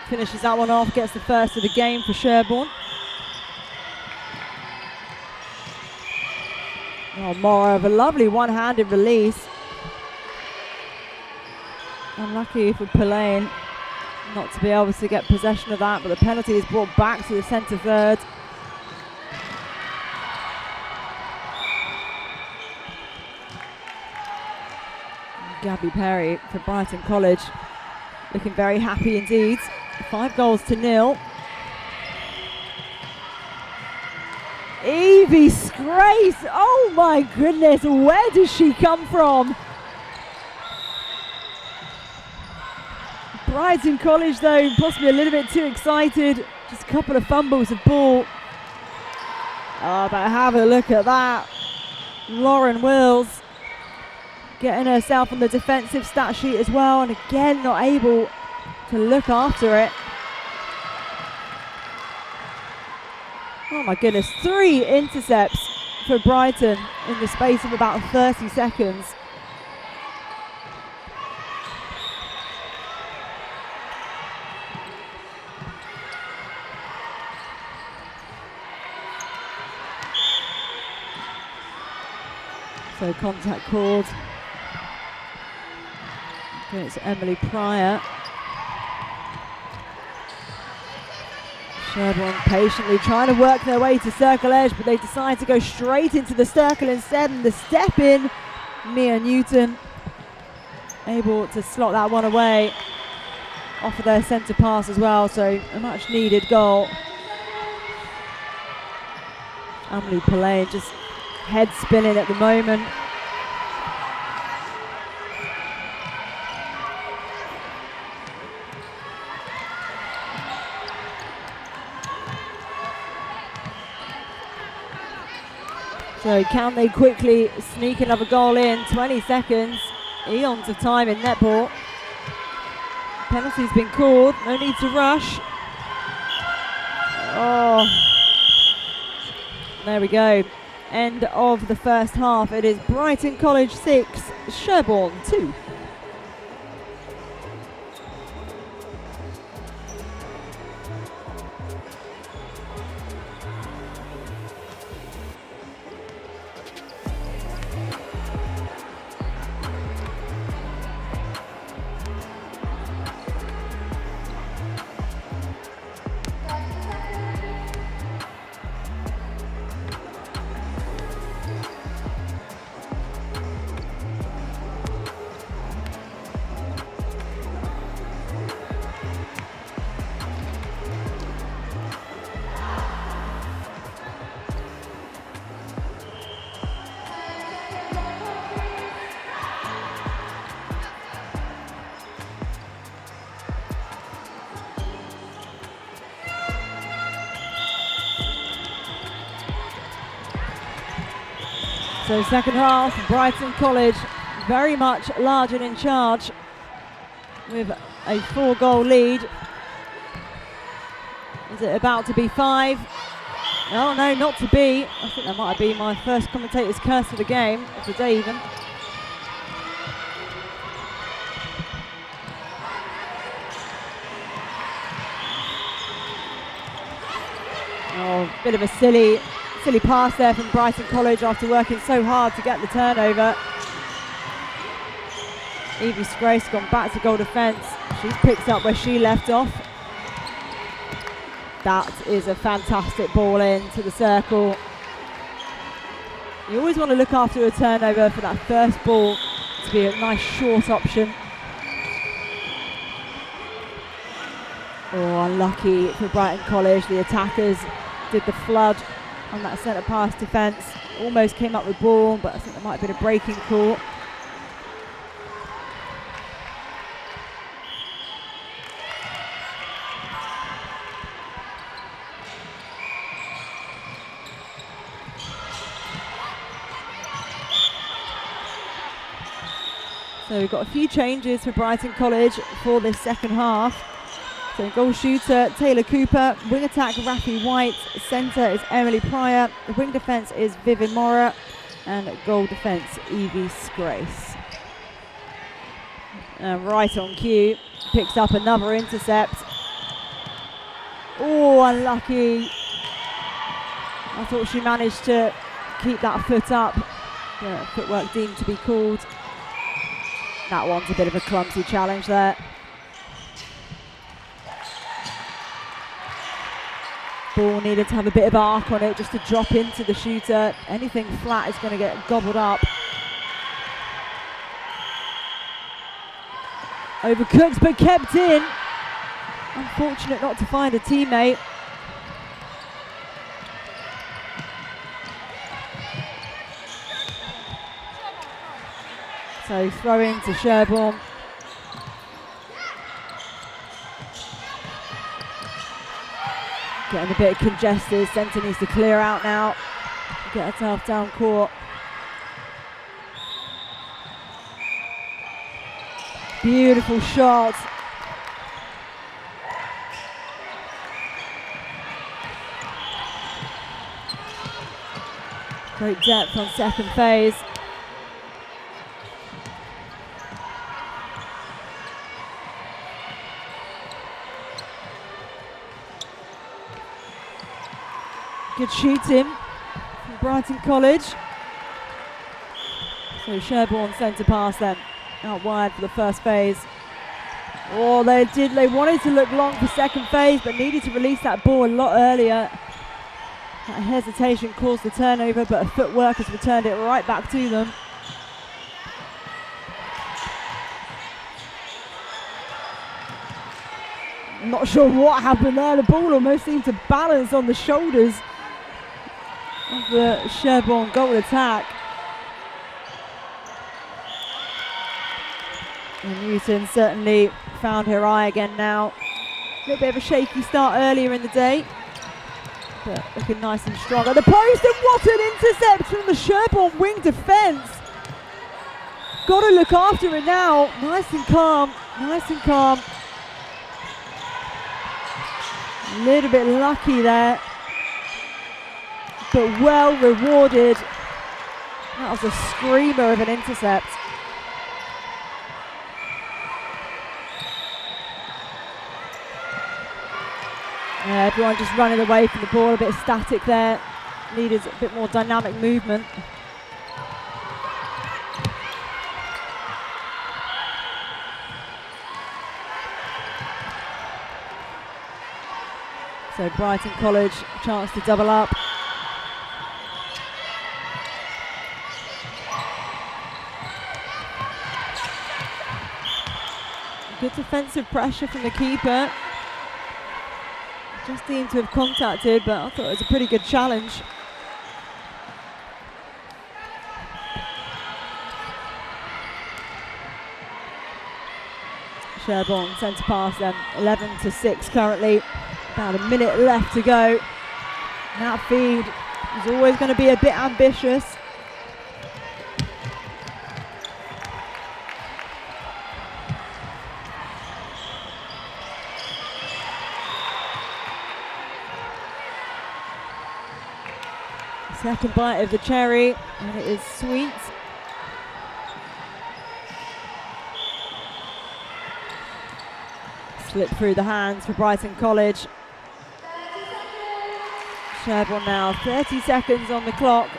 finishes that one off, gets the first of the game for Sherborne. Oh, Morrow with a lovely one-handed release. Unlucky for Pillane not to be able to get possession of that, but the penalty is brought back to the centre third. Gabby Perry for Brighton College looking very happy indeed. 5-0. Evie Scrace, oh my goodness, where does she come from? Brighton College though, possibly a little bit too excited. Just a couple of fumbles of ball. Oh, but have a look at that. Lauren Wills getting herself on the defensive stat sheet as well, and again not able to look after it. Oh my goodness, 3 intercepts for Brighton in the space of about 30 seconds. So contact called against Emily Pryor. Sherborne patiently trying to work their way to circle edge, but they decide to go straight into the circle instead, and the step in, Mia Newton able to slot that one away off of their centre pass as well, so a much needed goal. Emily Pillane just head spinning at the moment. So can they quickly sneak another goal in? 20 seconds, eons of time in netball. Penalty's been called, no need to rush. Oh, there we go. End of the first half. It is Brighton College 6, Sherborne 2. So second half, Brighton College very much large and in charge with a 4-goal lead. Is it about to be 5? Oh no, not to be. I think that might have been my first commentator's curse of the game, of the day even. Oh, bit of a silly pass there from Brighton College after working so hard to get the turnover. Evie Grace gone back to goal defence. She's picked up where she left off. That is a fantastic ball into the circle. You always want to look after a turnover for that first ball to be a nice short option. Oh, unlucky for Brighton College. The attackers did the flood on that centre pass defence. Almost came up with ball, but I think there might have been a breaking call. So we've got a few changes for Brighton College for this second half. So goal shooter Taylor Cooper, wing attack Rafi White, centre is Emily Pryor, the wing defence is Vivian Mora, and goal defence Evie Grace. Right on cue, picks up another intercept. Oh, unlucky. I thought she managed to keep that foot up. The footwork deemed to be called. That one's a bit of a clumsy challenge there. Ball needed to have a bit of arc on it just to drop into the shooter. Anything flat is going to get gobbled up. Overcooked but kept in. Unfortunate not to find a teammate. So throw in to Sherborne. Getting a bit congested. Centre needs to clear out now. Get herself down court. Beautiful shot. Great depth on second phase. Good shooting from Brighton College. So Sherborne centre pass then, out wide for the first phase. Oh, they wanted to look long for second phase, but needed to release that ball a lot earlier. That hesitation caused the turnover, but a footwork has returned it right back to them. I'm not sure what happened there. The ball almost seemed to balance on the shoulders of the Sherborne goal attack. And Newton certainly found her eye again now. A little bit of a shaky start earlier in the day, but looking nice and strong at the post, and what an intercept from the Sherborne wing defence. Got to look after it now. Nice and calm, nice and calm. A little bit lucky there, but well rewarded. That was a screamer of an intercept. Yeah, everyone just running away from the ball, a bit static there. Needed a bit more dynamic movement. So Brighton College, chance to double up. Good defensive pressure from the keeper. Just seemed to have contacted, but I thought it was a pretty good challenge. Sherborne centre pass then, 11-6 currently. About a minute left to go. That feed is always going to be a bit ambitious. Second bite of the cherry, and it is sweet. Slip through the hands for Brighton College. Sherborne now, 30 seconds on the clock.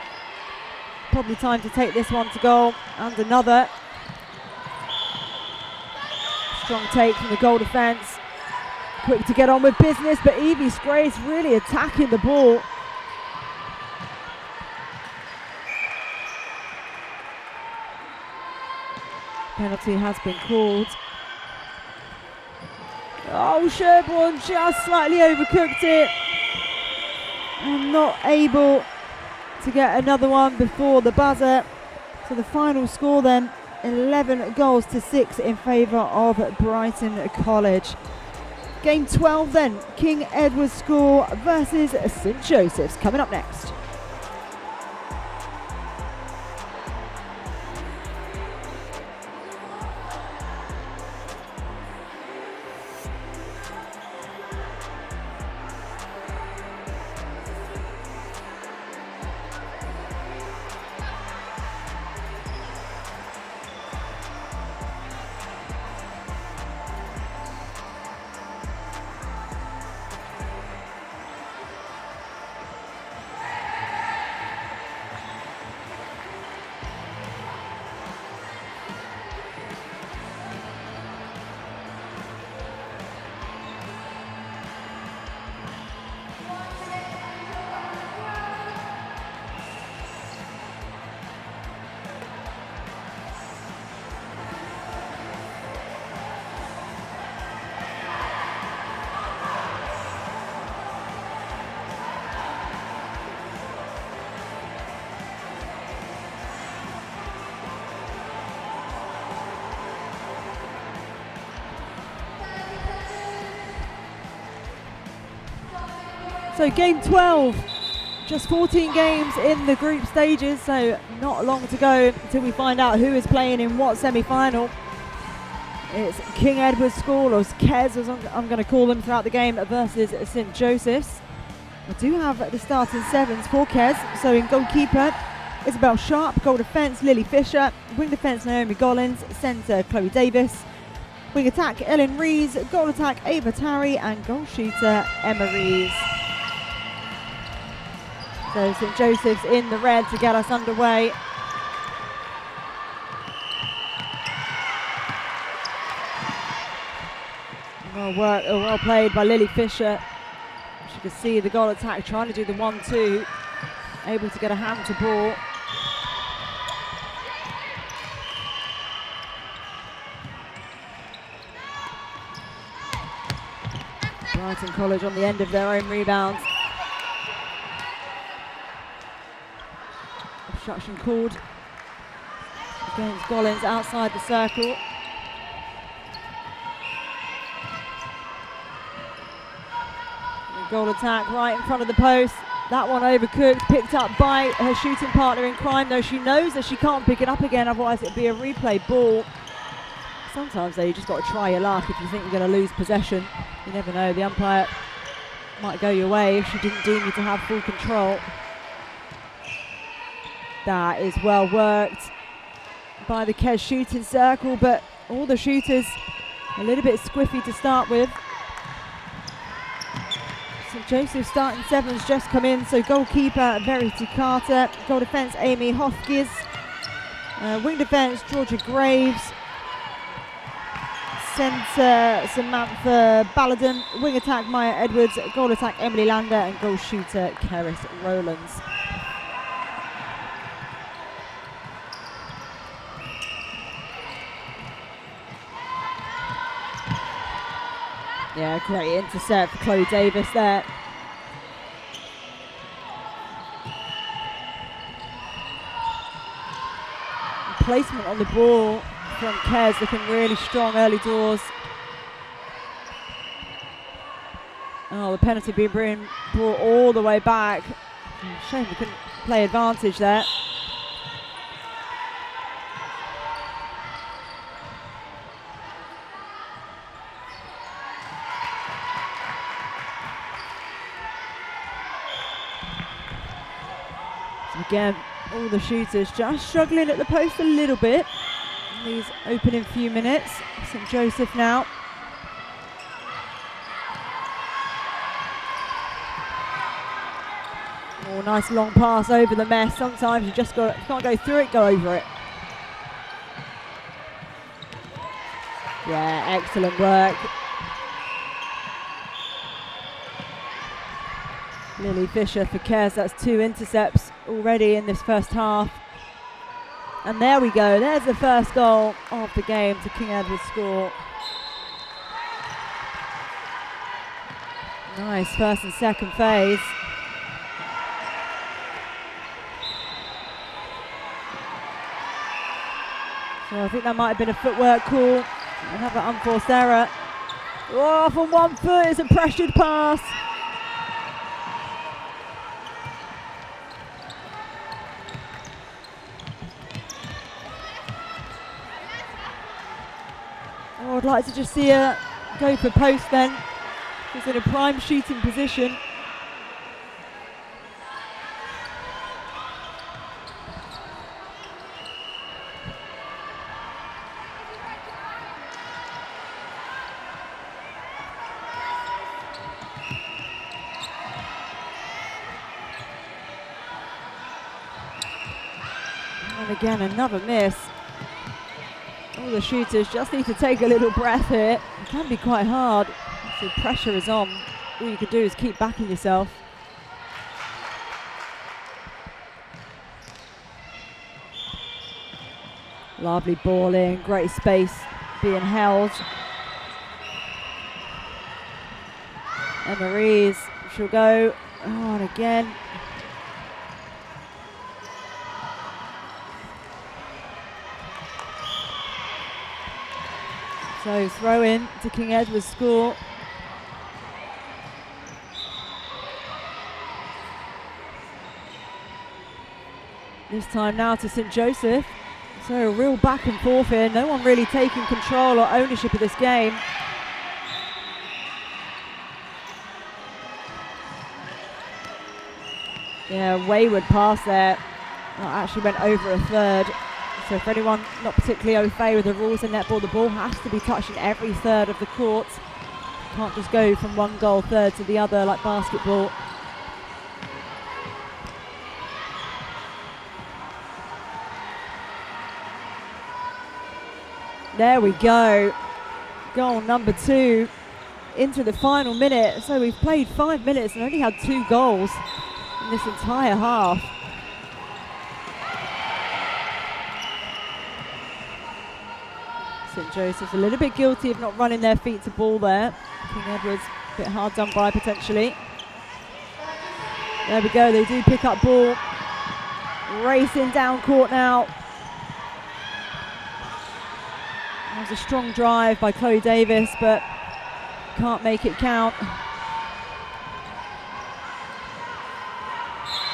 Probably time to take this one to goal. And another. Strong take from the goal defence. Quick to get on with business, but Evie Scrace really attacking the ball. Penalty has been called. Oh, Sherborne just slightly overcooked it. And not able to get another one before the buzzer. So the final score then, 11 goals to 6 in favour of Brighton College. Game 12 then, King Edward's School versus St Joseph's, coming up next. So game 12, just 14 games in the group stages, so not long to go until we find out who is playing in what semi-final. It's King Edward's School, or KES as I'm going to call them throughout the game, versus St Joseph's. We do have the starting sevens for KES, so in goalkeeper, Isabel Sharp, goal defence, Lily Fisher, wing defence, Naomi Gollins, centre, Chloe Davis, wing attack, Ellen Rees, goal attack, Ava Tarry, and goal shooter, Emma Rees. So St Joseph's in the red to get us underway. Well played by Lily Fisher. She could see the goal attack trying to do the 1-2, able to get a hand to ball. Brighton College on the end of their own rebounds. Obstruction called against Gollins outside the circle. The goal attack right in front of the post. That one overcooked, picked up by her shooting partner in crime, though she knows that she can't pick it up again, otherwise it'll be a replay ball. Sometimes though, you just got to try your luck if you think you're going to lose possession. You never know, the umpire might go your way if she didn't deem you to have full control. That is well worked by the KES shooting circle, but all the shooters a little bit squiffy to start with. St Joseph's starting sevens just come in, so goalkeeper Verity Carter, goal defence Amy Hofkes, wing defence Georgia Graves, centre Samantha Balladen, wing attack Maya Edwards, goal attack Emily Lander, and goal shooter Keris Rowlands. Yeah, great intercept for Chloe Davis there. Placement on the ball from KES looking really strong early doors. Oh, the penalty being brought all the way back. Shame we couldn't play advantage there. Again, all the shooters just struggling at the post a little bit in these opening few minutes. St Joseph now. nice long pass over the mess. Sometimes you just can't go through it, go over it. Yeah, excellent work. Lily Fisher for Kes, that's 2 intercepts already in this first half. And there we go, there's the first goal of the game to King Edward's School. Nice first and second phase. So I think that might have been a footwork call. Another unforced error. Oh, from 1 foot, it's a pressured pass. Oh, I'd like to just see her go for post then. She's in a prime shooting position. And again, another miss. All the shooters just need to take a little breath here. It can be quite hard. So pressure is on. All you can do is keep backing yourself. Lovely ball in, great space being held. And Marie's, she'll go. Oh, and again. So throw in to King Edward's School. This time now to St Joseph. So a real back and forth here. No one really taking control or ownership of this game. Yeah, wayward pass there. That actually went over a third. So for anyone not particularly au fait with the rules in netball, the ball has to be touching every third of the court. You can't just go from one goal third to the other like basketball. There we go. Goal number 2 into the final minute. So we've played 5 minutes and only had 2 goals in this entire half. St Joseph's a little bit guilty of not running their feet to ball there. King Edward's a bit hard done by potentially. There we go, they do pick up ball. Racing down court now. That was a strong drive by Chloe Davis, but can't make it count.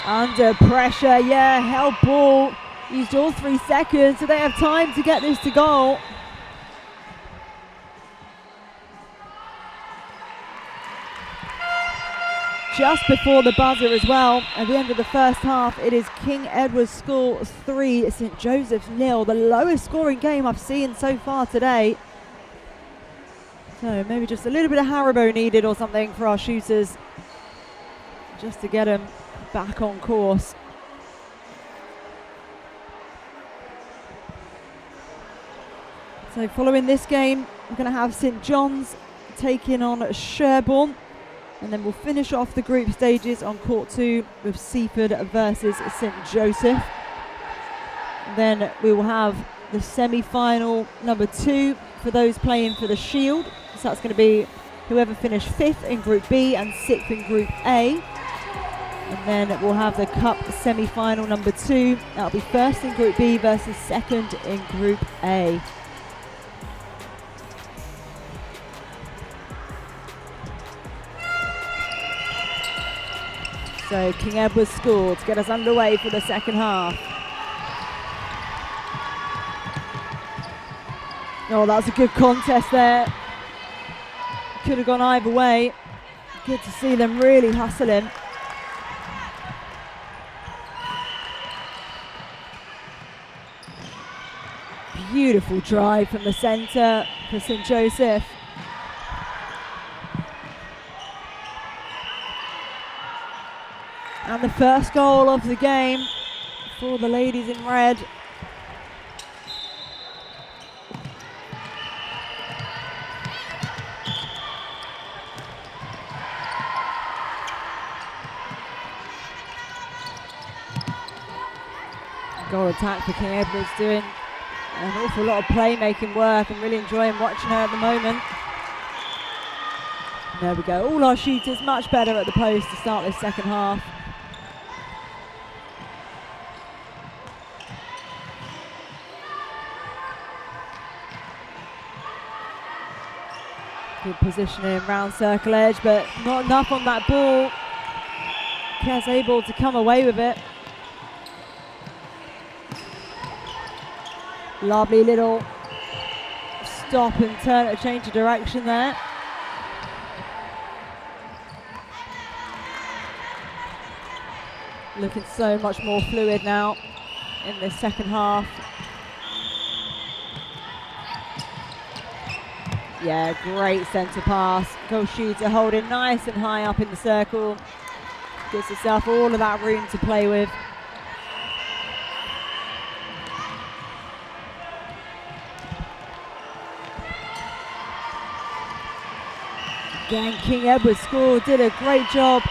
Under pressure, yeah, held ball. Used all 3 seconds, so they have time to get this to goal. Just before the buzzer as well, at the end of the first half, it is King Edward's School 3, St Joseph's 0, the lowest scoring game I've seen so far today. So maybe just a little bit of Haribo needed or something for our shooters, just to get them back on course. So following this game, we're going to have St John's taking on Sherborne. And then we'll finish off the group stages on court 2 with Seaford versus St Joseph. And then we will have the semi-final number 2 for those playing for the Shield. So that's going to be whoever finished 5th in Group B and 6th in Group A. And then we'll have the Cup semi-final number 2. That'll be 1st in Group B versus 2nd in Group A. So King Edward's School to get us underway for the second half. Oh, that was a good contest there. Could have gone either way. Good to see them really hustling. Beautiful drive from the centre for St Joseph. And And the first goal of the game for the ladies in red. Goal attack for King Edward's doing an awful lot of playmaking work. I'm really enjoying watching her at the moment. There we go. All our shooters much better at the post to start this second half. Good positioning round circle edge, but not enough on that ball. Kes able to come away with it. Lovely little stop and turn, change of direction there. Looking so much more fluid now in this second half. Yeah, great centre pass. Goal shooter holding nice and high up in the circle. Gives herself all of that room to play with. Again, King Edward scored, did a great job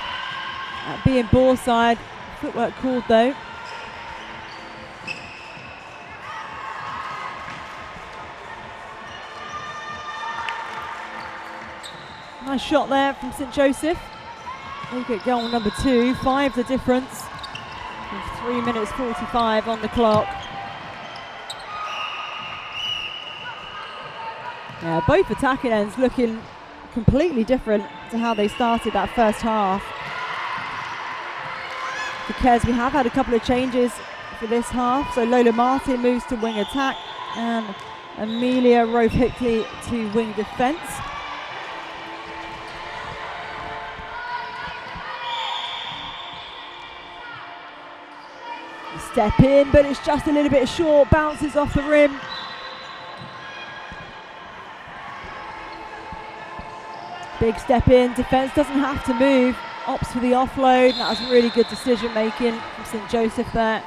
at being ball side. Footwork called though. Nice shot there from St Joseph. Look at goal number 2, 5 the difference. With 3 minutes 45 on the clock. Yeah, both attacking ends looking completely different to how they started that first half. Because we have had a couple of changes for this half. So Lola Martin moves to wing attack and Amelia Rove-Hickley to wing defence. Step in, but it's just a little bit short, bounces off the rim. Big step in, defence doesn't have to move, opts for the offload. That was really good decision making from St Joseph there.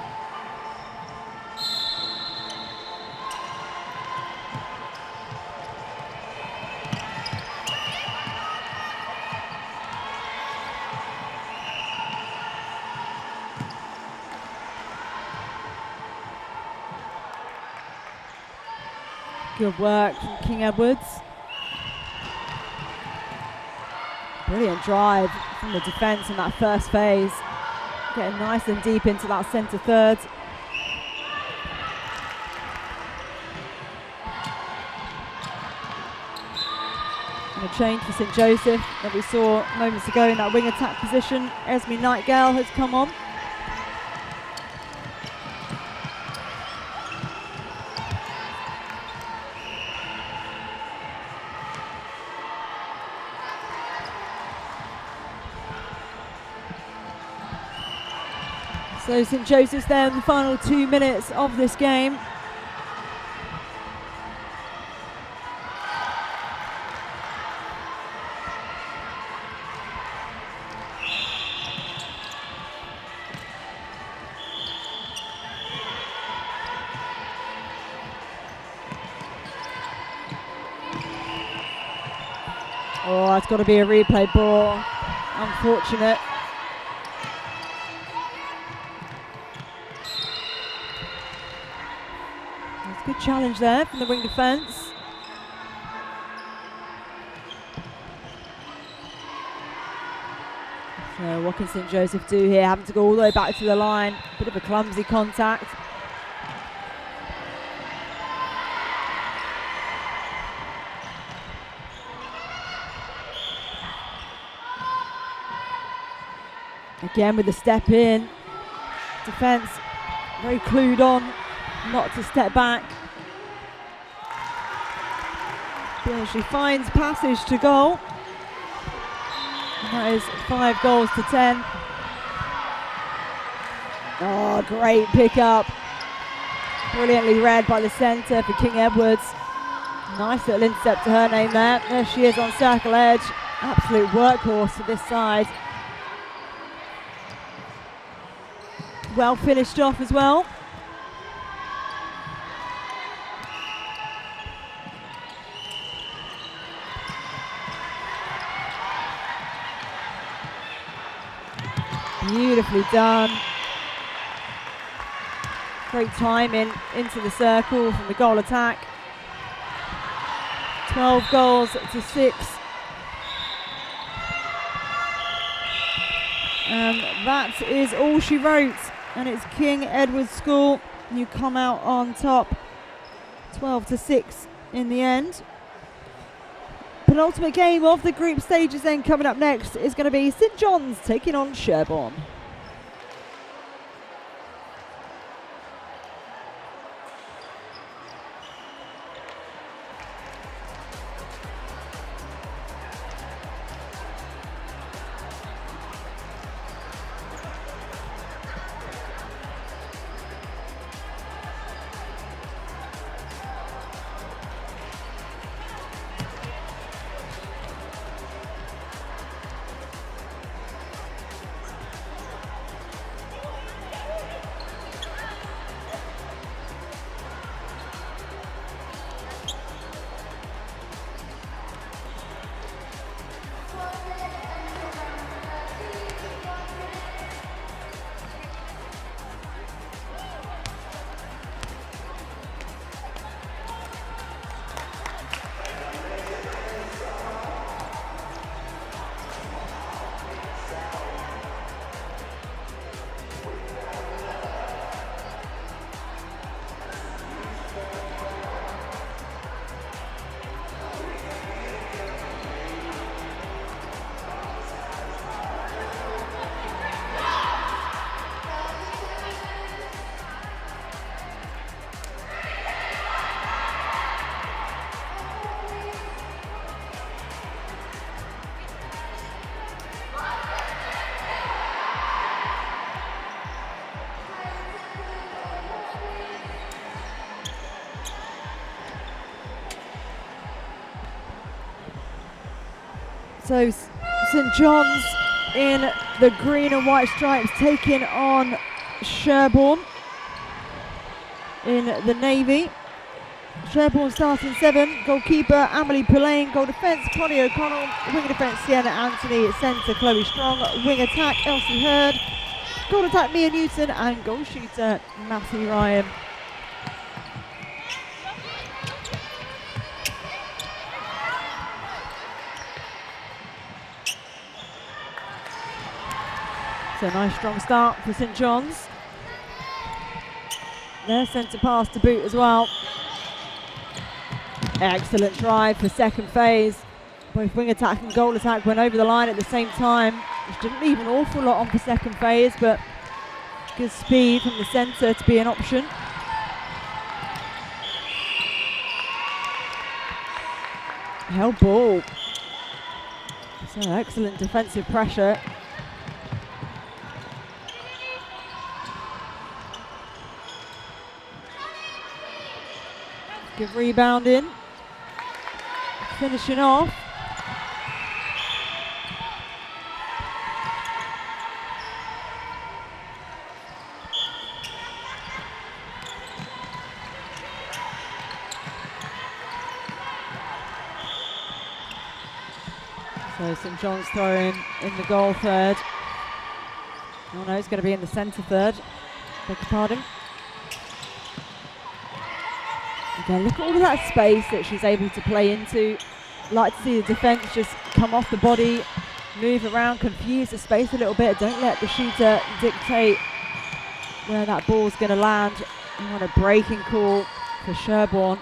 Good work from King Edwards. Brilliant drive from the defence in that first phase. Getting nice and deep into that centre third. And a change for St Joseph that we saw moments ago in that wing attack position. Esme Nightgale has come on. So St Joseph's there in the final 2 minutes of this game. Oh, that's got to be a replay ball. Unfortunate. Good challenge there from the wing defence. So what can St Joseph do here? Having to go all the way back to the line. Bit of a clumsy contact. Again with the step in. Defence very clued on not to step back. But she finds passage to goal. And that is 5 goals to 10. Oh, great pickup. Brilliantly read by the centre for King Edwards. Nice little intercept to her name there. There she is on circle edge. Absolute workhorse for this side. Well finished off as well. Beautifully done. Great timing into the circle from the goal attack. 12 goals to 6. And that is all she wrote. And it's King Edward School. You come out on top. 12 to 6 in the end. Penultimate game of the group stages then coming up next is going to be St John's taking on Sherborne. So St John's in the green and white stripes taking on Sherborne in the navy. Sherborne starting 7, goalkeeper Amelie Pillane, goal defence Connie O'Connell, wing defence Sienna Anthony, centre Chloe Strong, wing attack Elsie Hurd, goal attack Mia Newton and goal shooter Matthew Ryan. So nice strong start for St John's. Their centre pass to boot as well. Excellent drive for second phase. Both wing attack and goal attack went over the line at the same time, which didn't leave an awful lot on for second phase, but good speed from the centre to be an option. Held ball. So excellent defensive pressure. Good rebounding. Finishing off. So St John's throwing in the goal third. Oh no, it's going to be in the centre third. Beg your pardon. Again, look at all of that space that she's able to play into. Like to see the defence just come off the body, move around, confuse the space a little bit. Don't let the shooter dictate where that ball's going to land. You want a breaking call for Sherborne.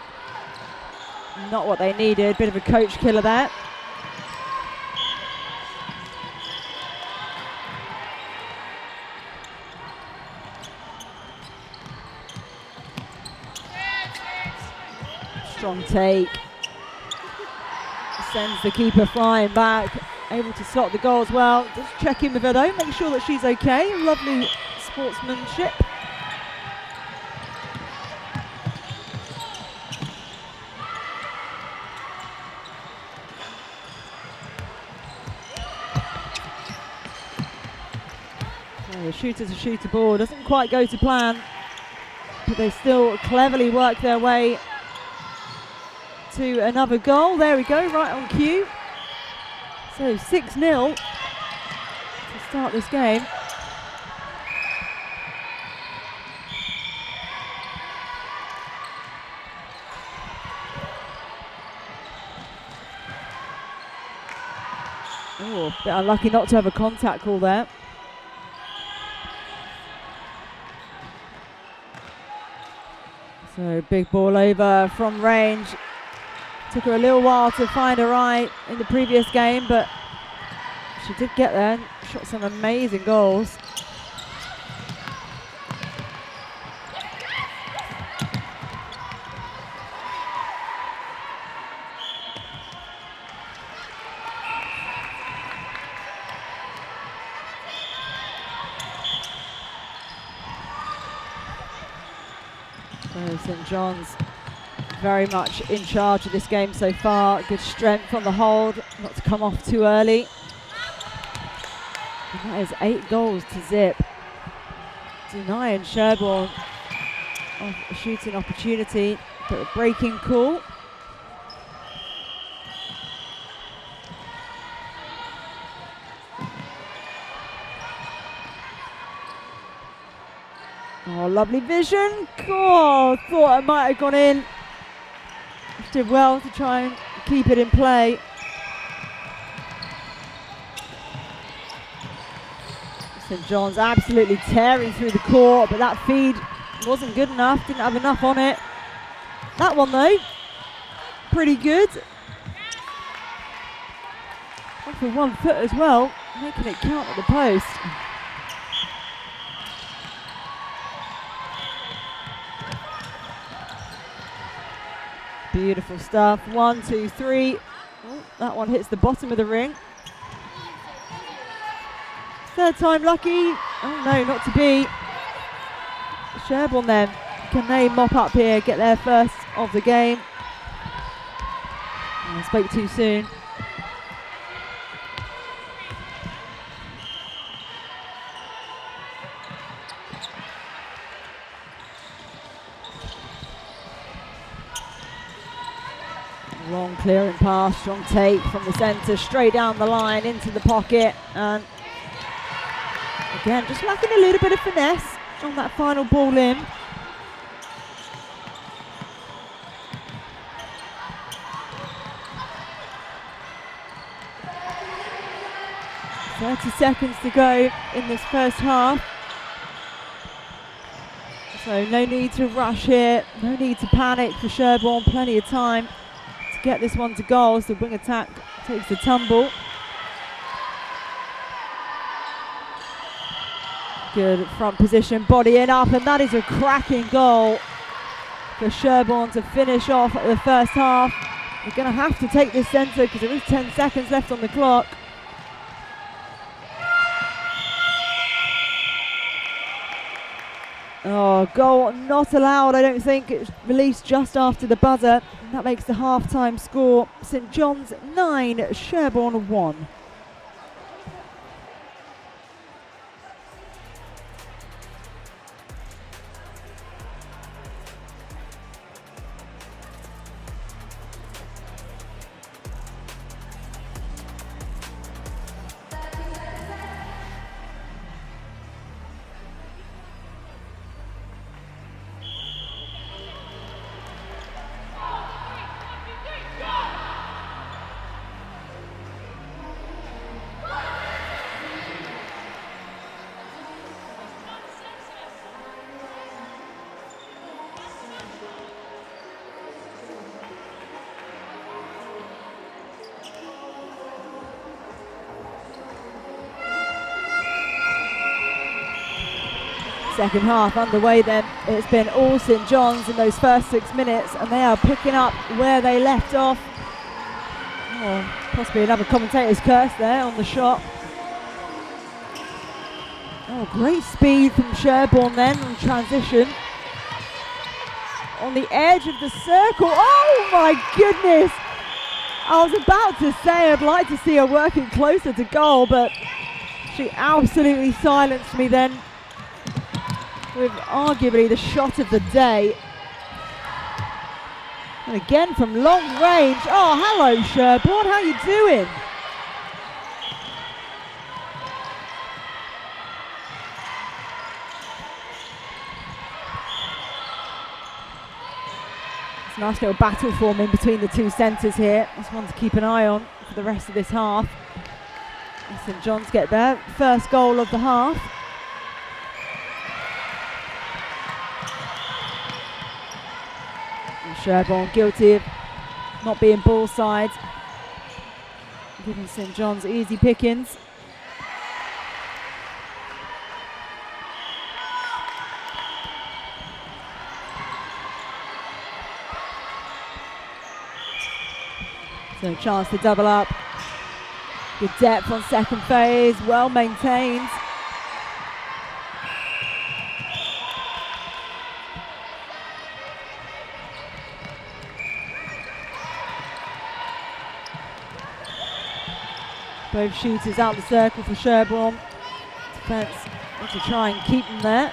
Not what they needed. Bit of a coach killer there. Strong take. Sends the keeper flying back. Able to slot the goal as well. Just check in with her though, make sure that she's okay. Lovely sportsmanship. So the shooter-to-shooter ball doesn't quite go to plan, but they still cleverly work their way to another goal. There we go, right on cue. So 6-0 to start this game. Oh, a bit unlucky not to have a contact call there. So big ball over from range. Took her a little while to find her eye in the previous game, but she did get there and shot some amazing goals. So St John's very much in charge of this game so far. Good strength on the hold, not to come off too early. And that is 8 goals to zip. Denying Sherborne of a shooting opportunity, but a breaking call. Oh, lovely vision. Oh, thought it might have gone in. Did well to try and keep it in play. St John's absolutely tearing through the court, but that feed wasn't good enough, didn't have enough on it. That one though, pretty good. Off with 1 foot as well, making it count at the post. Beautiful stuff. 1, 2, 3. Oh, that one hits the bottom of the ring. Third time lucky. Oh no, not to be. Sherborne then. Can they mop up here, get their first of the game? Oh, I spoke too soon. Long clearing pass, strong take from the centre, straight down the line into the pocket, and again just lacking a little bit of finesse on that final ball in. "30 seconds to go in this first half. So no need to rush here, no need to panic for Sherborne, plenty of time get this one to goal as the wing attack takes the tumble. Good front position, bodying up, and that is a cracking goal for Sherborne to finish off the first half. They're going to have to take this centre because there is 10 seconds left on the clock. Oh, goal not allowed, I don't think. It's released just after the buzzer. And that makes the half-time score St John's 9, Sherborne 1. Second half underway then. It's been all St John's in those first 6 minutes, and they are picking up where they left off. Oh, possibly another commentator's curse there on the shot. Oh, great speed from Sherborne then on transition. On the edge of the circle. Oh my goodness! I was about to say I'd like to see her working closer to goal, but She absolutely silenced me then with arguably the shot of the day. And again from long range. Oh, hello Sherborne, how you doing? It's a nice little battle forming between the two centres here. That's one to keep an eye on for the rest of this half. And St John's get their first goal of the half. And Sherborne guilty of not being ball side, giving St John's easy pickings. So a chance to double up. Good depth on second phase, well maintained. Both shooters out the circle for Sherborne. Defence to try and keep them there.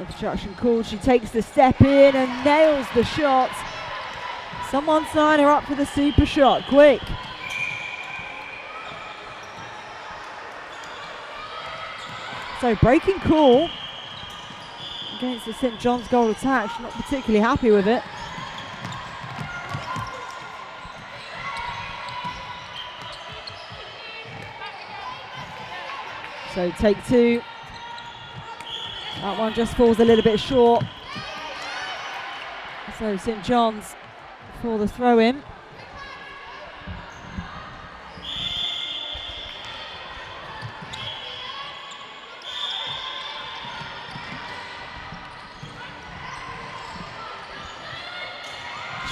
Obstruction called, she takes the step in and nails the shot. Someone sign her up for the super shot, quick. So breaking call against the St John's goal attack. She's not particularly happy with it. So take two. That one just falls a little bit short. So St John's for the throw in.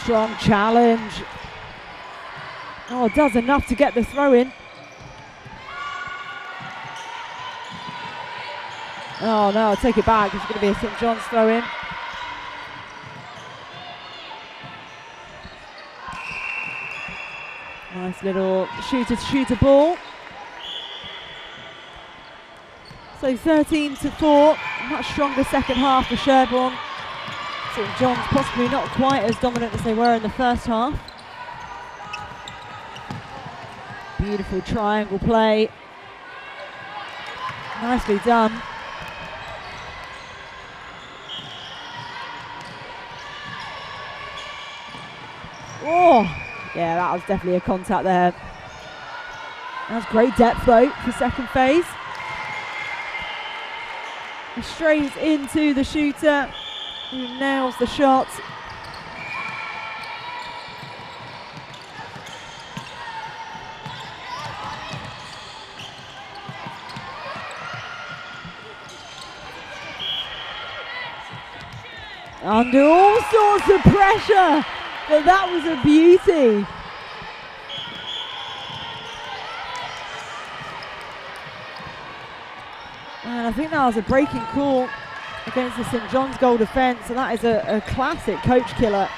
Strong challenge. Oh, does enough to get the throw in. Oh no, I'll take it back. It's going to be a St John's throw in. Nice little shooter ball. So 13-4, much stronger second half for Sherborne. St John's possibly not quite as dominant as they were in the first half. Beautiful triangle play. Nicely done. Oh, yeah, that was definitely a contact there. That's great depth though for second phase. Straight into the shooter who nails the shot. Under all sorts of pressure. But that was a beauty. And I think that was a breaking call against the St John's goal defence, and that is a classic coach killer.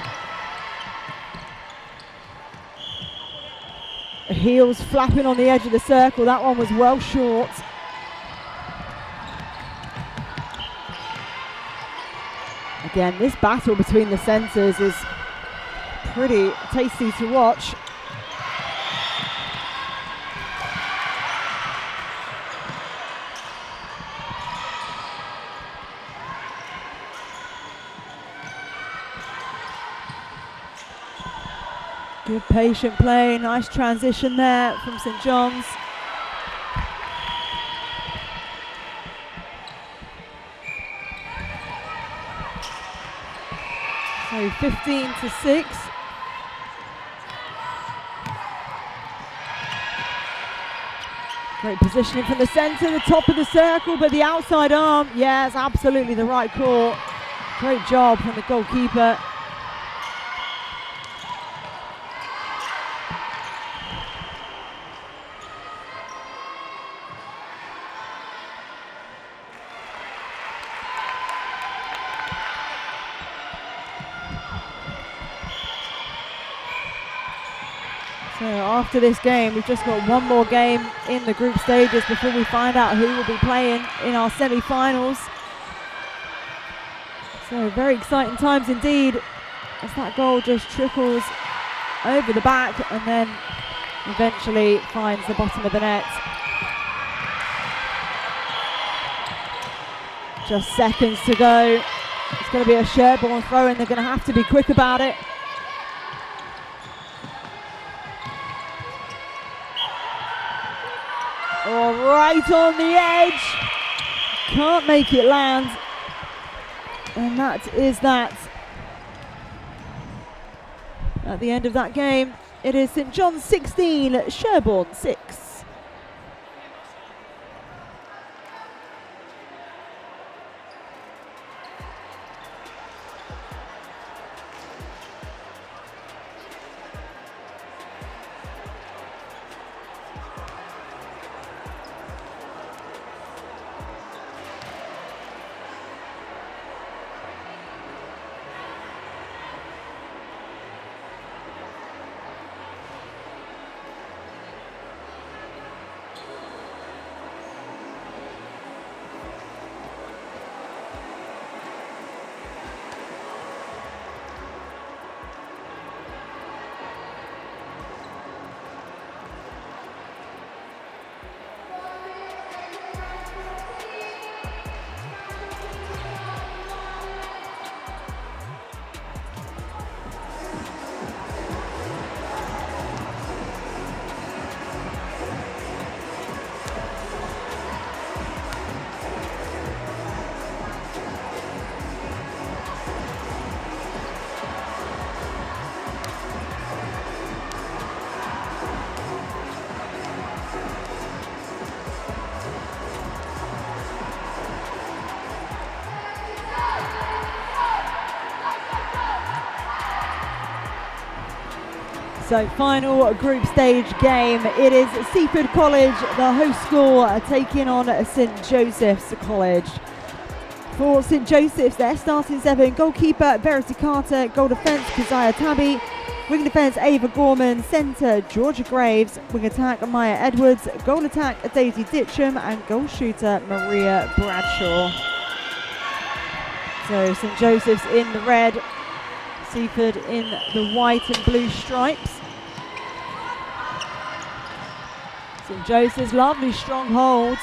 Heels flapping on the edge of the circle, that one was well short. Again, this battle between the centres is pretty tasty to watch. Good patient play, nice transition there from St John's. So 15-6. Great positioning from the centre, the top of the circle, but the outside arm, yes, absolutely the right call. Great job from the goalkeeper. So after this game, we've just got one more game in the group stages before we find out who will be playing in our semi-finals. So very exciting times indeed, as that goal just trickles over the back and then eventually finds the bottom of the net. Just seconds to go. It's going to be a Sherborne throw in. They're going to have to be quick about it. Oh, right on the edge. Can't make it land. And that is that. At the end of that game, it is St John's 16, Sherborne 6. So final group stage game, it is Seaford College, the host school, taking on St Joseph's College. For St Joseph's, their starting 7, goalkeeper Verity Carter, goal defence Keziah Tabby, wing defence Ava Gorman, centre Georgia Graves, wing attack Maya Edwards, goal attack Daisy Ditcham and goal shooter Maria Bradshaw. So St Joseph's in the red, Seaford in the white and blue stripes. St Joseph's, lovely strong hold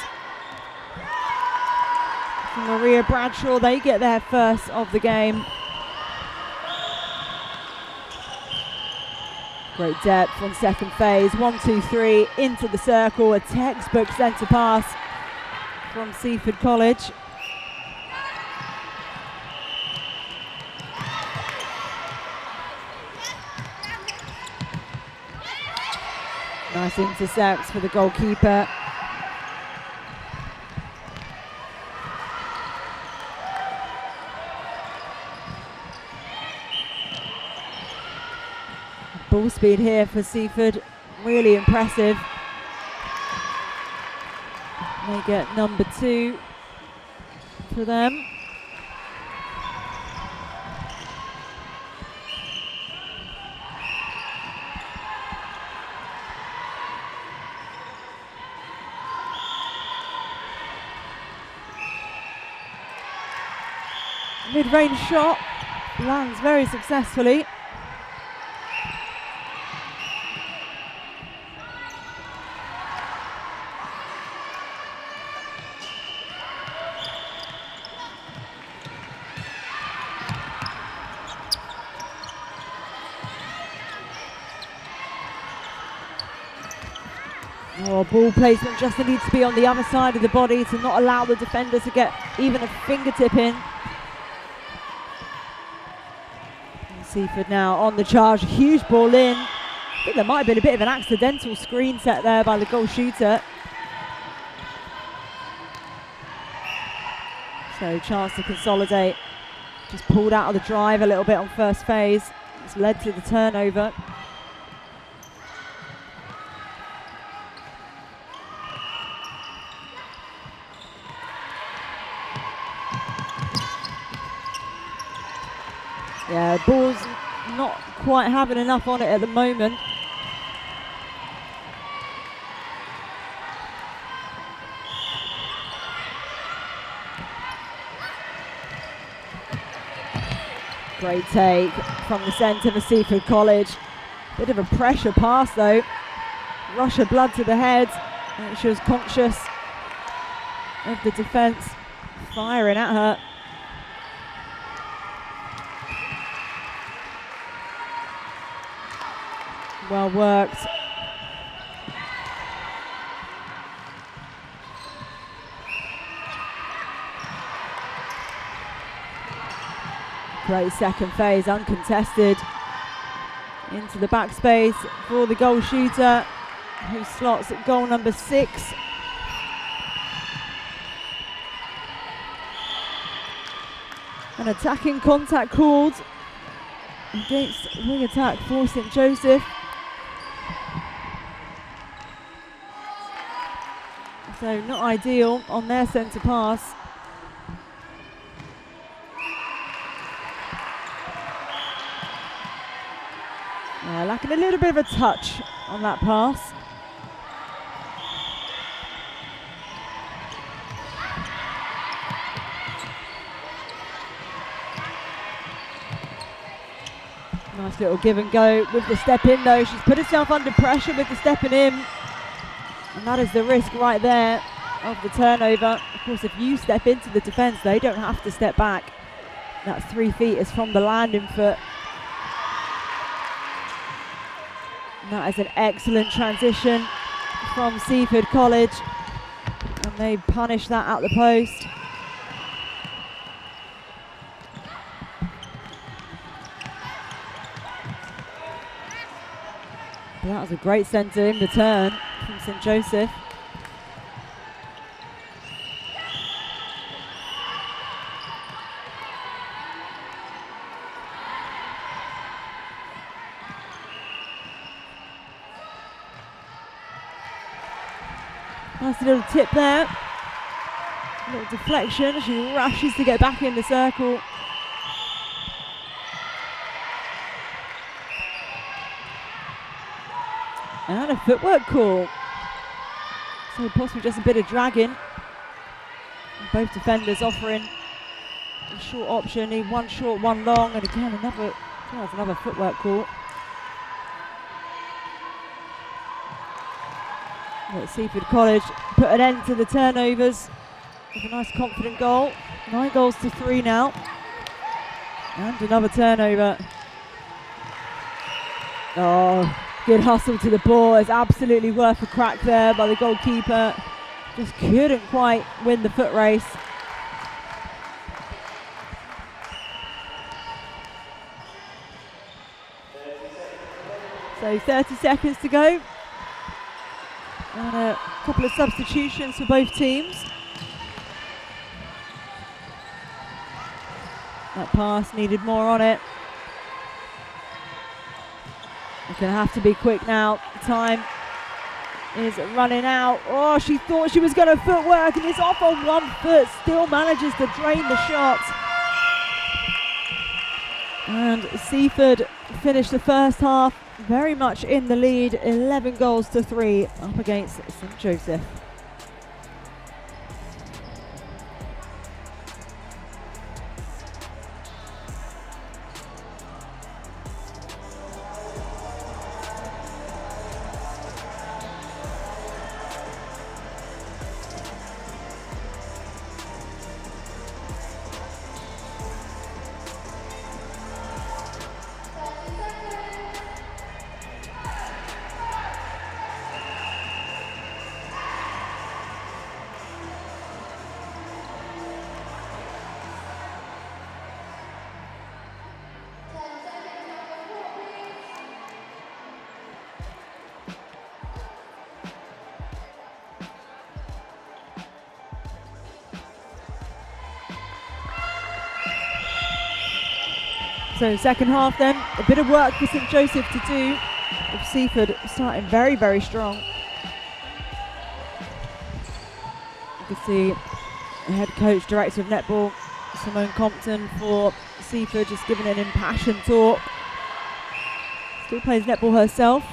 from Maria Bradshaw. They get their first of the game. Great depth on second phase. 1, 2, 3 into the circle. A textbook centre pass from Seaford College. Nice intercepts for the goalkeeper. Ball speed here for Seaford, really impressive. They get number 2 for them. Mid-range shot lands very successfully. Oh, ball placement just needs to be on the other side of the body to not allow the defender to get even a fingertip in. Seaford now on the charge, huge ball in. I think there might have been a bit of an accidental screen set there by the goal shooter. So chance to consolidate. Just pulled out of the drive a little bit on first phase. It's led to the turnover. Yeah, ball's not quite having enough on it at the moment. Great take from the centre for Seaford College. Bit of a pressure pass though. Rush of blood to the head. And she was conscious of the defence firing at her. Well worked. Great second phase, uncontested. Into the back space for the goal shooter, who slots at goal number 6. An attacking contact called against wing attack for St Joseph. So not ideal on their centre pass. Lacking a little bit of a touch on that pass. Nice little give and go with the step in though. She's put herself under pressure with the stepping in. And that is the risk right there of the turnover. Of course, if you step into the defence, they don't have to step back. That's 3 feet is from the landing foot. And that is an excellent transition from Seaford College. And they punish that at the post. But that was a great centre in return from St Joseph. Nice little tip there. A little deflection. She rushes to get back in the circle. And a footwork call. So possibly just a bit of dragging. Both defenders offering a short option. Need one short, one long, and again another footwork call. But Seaford College put an end to the turnovers with a nice confident goal. 9 goals to 3 now. And another turnover. Oh, good hustle to the ball. It's absolutely worth a crack there by the goalkeeper. Just couldn't quite win the foot race. So 30 seconds to go. And a couple of substitutions for both teams. That pass needed more on it. You're going to have to be quick now. Time is running out. Oh, she thought she was going to footwork and it's off on one foot. Still manages to drain the shot. And Seaford finished the first half very much in the lead, 11 goals to 3 up against St Joseph. So second half then, a bit of work for St Joseph to do, with Seaford starting very, very strong. You can see the head coach, director of netball, Simone Compton, for Seaford, just giving an impassioned talk. Still plays netball herself.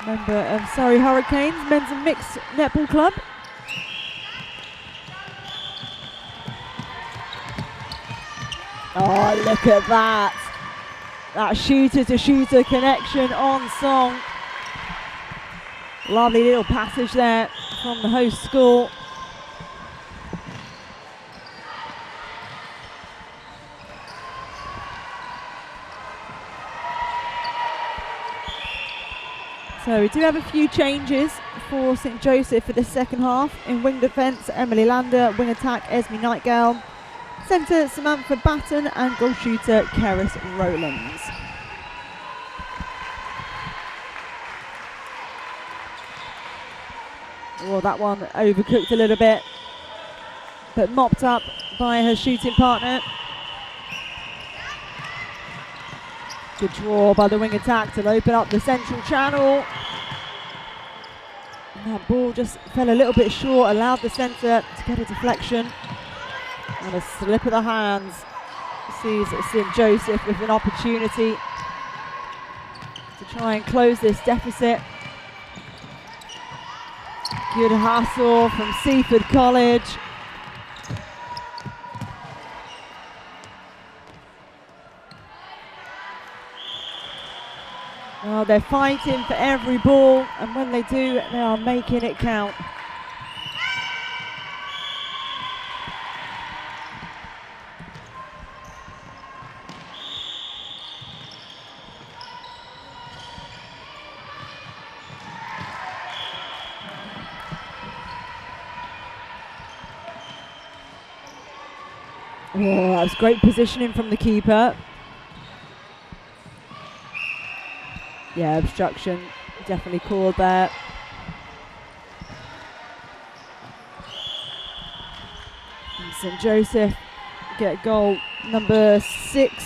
Member of Surrey Hurricanes, men's and mixed netball club. Oh, look at that. That shooter-to-shooter connection on song. Lovely little passage there from the host school. So we do have a few changes for St Joseph for the second half. In wing defence, Emily Lander. Wing attack, Esme Nightgale. Centre, Samantha Batten. And goal shooter, Keris Rowlands. Oh, that one overcooked a little bit, but mopped up by her shooting partner. Good draw by the wing attack to open up the central channel. And that ball just fell a little bit short, allowed the centre to get a deflection. And a slip of the hands sees St Joseph with an opportunity to try and close this deficit. Good hustle from Seaford College. Oh, they're fighting for every ball, and when they do, they are making it count. Oh, that was great positioning from the keeper. Yeah, obstruction definitely called there. And St Joseph get goal number 6.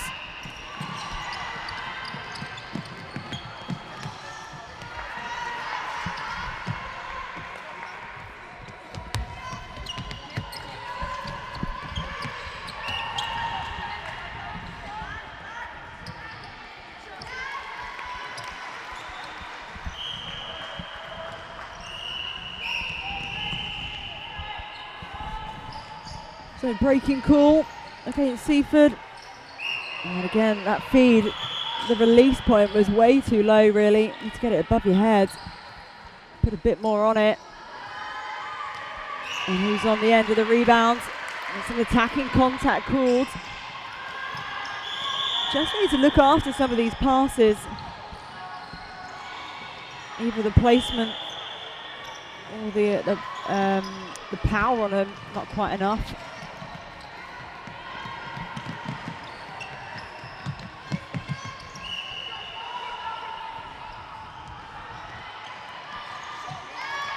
So breaking call against Seaford. And again, that feed, the release point was way too low really. You need to get it above your head. Put a bit more on it. And who's on the end of the rebound? There's an attacking contact called. Just need to look after some of these passes. Either the placement or the power on them, not quite enough.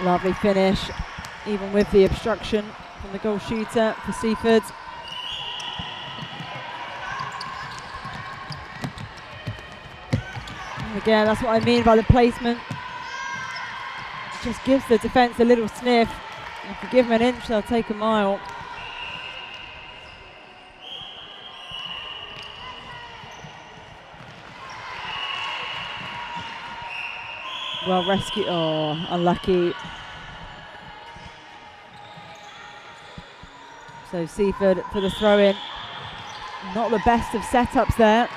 Lovely finish, even with the obstruction from the goal shooter for Seaford. And again, that's what I mean by the placement. It just gives the defence a little sniff. If you give them an inch, they'll take a mile. Well rescued. Oh, unlucky. So Seaford for the throw-in. Not the best of setups there.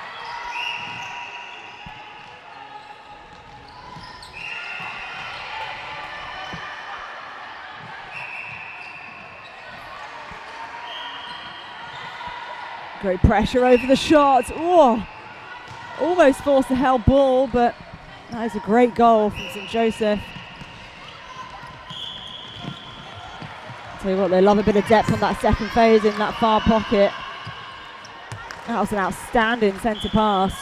Great pressure over the shot. Oh, almost forced a held ball, but that is a great goal from St Joseph. Tell you what, they love a bit of depth on that second phase in that far pocket. That was an outstanding centre pass.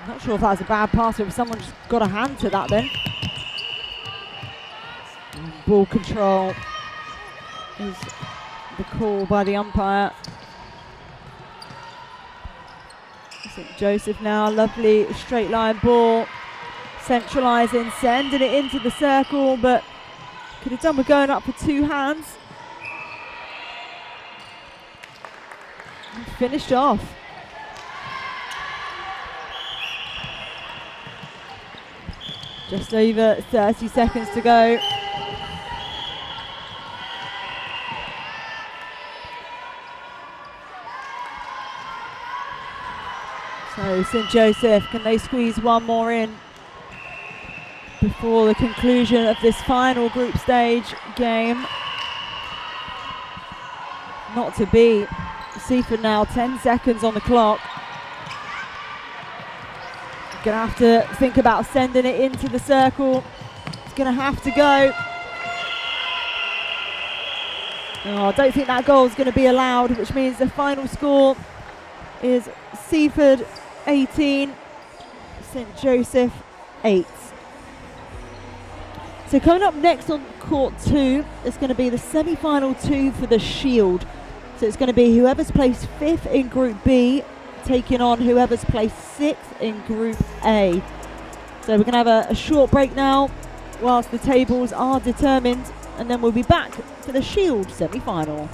I'm not sure if that was a bad pass or if someone just got a hand to that then. And ball control is the call by the umpire. St Joseph now, lovely straight line ball, centralising, sending it into the circle, but could have done with going up for two hands. And finished off. Just over 30 seconds to go. Oh, St Joseph, can they squeeze one more in before the conclusion of this final group stage game? Not to be. Seaford now 10 seconds on the clock. Gonna have to think about sending it into the circle. It's gonna have to go. Oh, I don't think that goal is gonna be allowed, which means the final score is Seaford 18, St Joseph 8. So coming up next on court 2, it's going to be the semi-final 2 for the Shield. So it's going to be whoever's placed 5th in Group B taking on whoever's placed 6th in Group A. So we're going to have a short break now whilst the tables are determined, and then we'll be back for the Shield semi-final.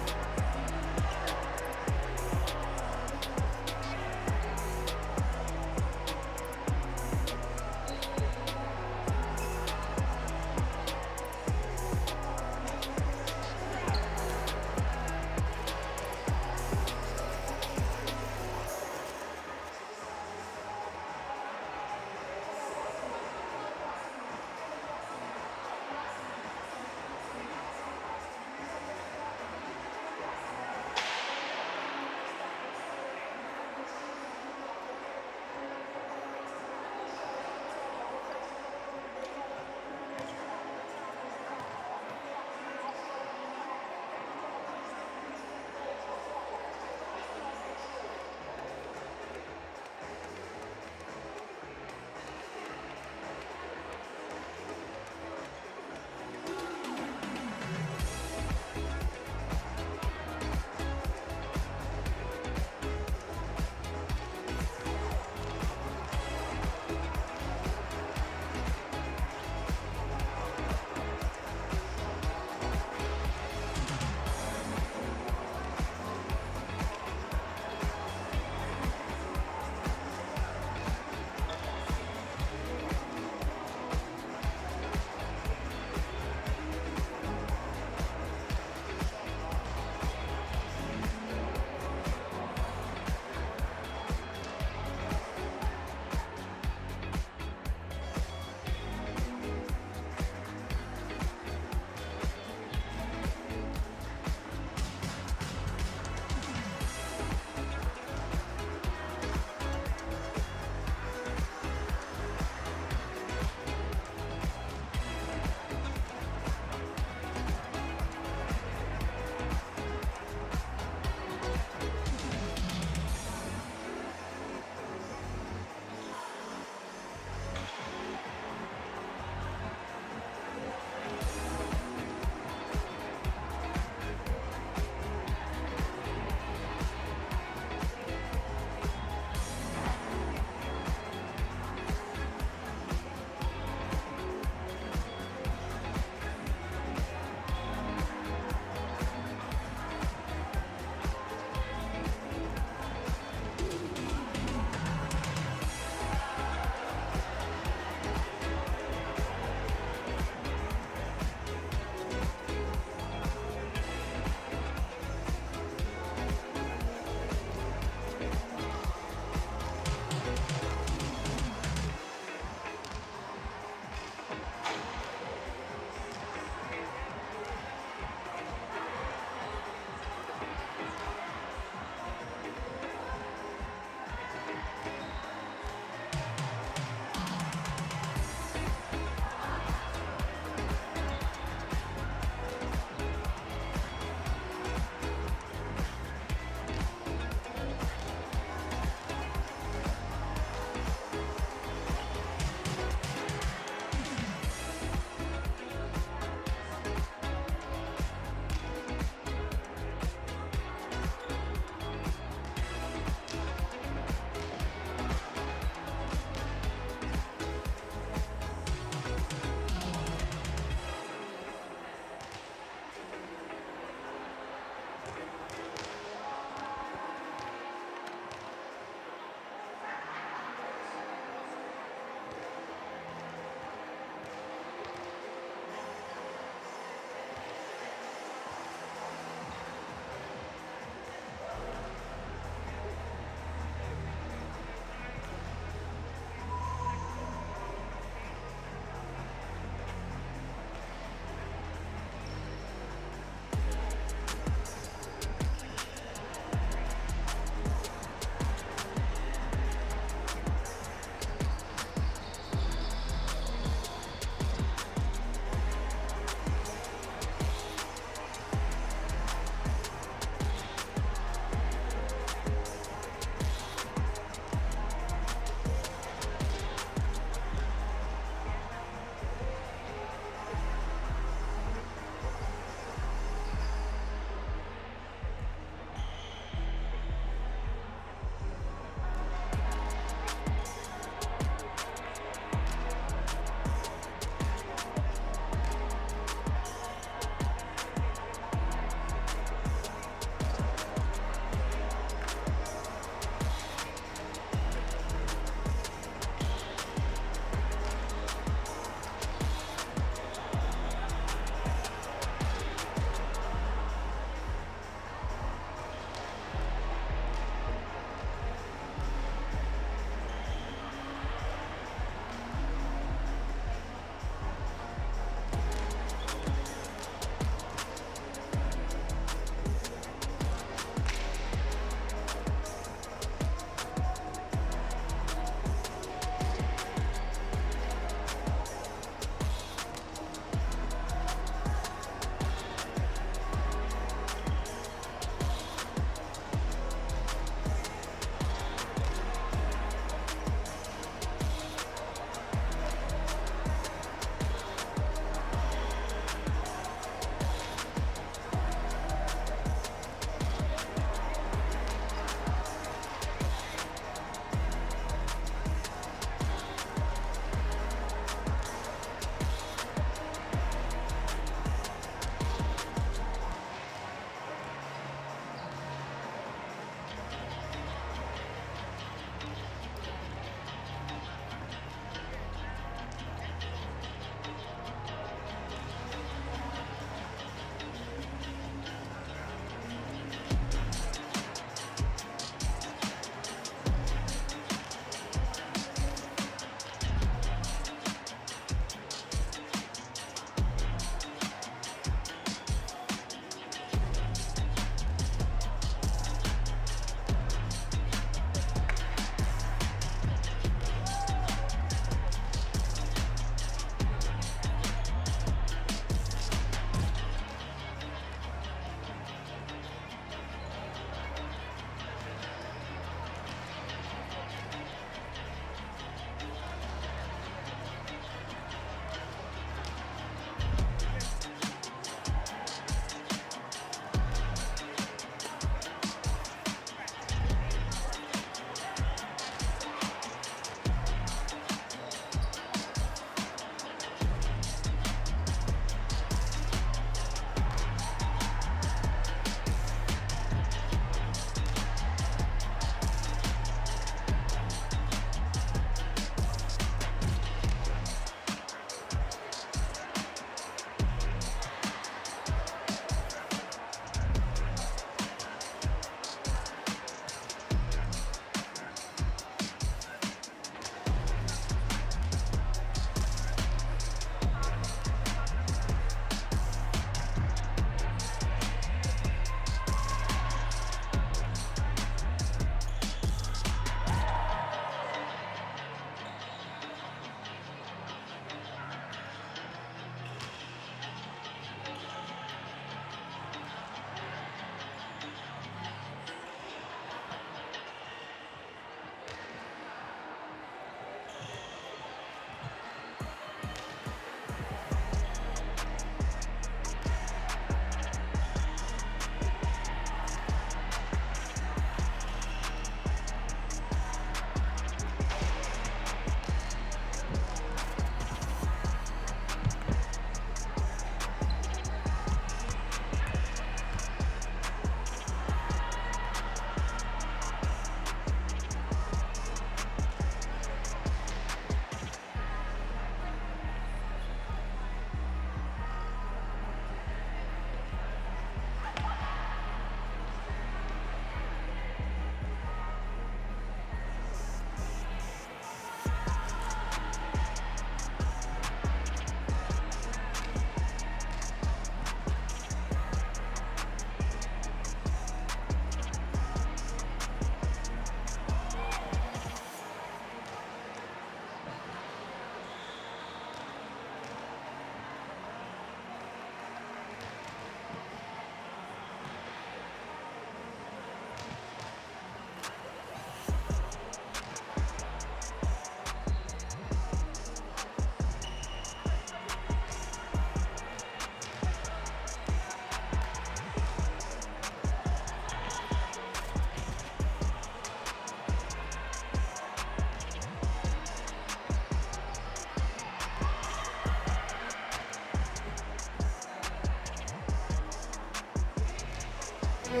Yeah,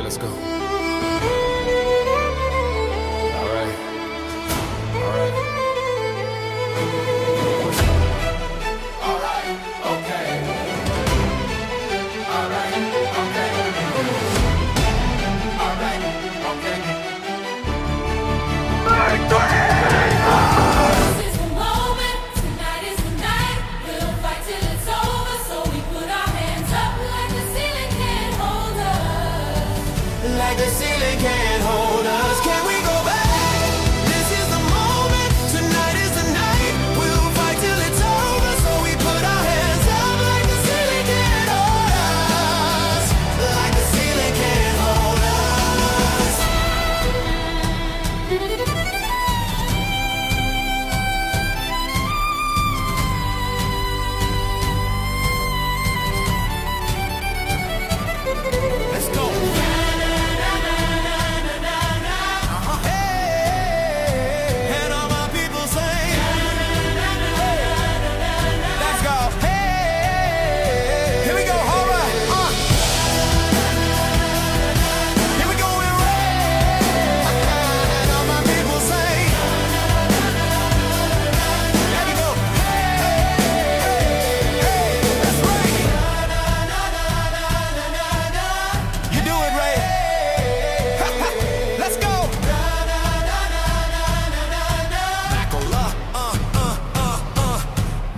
let's go. All right. All right. All right. Okay. All right. Okay. All right. Okay. This is the moment, tonight is the night. We'll fight till it's over, so we put our hands up like the ceiling can't hold us. Like the ceiling can't hold us. Can we go back? This is the moment. Tonight is the night. We'll fight till it's over. So we put our hands up like the ceiling can't hold us. Like the ceiling can't hold us. Let's go. Hey, and all my people sing. Let's go. Hey, here we go. All right. Here we go in red. And all my people sing. There we go. Hey, that's right. You do it, Ray. Let's go.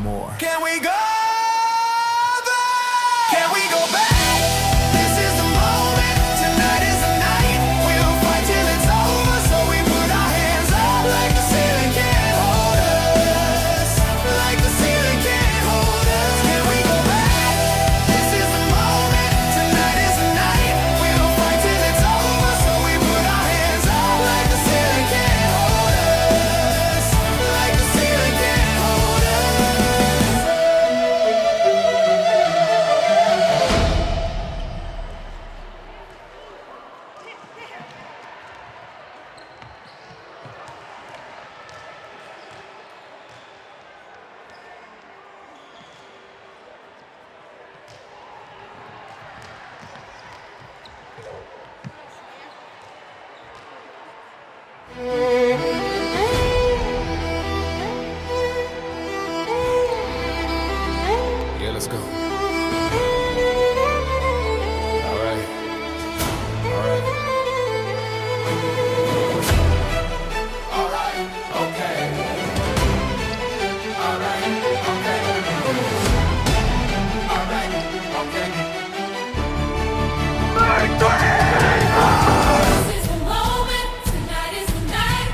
More. Can we go back? Can we go back? This is the moment. Tonight is the night. We'll fight till it's over. So we put our hands up like the ceiling can't hold us. Like the ceiling can't hold us. Can we go back? This is the moment. Tonight is the night. We'll fight till it's over. So we put our hands up like the ceiling can't hold us. Like the ceiling can't hold us. Yeah, let's go. All right. All right. All right. Okay. All right. Okay. All right. Okay. This is the moment, tonight is the night.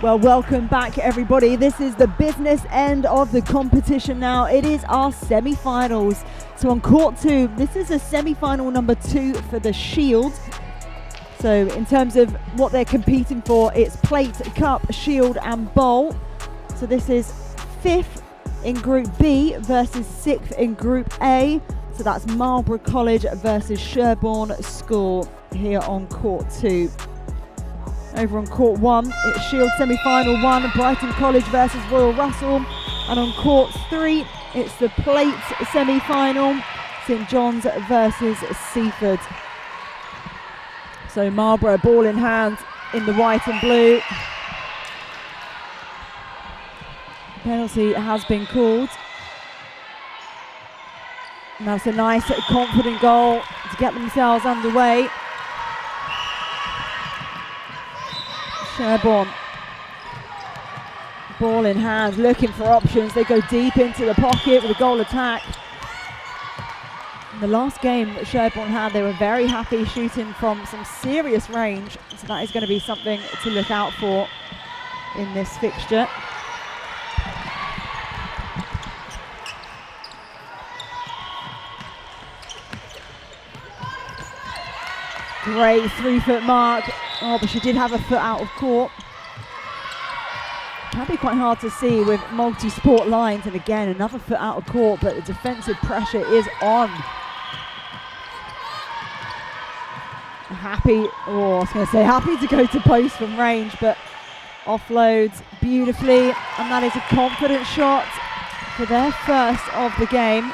Well, welcome back everybody. This is the business end of the competition now. It is our semi-finals. So on court 2, this is a semi-final number 2 for the Shield. So in terms of what they're competing for, it's plate, cup, shield and bowl. So this is 5th in Group B versus 6th in Group A. So that's Marlborough College versus Sherborne School here on court 2. Over on court 1, it's Shield semi-final 1, Brighton College versus Royal Russell. And on court 3, it's the plate semi-final, St John's versus Seaford. So Marlborough ball in hand in the white and blue. Penalty has been called. And that's a nice confident goal to get themselves underway. Sherborne, ball in hand, looking for options. They go deep into the pocket with a goal attack. In the last game that Sherborne had, they were very happy shooting from some serious range. So that is going to be something to look out for in this fixture. Great 3-foot mark. Oh, but she did have a foot out of court. Can be quite hard to see with multi-sport lines, and again another foot out of court, but the defensive pressure is on. Happy to go to post from range, but offloads beautifully, and that is a confident shot for their first of the game.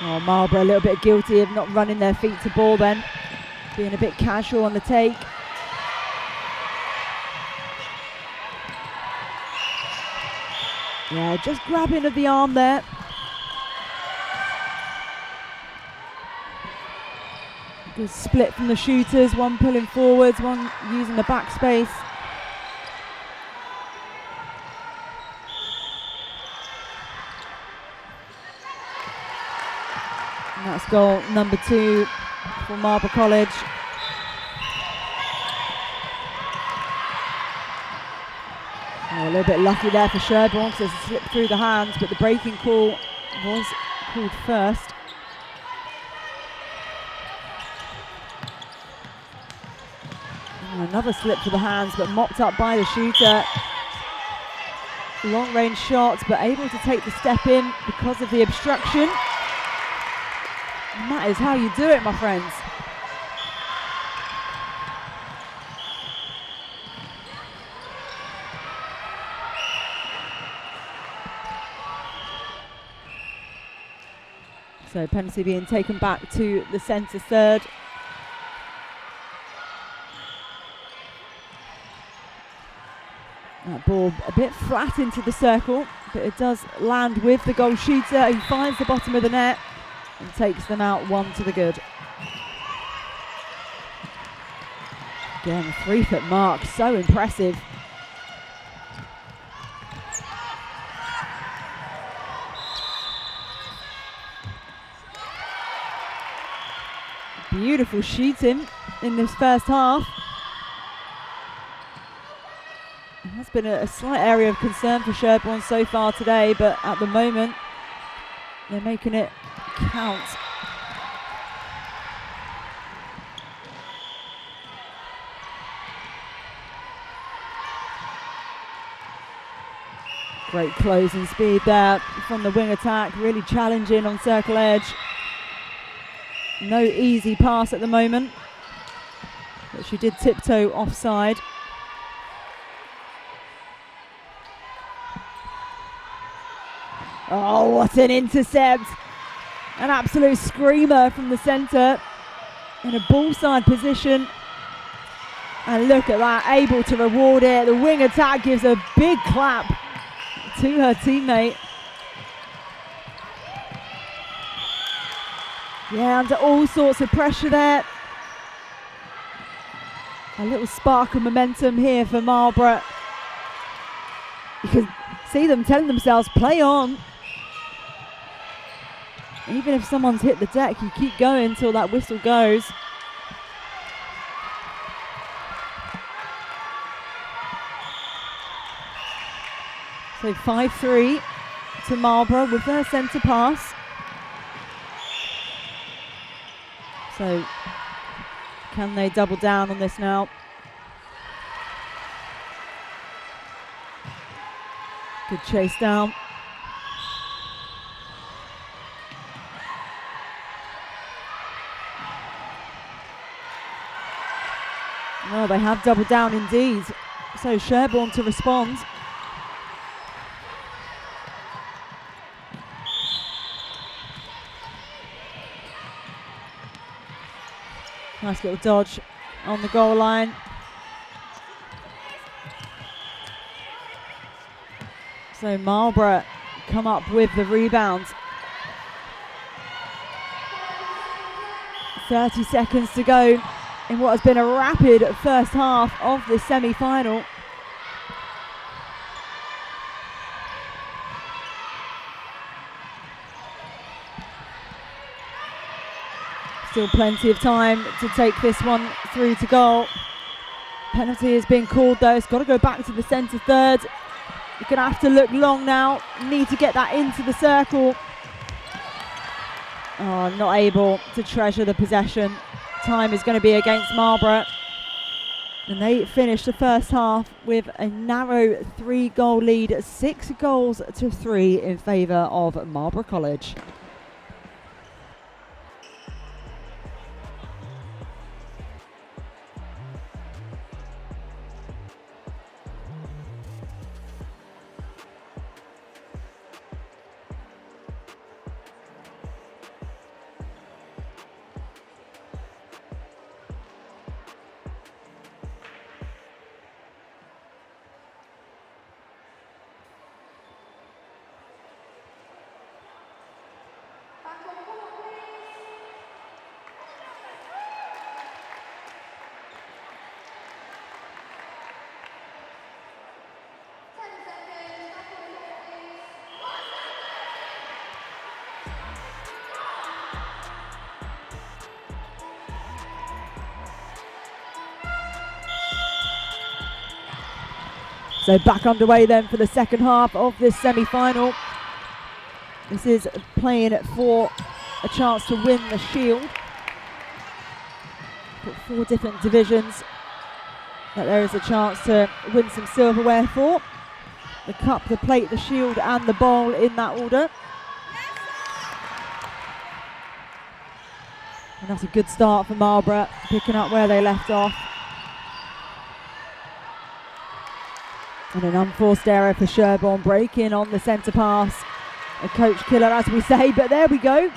Oh, Marlborough a little bit guilty of not running their feet to ball then, being a bit casual on the take. Yeah, just grabbing of the arm there. Good split from the shooters, one pulling forwards, one using the backspace. And that's goal number 2 for Marlborough College. Oh, a little bit lucky there for Sherborne because it slipped through the hands, but the breaking call was called first. And another slip for the hands, but mopped up by the shooter. Long range shots, but able to take the step in because of the obstruction. And that is how you do it, my friends. So penalty being taken back to the centre third. That ball a bit flat into the circle, but it does land with the goal shooter, who finds the bottom of the net and takes them out 1 to the good. Again, a 3-foot mark, so impressive. Beautiful shooting in this first half. It has been a slight area of concern for Sherborne so far today, but at the moment they're making it count. Great closing speed there from the wing attack, really challenging on circle edge. No easy pass at the moment, but she did tiptoe offside. Oh, what an intercept. An absolute screamer from the centre in a ball side position. And look at that, able to reward it. The wing attack gives a big clap to her teammate. Yeah, under all sorts of pressure there. A little spark of momentum here for Marlborough. You can see them telling themselves, play on. Even if someone's hit the deck, you keep going until that whistle goes. So 5-3 to Marlborough with their centre pass. So can they double down on this now? Good chase down. Well, they have doubled down indeed. So Sherborne to respond. Nice little dodge on the goal line. So Marlborough come up with the rebound. 30 seconds to go in what has been a rapid first half of this semi-final. Still plenty of time to take this one through to goal. Penalty has been called though. It's got to go back to the centre third. You're going to have to look long now. Need to get that into the circle. Oh, not able to treasure the possession. Time is going to be against Marlborough. And they finish the first half with a narrow 3-goal lead, 6-3 in favour of Marlborough College. So back underway then for the second half of this semi-final. This is playing for a chance to win the Shield. Got 4 different divisions that there is a chance to win some silverware for. The Cup, the Plate, the Shield and the Bowl in that order. And that's a good start for Marlborough, picking up where they left off. And an unforced error for Sherborne, breaking on the centre pass. A coach killer, as we say, but there we go.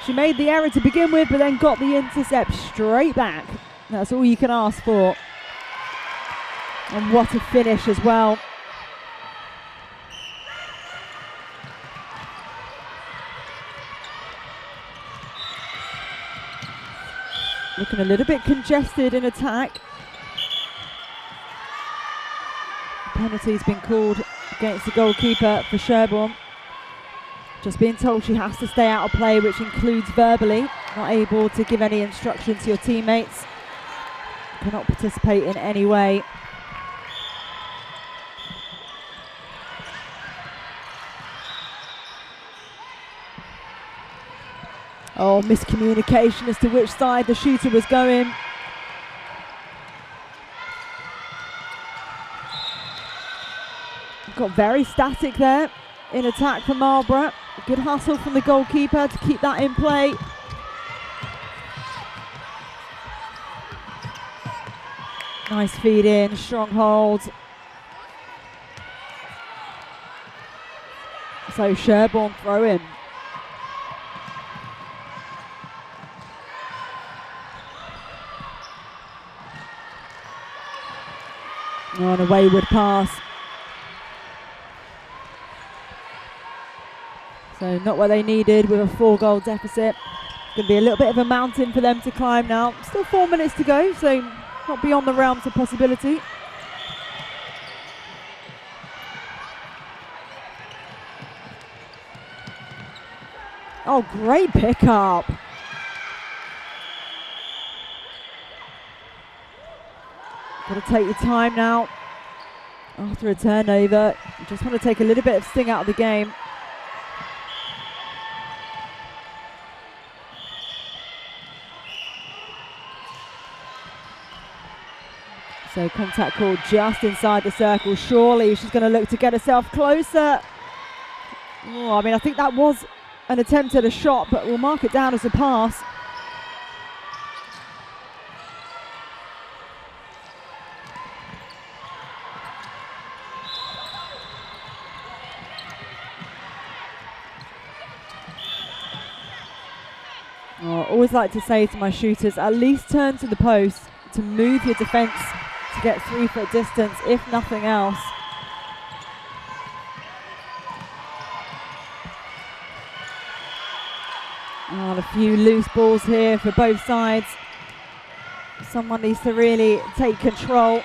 She made the error to begin with, but then got the intercept straight back. That's all you can ask for. And what a finish as well. Looking a little bit congested in attack. Penalty's been called against the goalkeeper for Sherborne. Just being told she has to stay out of play, which includes verbally. Not able to give any instruction to your teammates. Cannot participate in any way. Oh, miscommunication as to which side the shooter was going. Got very static there in attack for Marlborough. Good hustle from the goalkeeper to keep that in play. Nice feed in, strong hold. So Sherborne throw in. On a wayward pass. So not what they needed with a 4-goal deficit. Going to be a little bit of a mountain for them to climb now. Still 4 minutes to go, so not beyond the realms of possibility. Oh, great pickup. Got to take your time now. after a turnover. Just want to take a little bit of sting out of the game. So contact call just inside the circle. Surely she's going to look to get herself closer. Oh, I mean, I think that was an attempt at a shot, but we'll mark it down as a pass. Oh, I always like to say to my shooters, at least turn to the post to move your defence to get 3 foot distance, if nothing else. Oh, a few loose balls here for both sides. Someone needs to really take control.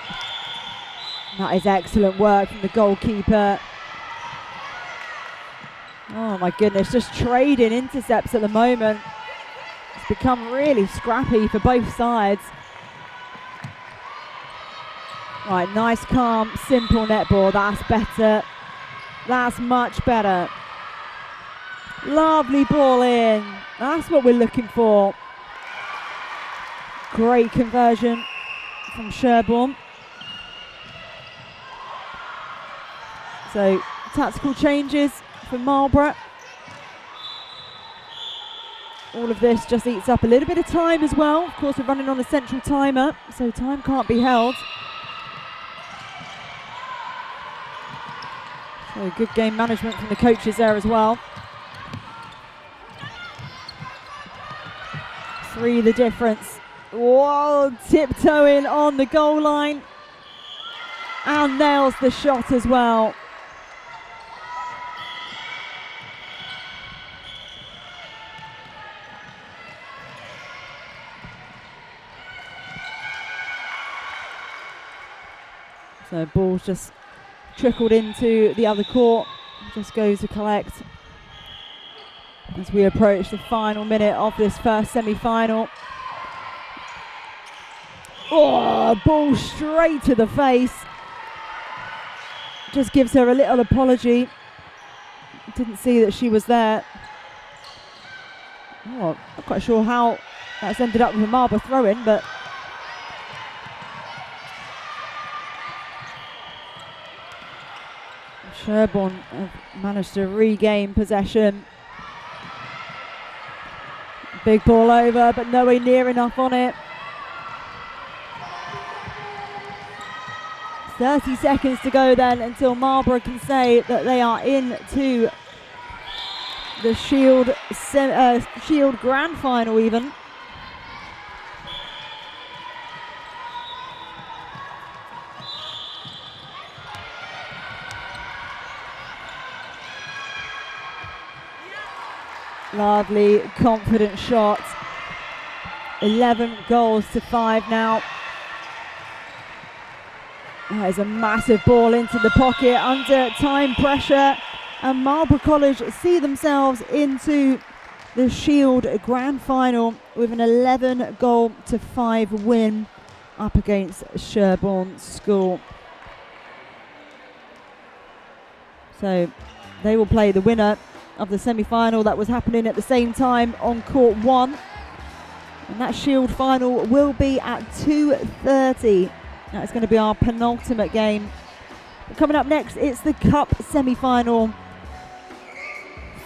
That is excellent work from the goalkeeper. Oh my goodness, just trading intercepts at the moment. It's become really scrappy for both sides. Right, nice, calm, simple netball. That's better. That's much better. Lovely ball in. That's what we're looking for. Great conversion from Sherborne. So, tactical changes for Marlborough. All of this just eats up a little bit of time as well. Of course, we're running on a central timer, so time can't be held. So good game management from the coaches there as well. 3 the difference. Whoa, tiptoeing on the goal line. And nails the shot as well. So ball's just trickled into the other court, just goes to collect as we approach the final minute of this first semi-final. Oh, ball straight to the face. Just gives her a little apology. Didn't see that she was there. Oh, not quite sure how that's ended up with a Marlborough throw-in, but Sherborne have managed to regain possession. Big ball over, but nowhere near enough on it. 30 seconds to go then until Marlborough can say that they are into the Shield Grand Final even. Lovely, confident shot. 11 goals to 5 now. There's a massive ball into the pocket under time pressure, and Marlborough College see themselves into the Shield Grand Final with an 11 goal to 5 win up against Sherborne School. So they will play the winner of the semi-final that was happening at the same time on court 1, and that Shield final will be at 2:30. That's going to be our penultimate game. But coming up next, it's the Cup semi-final.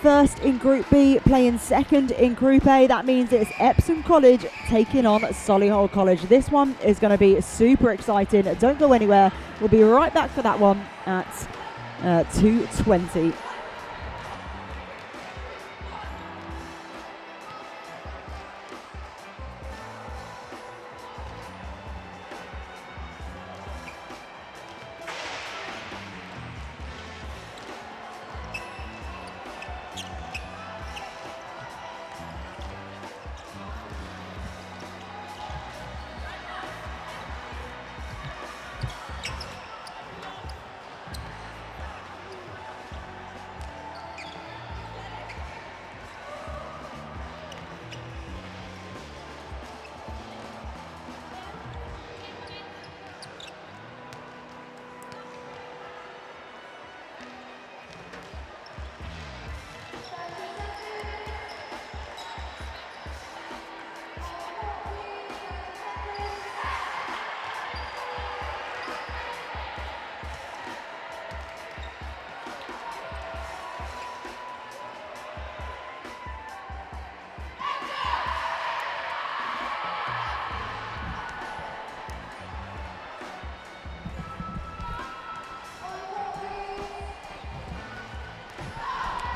First in Group B, playing second in Group A. That means it's Epsom College taking on Solihull College. This one is going to be super exciting. Don't go anywhere. We'll be right back for that one at 2:20.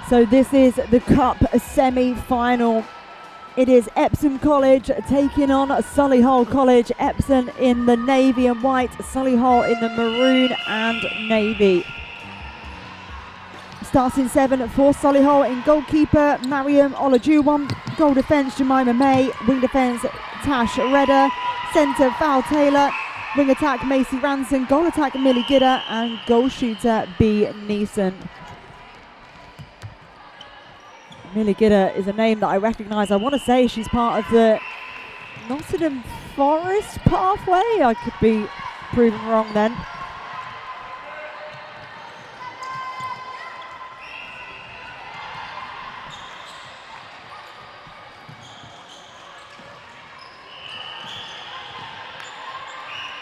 So this is the Cup semi-final. It is Epsom College taking on Solihull College. Epsom in the navy and white, Solihull in the maroon and navy. Starting 7 for Solihull in goalkeeper Mariam Olajuwon, goal defence Jemima May, wing defence Tash Redder, centre Val Taylor, wing attack Macy Ranson, goal attack Millie Gidder and goal shooter B Neeson. Millie Gidder is a name that I recognise. I want to say she's part of the Nottingham Forest pathway. I could be proven wrong then.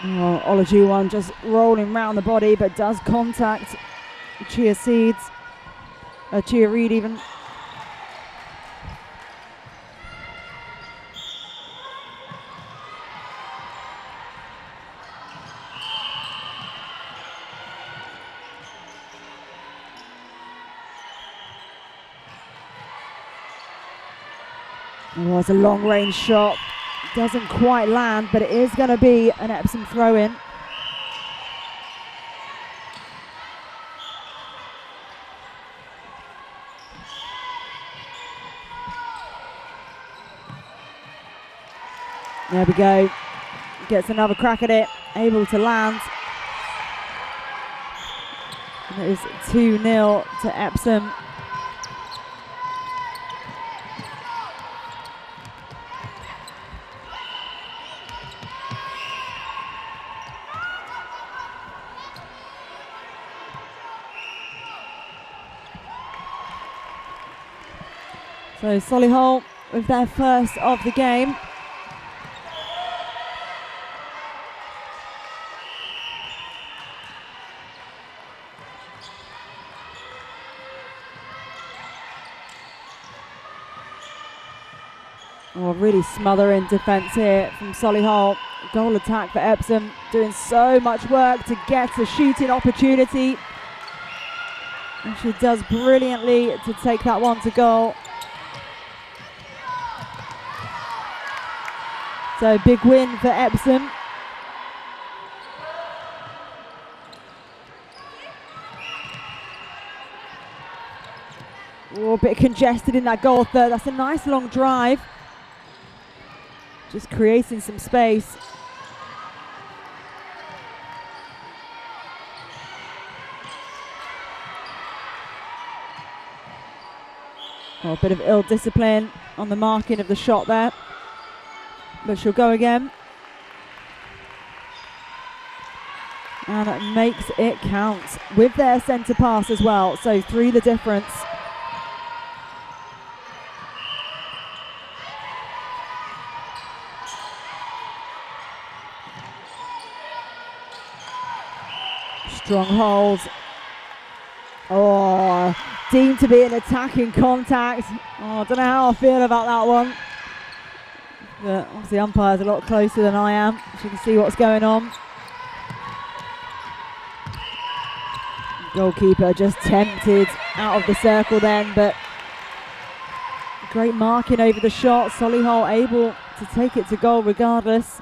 Oh, Olajuwon just rolling round the body, but does contact Chia Reid even. Oh, it's a long range shot. Doesn't quite land, but it is going to be an Epsom throw in. There we go. Gets another crack at it, able to land. And it is 2-0 to Epsom. So Solihull with their first of the game. Oh, really smothering defence here from Solihull. Goal attack for Epsom, doing so much work to get a shooting opportunity. And she does brilliantly to take that one to goal. So big win for Epsom. Oh, a bit congested in that goal third. That's a nice long drive. Just creating some space. Oh, a bit of ill discipline on the marking of the shot there. But she'll go again. And it makes it count with their centre pass as well. So 3 the difference. Strong hold. Oh, deemed to be an attacking contact. Oh, I don't know how I feel about that one. But obviously the umpire's a lot closer than I am, so you can see what's going on. Goalkeeper just tempted out of the circle then, but great marking over the shot. Solihull able to take it to goal regardless.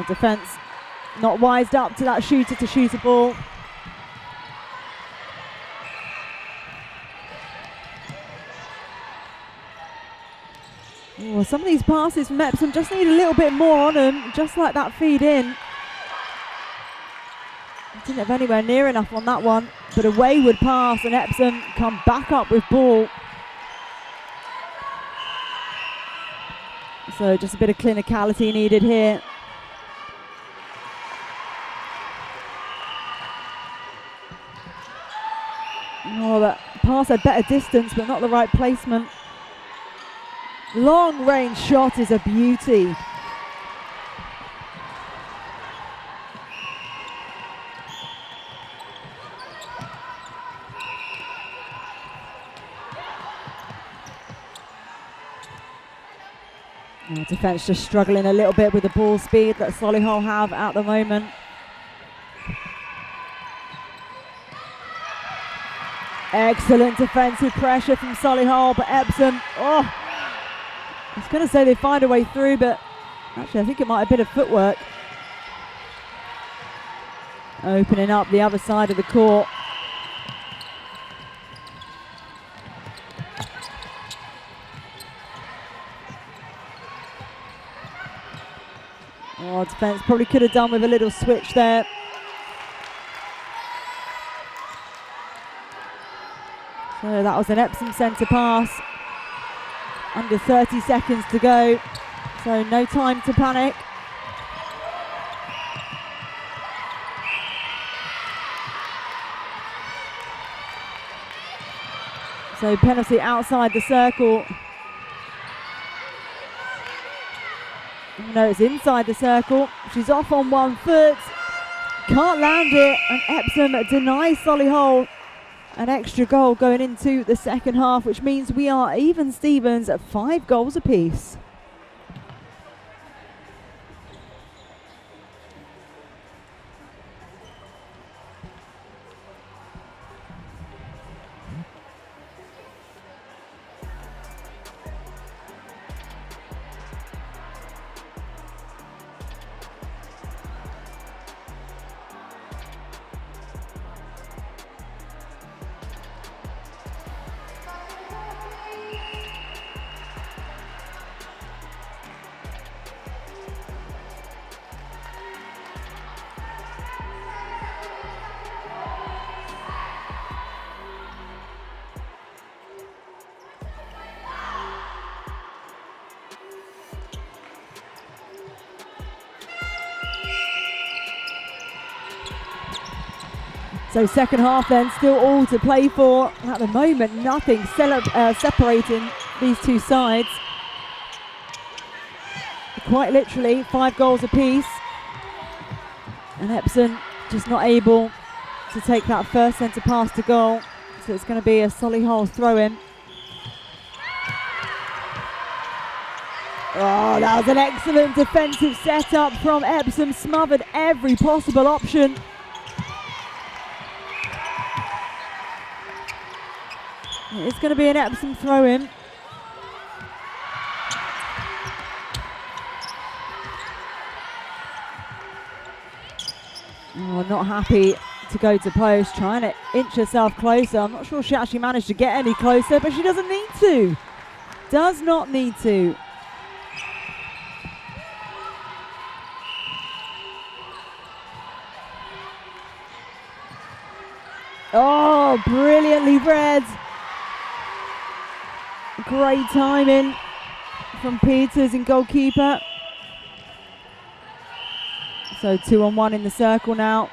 Defence not wised up to that shooter to shoot a ball. Oh, some of these passes from Epsom just need a little bit more on them, just like that feed in. I didn't have anywhere near enough on that one, but a wayward pass and Epsom come back up with ball. So just a bit of clinicality needed here. Oh, that pass had better distance, but not the right placement. Long range shot is a beauty. Defence just struggling a little bit with the ball speed that Solihull have at the moment. Excellent defensive pressure from Solihull, but Epsom, I was going to say they find a way through, but actually I think it might have been a footwork. Opening up the other side of the court. Defence probably could have done with a little switch there. So that was an Epsom centre pass. Under 30 seconds to go. So no time to panic. So penalty outside the circle. No, it's inside the circle. She's off on 1 foot. Can't land it. And Epsom denies Solihull an extra goal going into the second half, which means we are even Stevens at 5 goals apiece. So second half then, still all to play for. At the moment, nothing separating these two sides. Quite literally, 5 goals apiece. And Epsom just not able to take that first centre pass to goal. So it's going to be a Solihull throw-in. Oh, that was an excellent defensive setup from Epsom. Smothered every possible option. It's going to be an Epsom throw-in. Oh, not happy to go to post, trying to inch herself closer. I'm not sure she actually managed to get any closer, but she doesn't need to. Does not need to. Oh, brilliantly read. Great timing from Peters in goalkeeper. So 2-on-1 in the circle now.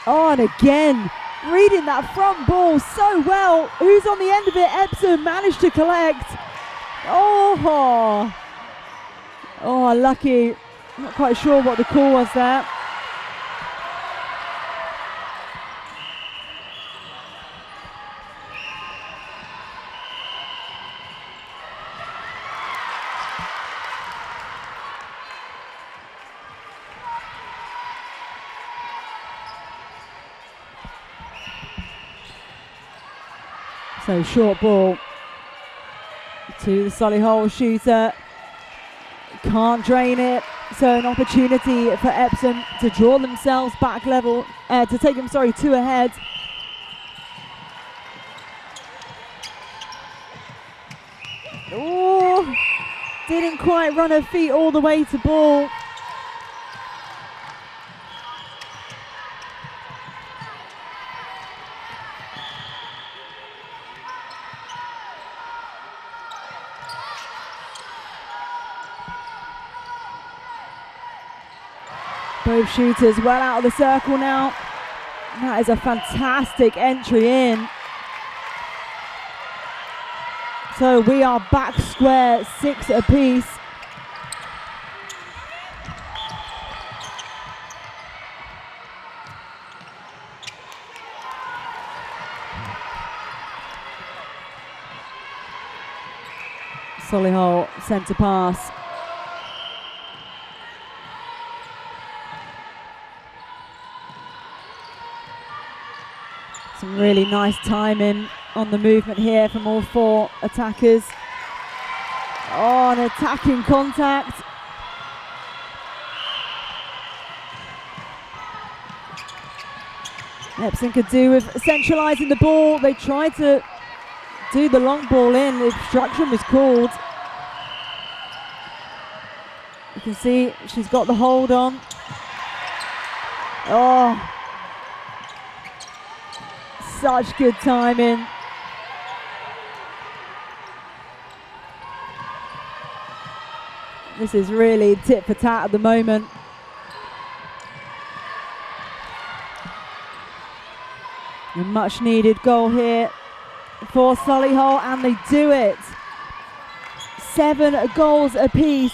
Oh, and again, reading that front ball so well. Who's on the end of it? Epsom managed to collect. Oh, lucky. Not quite sure what the call was there. So short ball to the Solihull shooter. Can't drain it. So an opportunity for Epsom to draw themselves back level, to take them, 2 ahead. Oh, didn't quite run her feet all the way to ball. Both shooters well out of the circle now. That is a fantastic entry in. So we are back square, 6 apiece. Solihull centre pass. Some really nice timing on the movement here from all four attackers. Oh, an attacking contact. Epsom could do with centralising the ball. They tried to do the long ball in. The obstruction was called. You can see she's got the hold on. Oh, such good timing. This is really tit for tat at the moment. A much needed goal here for Solihull, and they do it. 7 goals apiece.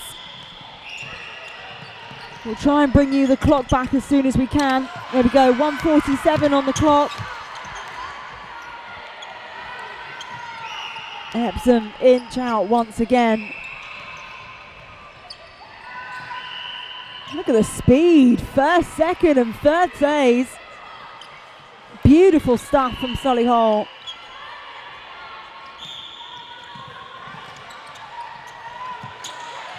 We'll try and bring you the clock back as soon as we can. There we go, 1:47 on the clock. Epsom inch out once again. Look at the speed, first, second and third saves. Beautiful stuff from Solihull.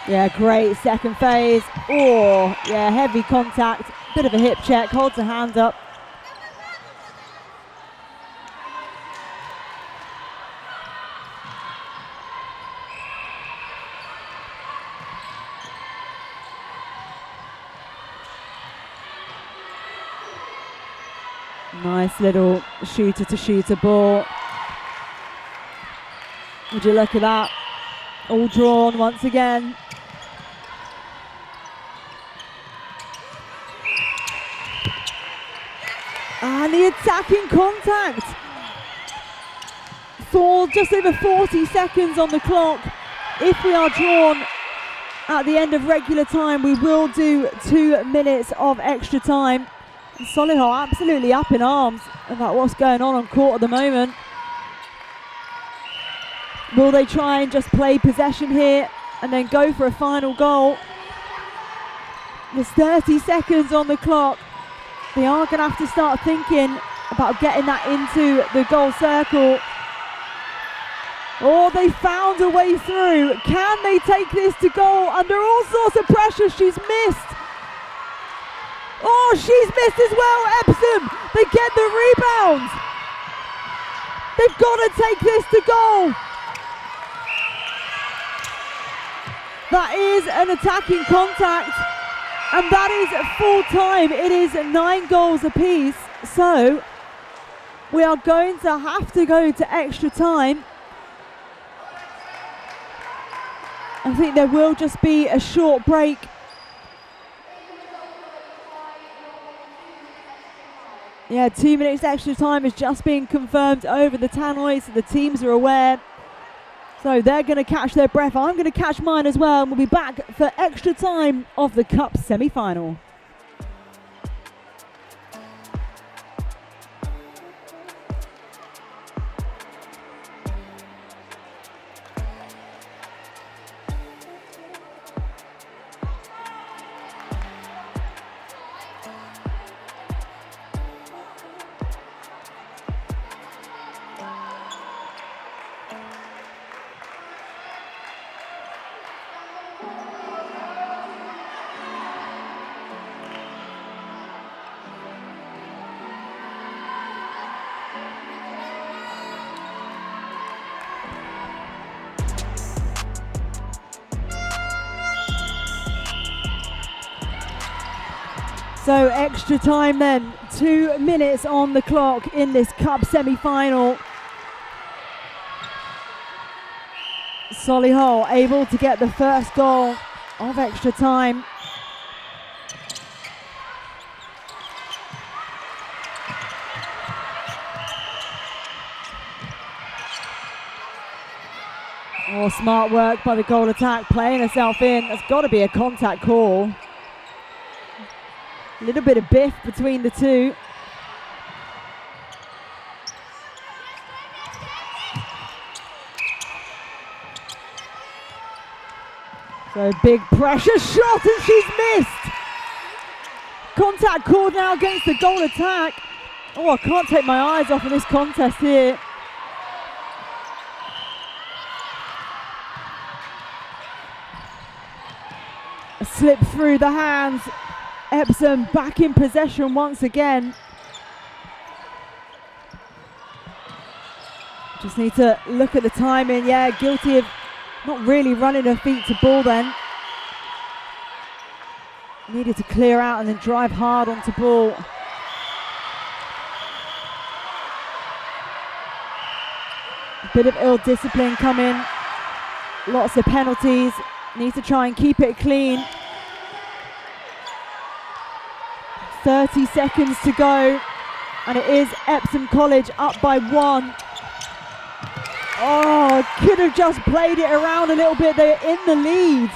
Yeah, great second phase. Oh, yeah, heavy contact, bit of a hip check, holds a hand up. Nice little shooter to shooter ball. Would you look at that? All drawn once again. And the attacking contact for just over 40 seconds on the clock. If we are drawn at the end of regular time, we will do 2 minutes of extra time. And Solihull absolutely up in arms about what's going on court at the moment. Will they try and just play possession here and then go for a final goal? There's 30 seconds on the clock. They are going to have to start thinking about getting that into the goal circle. Oh, they found a way through. Can they take this to goal? Under all sorts of pressure, she's missed. Oh, she's missed as well, Epsom. They get the rebound. They've got to take this to goal. That is an attacking contact. And that is full time. It is 9 goals apiece. So we are going to have to go to extra time. I think there will just be a short break. Yeah, 2 minutes extra time is just being confirmed over the tannoy, so the teams are aware. So they're going to catch their breath. I'm going to catch mine as well, and we'll be back for extra time of the Cup semi-final. So extra time then, 2 minutes on the clock in this Cup semi-final. Solihull able to get the first goal of extra time. Oh, smart work by the goal attack, playing herself in. That's got to be a contact call. A little bit of biff between the two. So big pressure shot and she's missed. Contact called now against the goal attack. Oh, I can't take my eyes off of this contest here. A slip through the hands. Epsom back in possession once again. Just need to look at the timing. Yeah, guilty of not really running her feet to ball then. Needed to clear out and then drive hard onto ball. A bit of ill discipline coming. Lots of penalties. Need to try and keep it clean. 30 seconds to go. And it is Epsom College up by 1. Oh, could have just played it around a little bit. They're in the lead.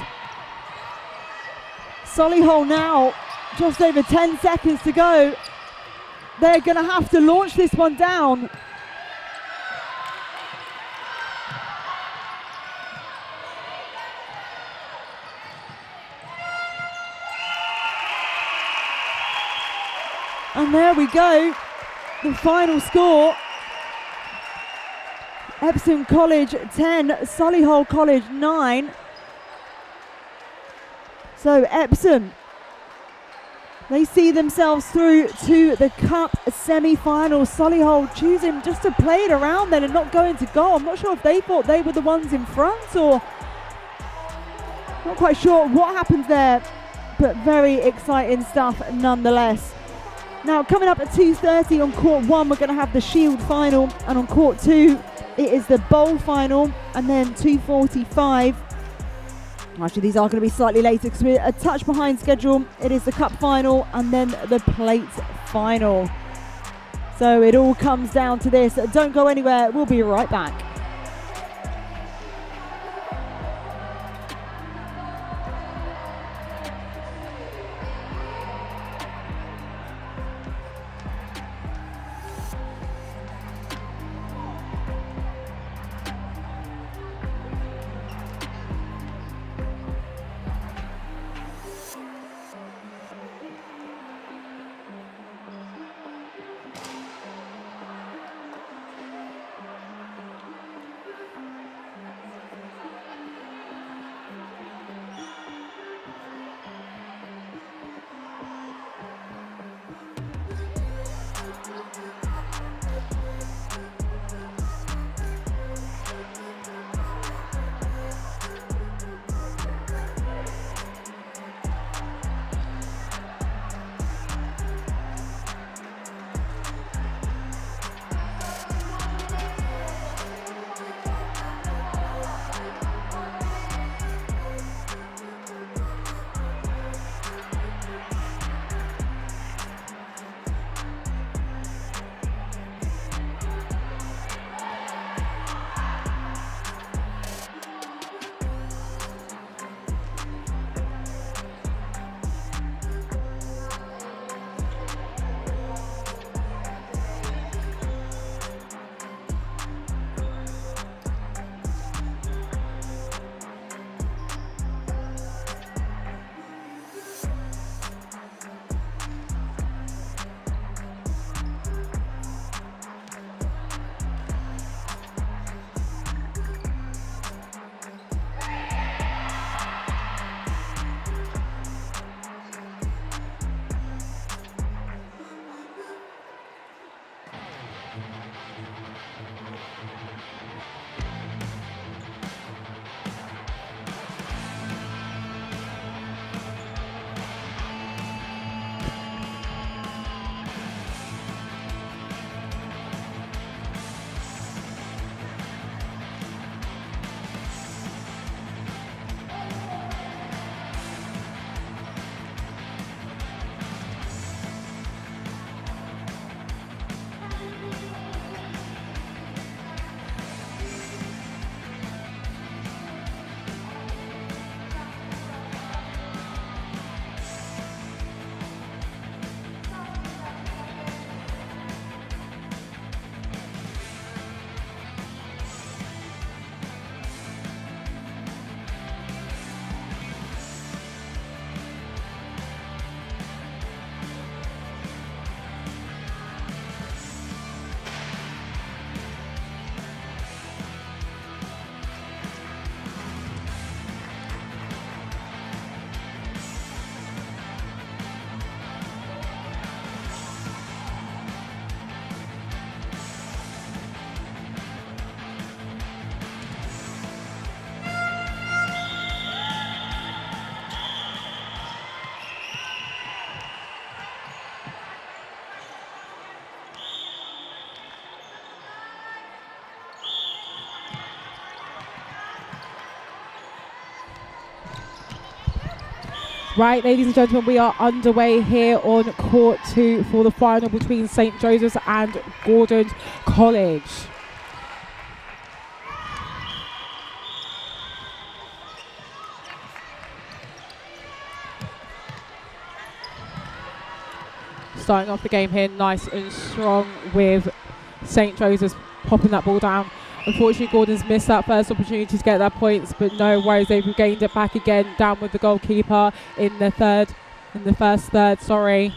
Solihull now, just over 10 seconds to go. They're going to have to launch this one down. And there we go, the final score. Epsom College 10, Solihull College 9. So Epsom, they see themselves through to the Cup semi-final. Solihull choosing just to play it around then and not going to goal. I'm not sure if they thought they were the ones in front or not quite sure what happened there, but very exciting stuff nonetheless. Now coming up at 2:30 on court 1, we're going to have the Shield final, and on court 2 it is the bowl final, and then 2:45. Actually, these are going to be slightly later because we're a touch behind schedule. It is the cup final and then the plate final. So it all comes down to this. Don't go anywhere. We'll be right back. Right, ladies and gentlemen, we are underway here on court 2 for the final between St Joseph's and Gordon's College. Starting off the game here nice and strong with St Joseph's popping that ball down. Unfortunately, Gordon's missed that first opportunity to get their points, but no worries, they've regained it back again, down with the goalkeeper in the first third, sorry.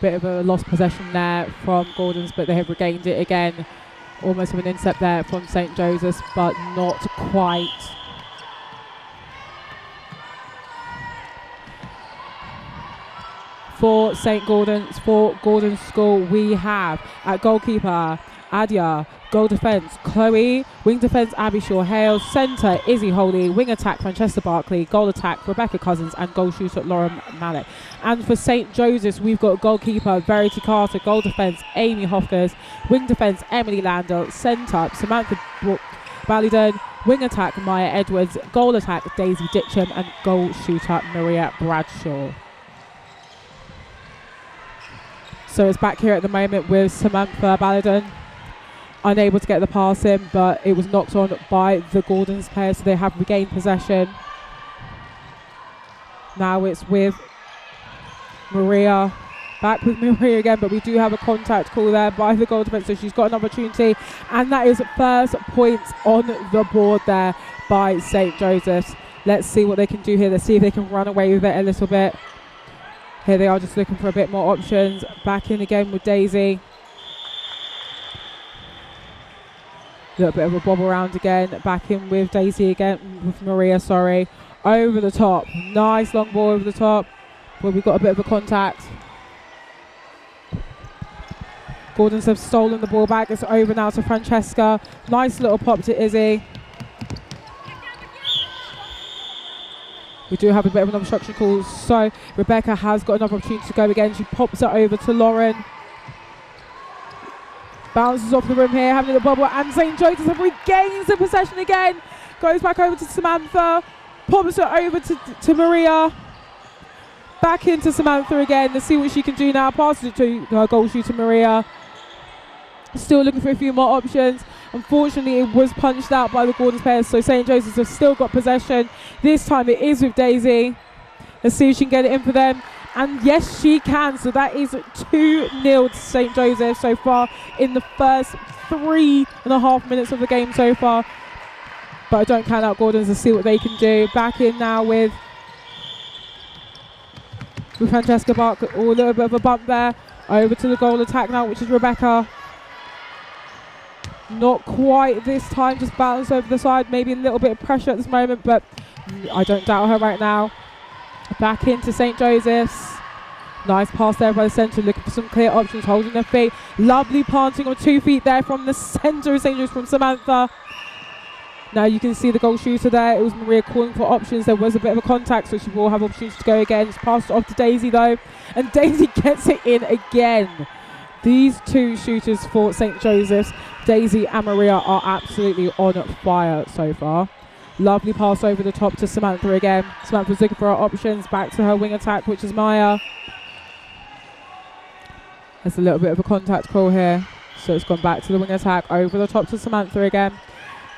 Bit of a lost possession there from Gordon's, but they have regained it again. Almost with an intercept there from St Joseph's, but not quite. For Gordon's School, we have at goalkeeper Adia, goal defence Chloe, wing defence Abby Shaw-Hales, centre Izzy Holy, wing attack Francesca Barkley, goal attack Rebecca Cousins, and goal shooter Lauren Malik. And for St Joseph's, we've got goalkeeper Verity Carter, goal defence Amy Hofkers, wing defence Emily Landell, centre Samantha Ballydon, wing attack Maya Edwards, goal attack Daisy Ditcham, and goal shooter Maria Bradshaw. So it's back here at the moment with Samantha Ballydon, unable to get the pass in, but it was knocked on by the Gordon's player, so they have regained possession. Now it's with Maria, back with Maria again, but we do have a contact call there by the goal defence, so she's got an opportunity, and that is first points on the board there by St Joseph's. Let's see what they can do here. Let's see if they can run away with it a little bit. Here they are, just looking for a bit more options. Back in again with Daisy. Little bit of a bob around again. Back in with Daisy again, with Maria, sorry. Over the top. Nice long ball over the top. Well, we've got a bit of a contact. Gordons have stolen the ball back. It's over now to Francesca. Nice little pop to Izzy. We do have a bit of an obstruction call, so Rebecca has got another opportunity to go again. She pops it over to Lauren. Bounces off the rim here, having a little bubble, and St Joseph's regains the possession again. Goes back over to Samantha, pops it over to Maria. Back into Samantha again. Let's see what she can do now. Passes it to her goal shooter Maria. Still looking for a few more options. Unfortunately, it was punched out by the Gordon's players, so St Joseph's have still got possession. This time it is with Daisy. Let's see if she can get it in for them. And yes, she can. So that is 2-0 to St Joseph's so far in the first 3.5 minutes of the game so far. But I don't count out Gordon's. Let's see what they can do. Back in now with Francesca Barker. Oh, a little bit of a bump there. Over to the goal attack now, which is Rebecca. Not quite this time, just balanced over the side. Maybe a little bit of pressure at this moment, but I don't doubt her right now. Back into St Joseph's. Nice pass there by the centre, looking for some clear options, holding their feet. Lovely planting on 2 feet there from the centre of St Joseph's from Samantha. Now you can see the goal shooter there. It was Maria calling for options. There was a bit of a contact, so she will have opportunity to go again. It's passed off to Daisy though, and Daisy gets it in again. These two shooters for St Joseph's, Daisy and Maria, are absolutely on fire so far. Lovely pass over the top to Samantha again. Samantha's looking for her options. Back to her wing attack, which is Maya. There's a little bit of a contact call here. So it's gone back to the wing attack. Over the top to Samantha again.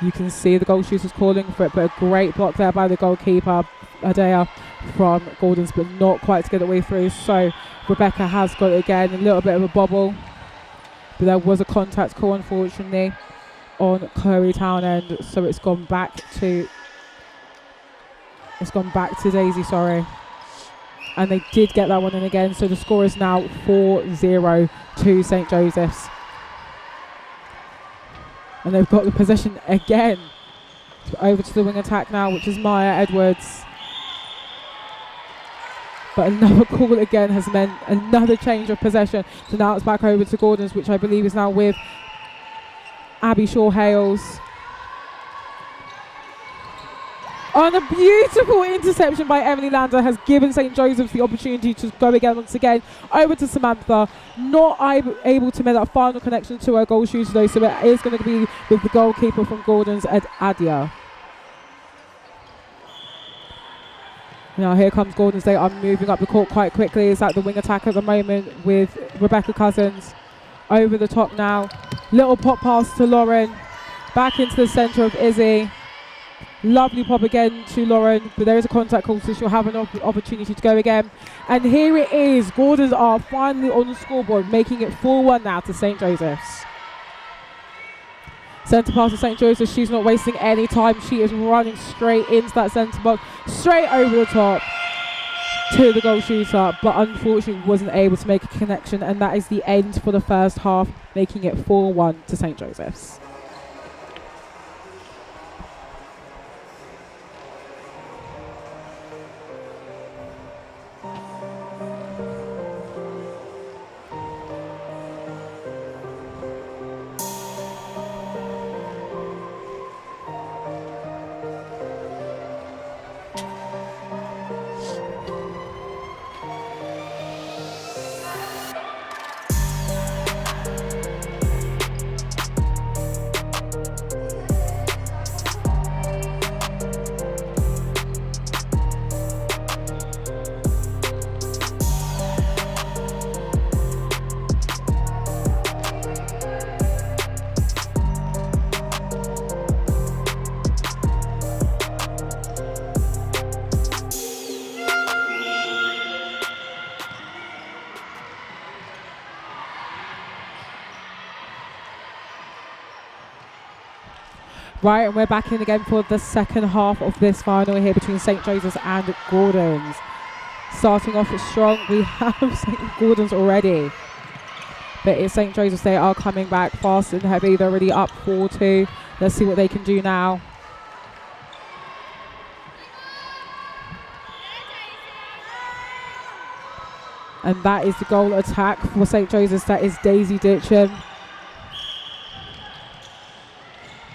You can see the goal shooters calling for it, but a great block there by the goalkeeper, Adea, from Gordon's, but not quite to get it way through. So Rebecca has got it again. A little bit of a bobble. But there was a contact call, unfortunately, on Chloe Townend. So it's gone back to Daisy, sorry. And they did get that one in again. So the score is now 4-0 to St Joseph's. And they've got the possession again. Over to the wing attack now, which is Maya Edwards. But another call again has meant another change of possession. So now it's back over to Gordon's, which I believe is now with Abby Shaw-Hales. On a beautiful interception by Emily Lander has given St. Joseph's the opportunity to go again once again over to Samantha. Not able to make that final connection to her goal shooter though, so it is going to be with the goalkeeper from Gordon's, Ed Adia. Now here comes Gordon's. They are moving up the court quite quickly. It's at the wing attack at the moment with Rebecca Cousins. Over the top now. Little pop pass to Lauren. Back into the centre of Izzy. Lovely pop again to Lauren, but there is a contact call, so she'll have an opportunity to go again. And here it is. Gordons are finally on the scoreboard, making it 4-1 now to St. Joseph's. Centre pass to St. Joseph's. She's not wasting any time. She is running straight into that centre box, straight over the top to the goal shooter, but unfortunately wasn't able to make a connection, and that is the end for the first half, making it 4-1 to St. Joseph's. Right, and we're back in again for the second half of this final here between St. Joseph's and Gordon's. Starting off strong, we have St. Gordon's already. But it's St. Joseph's, they are coming back fast and heavy. They're already up 4-2. Let's see what they can do now. And that is the goal attack for St. Joseph's. That is Daisy Ditcham.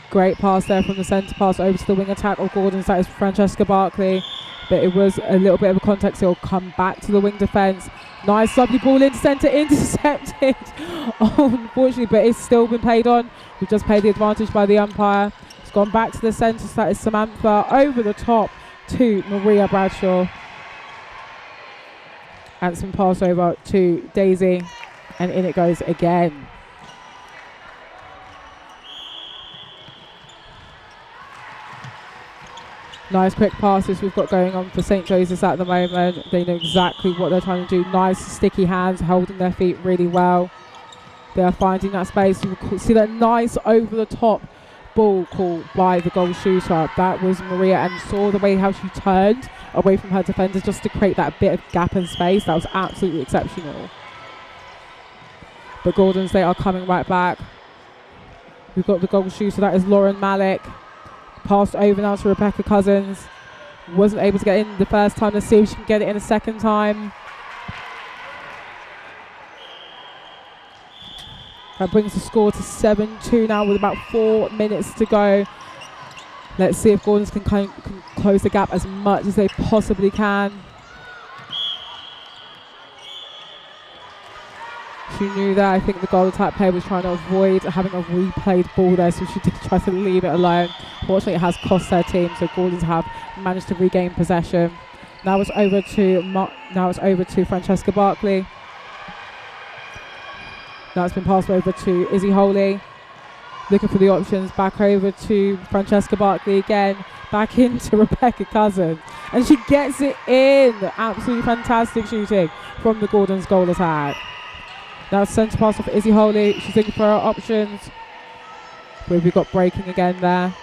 Great pass there from the centre pass over to the wing attack of Gordon's. That is Francesca Barkley. But it was a little bit of a contact, so he'll come back to the wing defence. Nice lovely ball into centre, intercepted. Unfortunately, but it's still been played on. We've just played the advantage by the umpire. It's gone back to the centre, so that is Samantha over the top to Maria Bradshaw. And some pass over to Daisy. And in it goes again. Nice quick passes we've got going on for St. Joseph's at the moment. They know exactly what they're trying to do. Nice sticky hands, holding their feet really well. They are finding that space. You can see that nice over the top ball called by the goal shooter. That was Maria, and saw the way how she turned away from her defenders just to create that bit of gap and space. That was absolutely exceptional. But Gordon's, they are coming right back. We've got the goal shooter, that is Lauren Malik. Passed over now to Rebecca Cousins. Wasn't able to get in the first time. Let's see if she can get it in a second time. That brings the score to 7-2 now with about 4 minutes to go. Let's see if Gordon's can close the gap as much as they possibly can. She knew that. I think the goal attack player was trying to avoid having a replayed ball there, so she did try to leave it alone. Fortunately, it has cost their team, so Gordons have managed to regain possession. Now it's over to Francesca Barkley. Now it's been passed over to Izzy Holy. Looking for the options. Back over to Francesca Barkley again. Back into Rebecca Cousins. And she gets it in. Absolutely fantastic shooting from the Gordon's goal attack. Now centre pass off Izzy Holy. She's looking for her options. We've got breaking again there.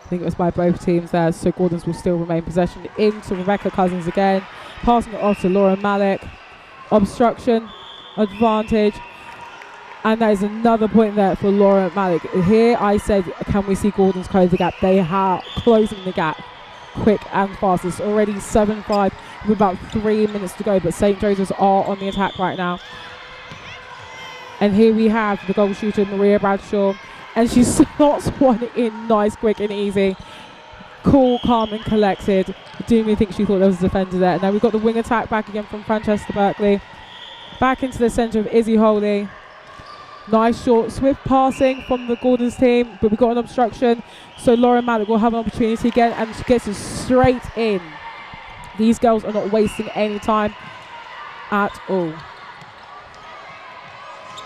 I think it was by both teams there, so Gordon's will still remain possession into Rebecca Cousins again. Passing it off to Lauren Malik. Obstruction, advantage. And that is another point there for Lauren Malik. Here I said, can we see Gordon's close the gap? They are closing the gap quick and fast. It's already 7-5 with about 3 minutes to go, but St. Joseph's are on the attack right now. And here we have the goal shooter Maria Bradshaw and she slots one in nice, quick and easy. Cool, calm and collected. I do really think she thought there was a defender there. Now we've got the wing attack back again from Francesca Berkeley. Back into the centre of Izzy Holy. Nice short, swift passing from the Gordon's team, but we've got an obstruction. So Lauren Mallock will have an opportunity again, and she gets it straight in. These girls are not wasting any time at all.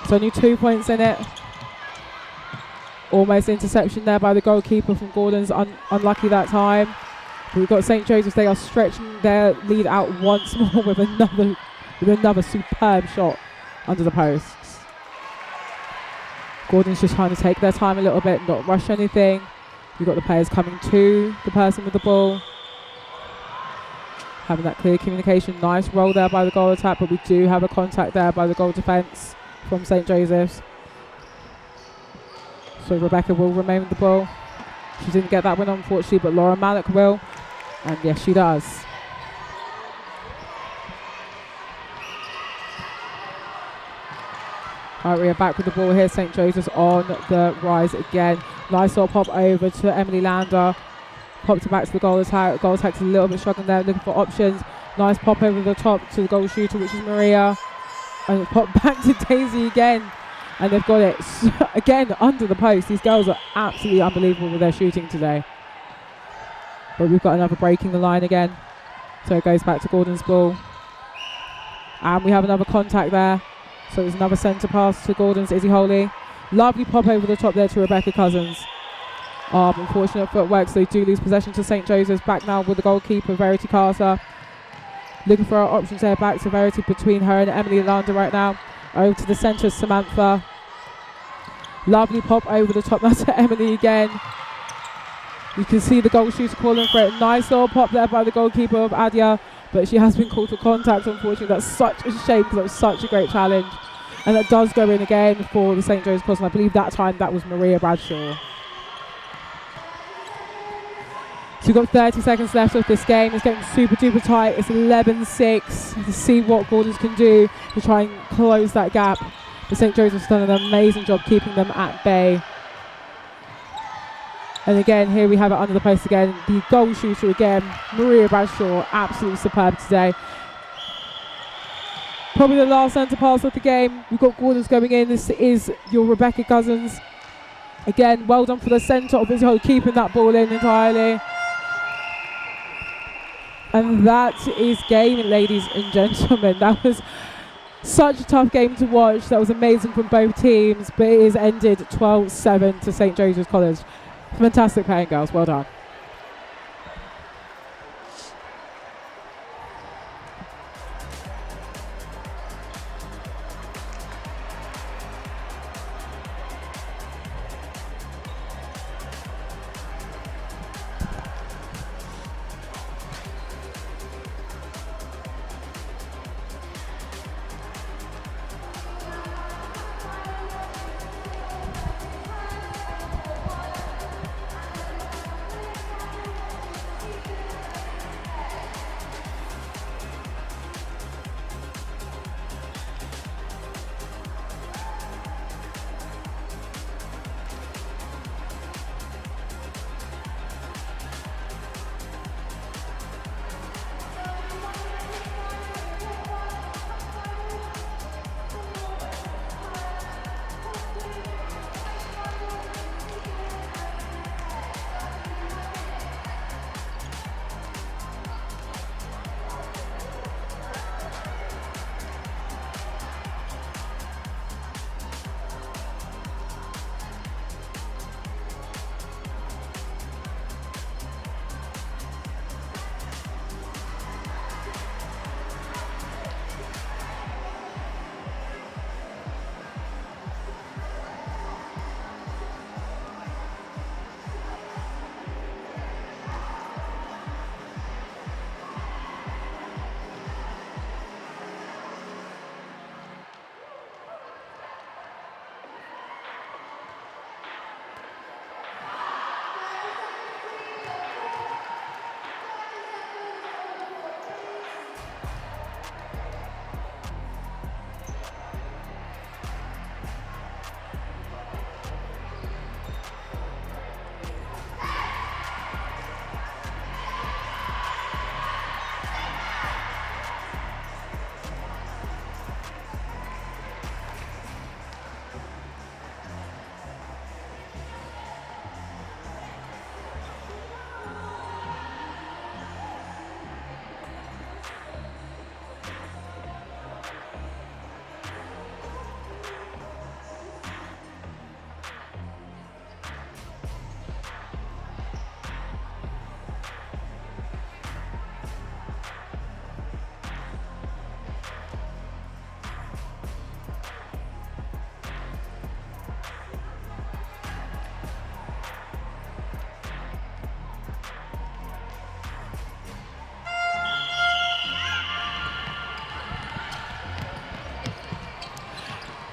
It's only 2 points in it. Almost interception there by the goalkeeper from Gordon's, unlucky that time. But we've got St. Joseph's, they are stretching their lead out once more with another superb shot under the posts. Gordon's just trying to take their time a little bit, not rush anything. We've got the players coming to the person with the ball. Having that clear communication. Nice roll there by the goal attack, but we do have a contact there by the goal defence from St. Joseph's. So Rebecca will remain with the ball. She didn't get that one unfortunately, but Laura Mallock will. And yes, she does. All right, we are back with the ball here. St. Joseph's on the rise again. Nice little pop over to Emily Lander. Popped it back to the goal attack. Goal attack's a little bit struggling there, looking for options. Nice pop over the top to the goal shooter, which is Maria. And pop back to Daisy again. And they've got it again under the post. These girls are absolutely unbelievable with their shooting today. But we've got another breaking the line again. So it goes back to Gordon's ball. And we have another contact there. So there's another centre pass to Gordon's Izzy Holy. Lovely pop over the top there to Rebecca Cousins. Unfortunate footwork, so they do lose possession to St. Joseph's. Back now with the goalkeeper, Verity Carter. Looking for our options there, back to Verity between her and Emily Lander right now. Over to the centre, Samantha. Lovely pop over the top, that's to Emily again. You can see the goal shooter calling for it. Nice little pop there by the goalkeeper of Adia, but she has been called for contact, unfortunately. That's such a shame because that was such a great challenge. And that does go in again for the St. Joseph's Cross, and I believe that time that was Maria Bradshaw. So we've got 30 seconds left of this game. It's getting super duper tight. It's 11-6. To see what Gordon's can do to try and close that gap. The St. Joseph's done an amazing job keeping them at bay. And again, here we have it under the post again. The goal shooter again, Maria Bradshaw, absolutely superb today. Probably the last centre pass of the game. We've got Gordon's going in. This is your Rebecca Cousins. Again, well done for the centre of Izzy Holy, keeping that ball in entirely. And that is game, ladies and gentlemen. That was such a tough game to watch. That was amazing from both teams, but it is ended 12-7 to St. Joseph's College. Fantastic playing, girls. Well done.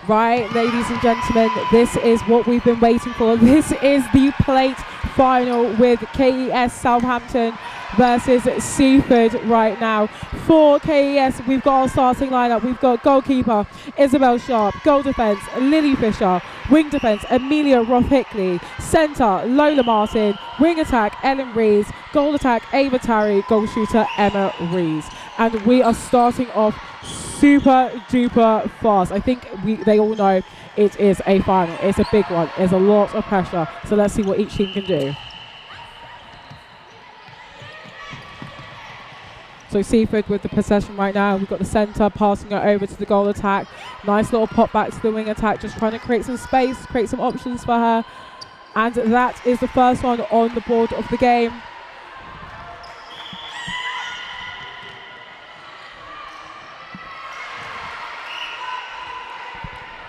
Right, ladies and gentlemen, this is what we've been waiting for. This is the plate final with KES Southampton versus Seaford right now. For KES, we've got our starting lineup. We've got goalkeeper Isabel Sharp, goal defence Lily Fisher, wing defence Amelia Roth-Hickley, centre Lola Martin, wing attack Ellen Rees, goal attack Ava Tarry, goal shooter Emma Rees. And we are starting off super duper fast. I think they all know it is a final. It's a big one. There's a lot of pressure. So let's see what each team can do. So Seaford with the possession right now. We've got the centre passing it over to the goal attack. Nice little pop back to the wing attack, just trying to create some space, create some options for her. And that is the first one on the board of the game.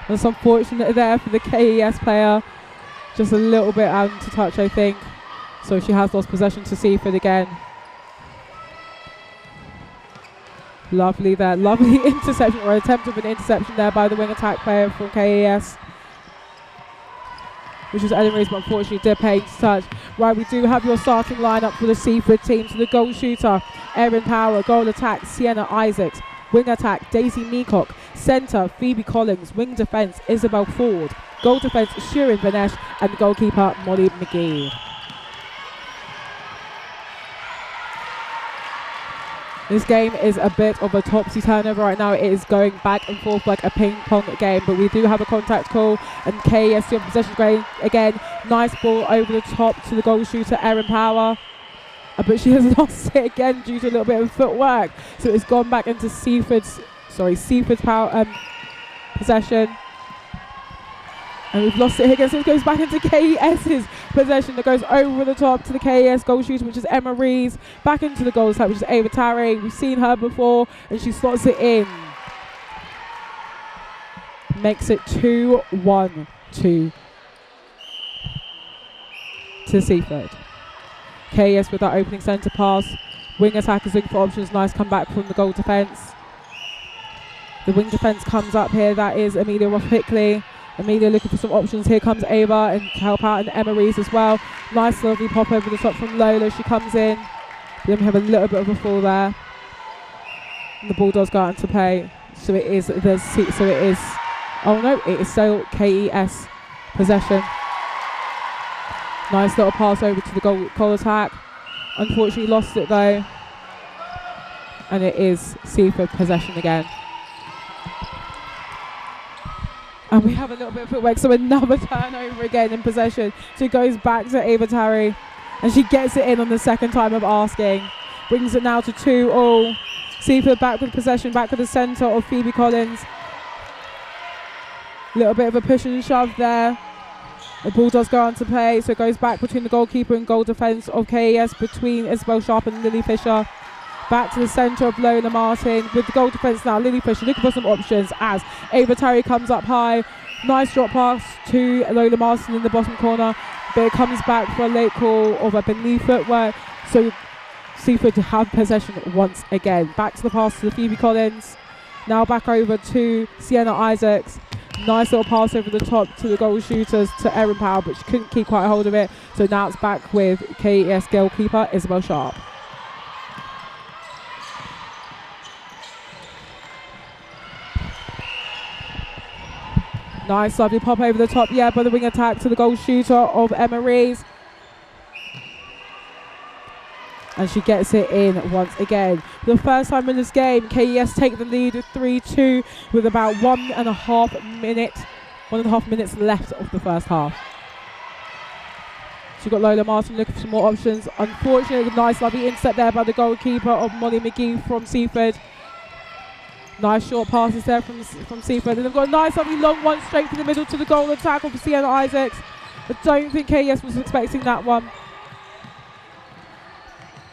That's unfortunate there for the KES player. Just a little bit out to touch, I think. So she has lost possession to Seaford again. Lovely there. Lovely interception, or attempt of an interception there by the wing attack player from KES. Which was Ellen Rees, but unfortunately did pay to touch. Right, we do have your starting lineup for the Seaford team. So the goal shooter, Erin Power. Goal attack, Sienna Isaacs. Wing attack, Daisy Meacock. Centre, Phoebe Collins. Wing defence, Isabel Ford. Goal defence, Shirin Vanesh. And goalkeeper, Molly McGee. This game is a bit of a topsy-turnover right now. It is going back and forth like a ping-pong game, but we do have a contact call, and KES still possession going again. Nice ball over the top to the goal shooter, Erin Power. But she has lost it again due to a little bit of footwork. So it's gone back into Seaford's power possession. And we've lost it again, so it goes back into KES's possession that goes over the top to the KES goal shooter, which is Emma Rees. Back into the goal side, which is Ava Tarry. We've seen her before, and she slots it in. Makes it 2-1 to Seaford. KES with that opening centre pass. Wing attackers looking for options. Nice comeback from the goal defence. The wing defence comes up here. That is Amelia Roth-Hickley. Amelia looking for some options. Here comes Ava and to help out, and Emma Rees as well. Nice lovely pop over the top from Lola. She comes in. Then we have a little bit of a fall there. And the ball does go out into play. So it is oh no, it is still KES possession. Nice little pass over to the goal attack. Unfortunately lost it though. And it is Seaford possession again. And we have a little bit of footwork, so another turnover again in possession. So it goes back to Ava Tarry, and she gets it in on the second time of asking. Brings it now to 2-2. Seaford back with possession, back with the centre of Phoebe Collins. Little bit of a push and shove there. The ball does go on to play, so it goes back between the goalkeeper and goal defence of KES, between Isabel Sharp and Lily Fisher. Back to the centre of Lola Martin with the goal defence now. Lily Fisher looking for some options as Ava Tarry comes up high. Nice drop pass to Lola Martin in the bottom corner, but it comes back for a late call of a beneath footwork. So Seaford have possession once again. Back to the pass to the Phoebe Collins. Now back over to Sienna Isaacs. Nice little pass over the top to the goal shooters to Erin Powell, but she couldn't keep quite a hold of it. So now it's back with KES goalkeeper Isabel Sharp. Nice lovely pop over the top, yeah, by the wing attack to the goal shooter of Emma Rees. And she gets it in once again. For the first time in this game, KES take the lead of 3-2 with about 1.5 minutes left of the first half. She's got Lola Martin looking for some more options. Unfortunately, nice lovely intercept there by the goalkeeper of Molly McGee from Seaford. Nice short passes there from Seaford. And they've got a nice lovely long one straight through the middle to the goal attack of Sienna Isaacs. I don't think KES was expecting that one.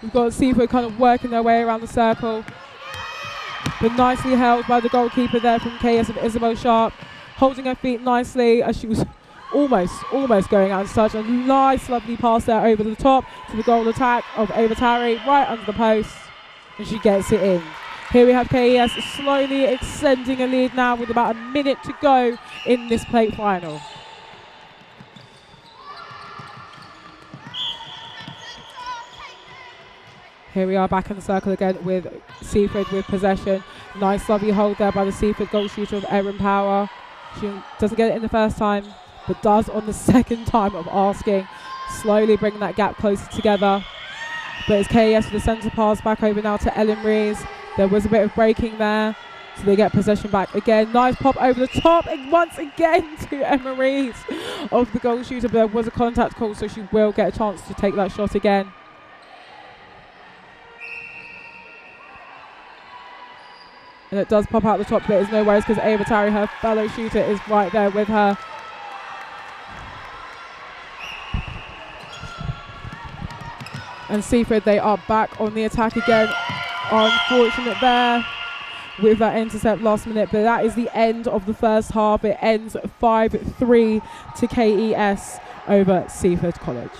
We've got Seaford kind of working their way around the circle. But nicely held by the goalkeeper there from KES of Isabel Sharp. Holding her feet nicely as she was almost going out of touch. A nice lovely pass there over the top to the goal attack of Ava Tarry, right under the post. And she gets it in. Here we have KES slowly extending a lead now with about a minute to go in this plate final. Here we are back in the circle again with Seaford with possession. Nice lovely hold there by the Seaford goal shooter of Erin Power. She doesn't get it in the first time, but does on the second time of asking. Slowly bringing that gap closer together. But it's KES with the centre pass back over now to Ellen Rees. There was a bit of breaking there, so they get possession back again. Nice pop over the top, and once again to Emma Rees of the goal shooter, but there was a contact call, so she will get a chance to take that shot again. And it does pop out the top, but it's no worries because Ava Tarry, her fellow shooter, is right there with her. And Seaford, they are back on the attack again. Unfortunate there with that intercept last minute, but that is the end of the first half. It ends 5-3 to KES over Seaford College.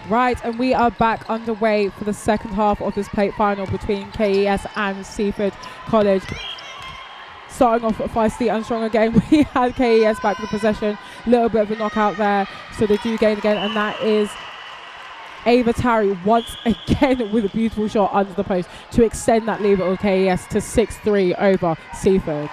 Right, and we are back underway for the second half of this plate final between KES and Seaford College. Starting off feisty and strong again, we had KES back with possession. A little bit of a knockout there, so they do gain again, and that is Ava Tarry once again with a beautiful shot under the post to extend that lead of KES to 6-3 over Seaford.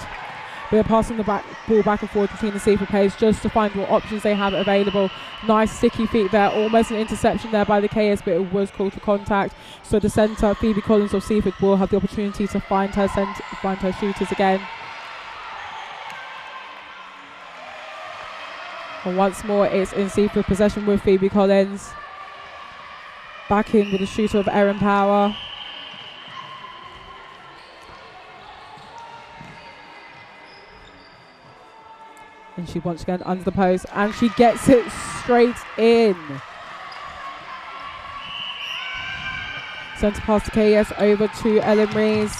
We are passing the ball back and forth between the Seaford players just to find what options they have available. Nice sticky feet there, almost an interception there by the KS, but it was called for contact. So the centre, Phoebe Collins of Seaford, will have the opportunity to find her shooters again. And once more, it's in Seaford possession with Phoebe Collins. Back in with the shooter of Erin Power. And she once again under the post, and she gets it straight in. Centre pass to KES over to Ellen Rees.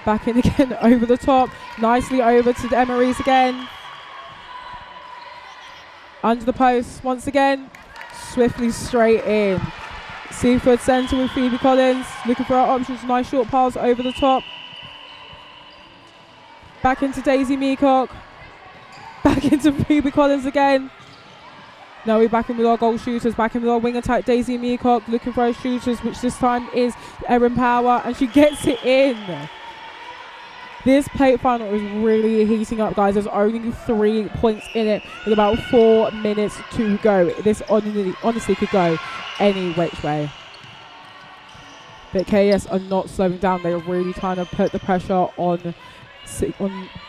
Back in again over the top. Nicely over to Emma Rees again. Under the post once again. Swiftly straight in. Seaford centre with Phoebe Collins. Looking for our options. Nice short pass over the top. Back into Daisy Meacock. Back into Phoebe Collins again. Now we're back in with our goal shooters, back in with our wing attack, Daisy Meacock, looking for our shooters, which this time is Erin Power, and she gets it in. This plate final is really heating up, guys. There's only 3 points in it with about 4 minutes to go. This honestly could go any which way. But KS are not slowing down. They're really trying to put the pressure on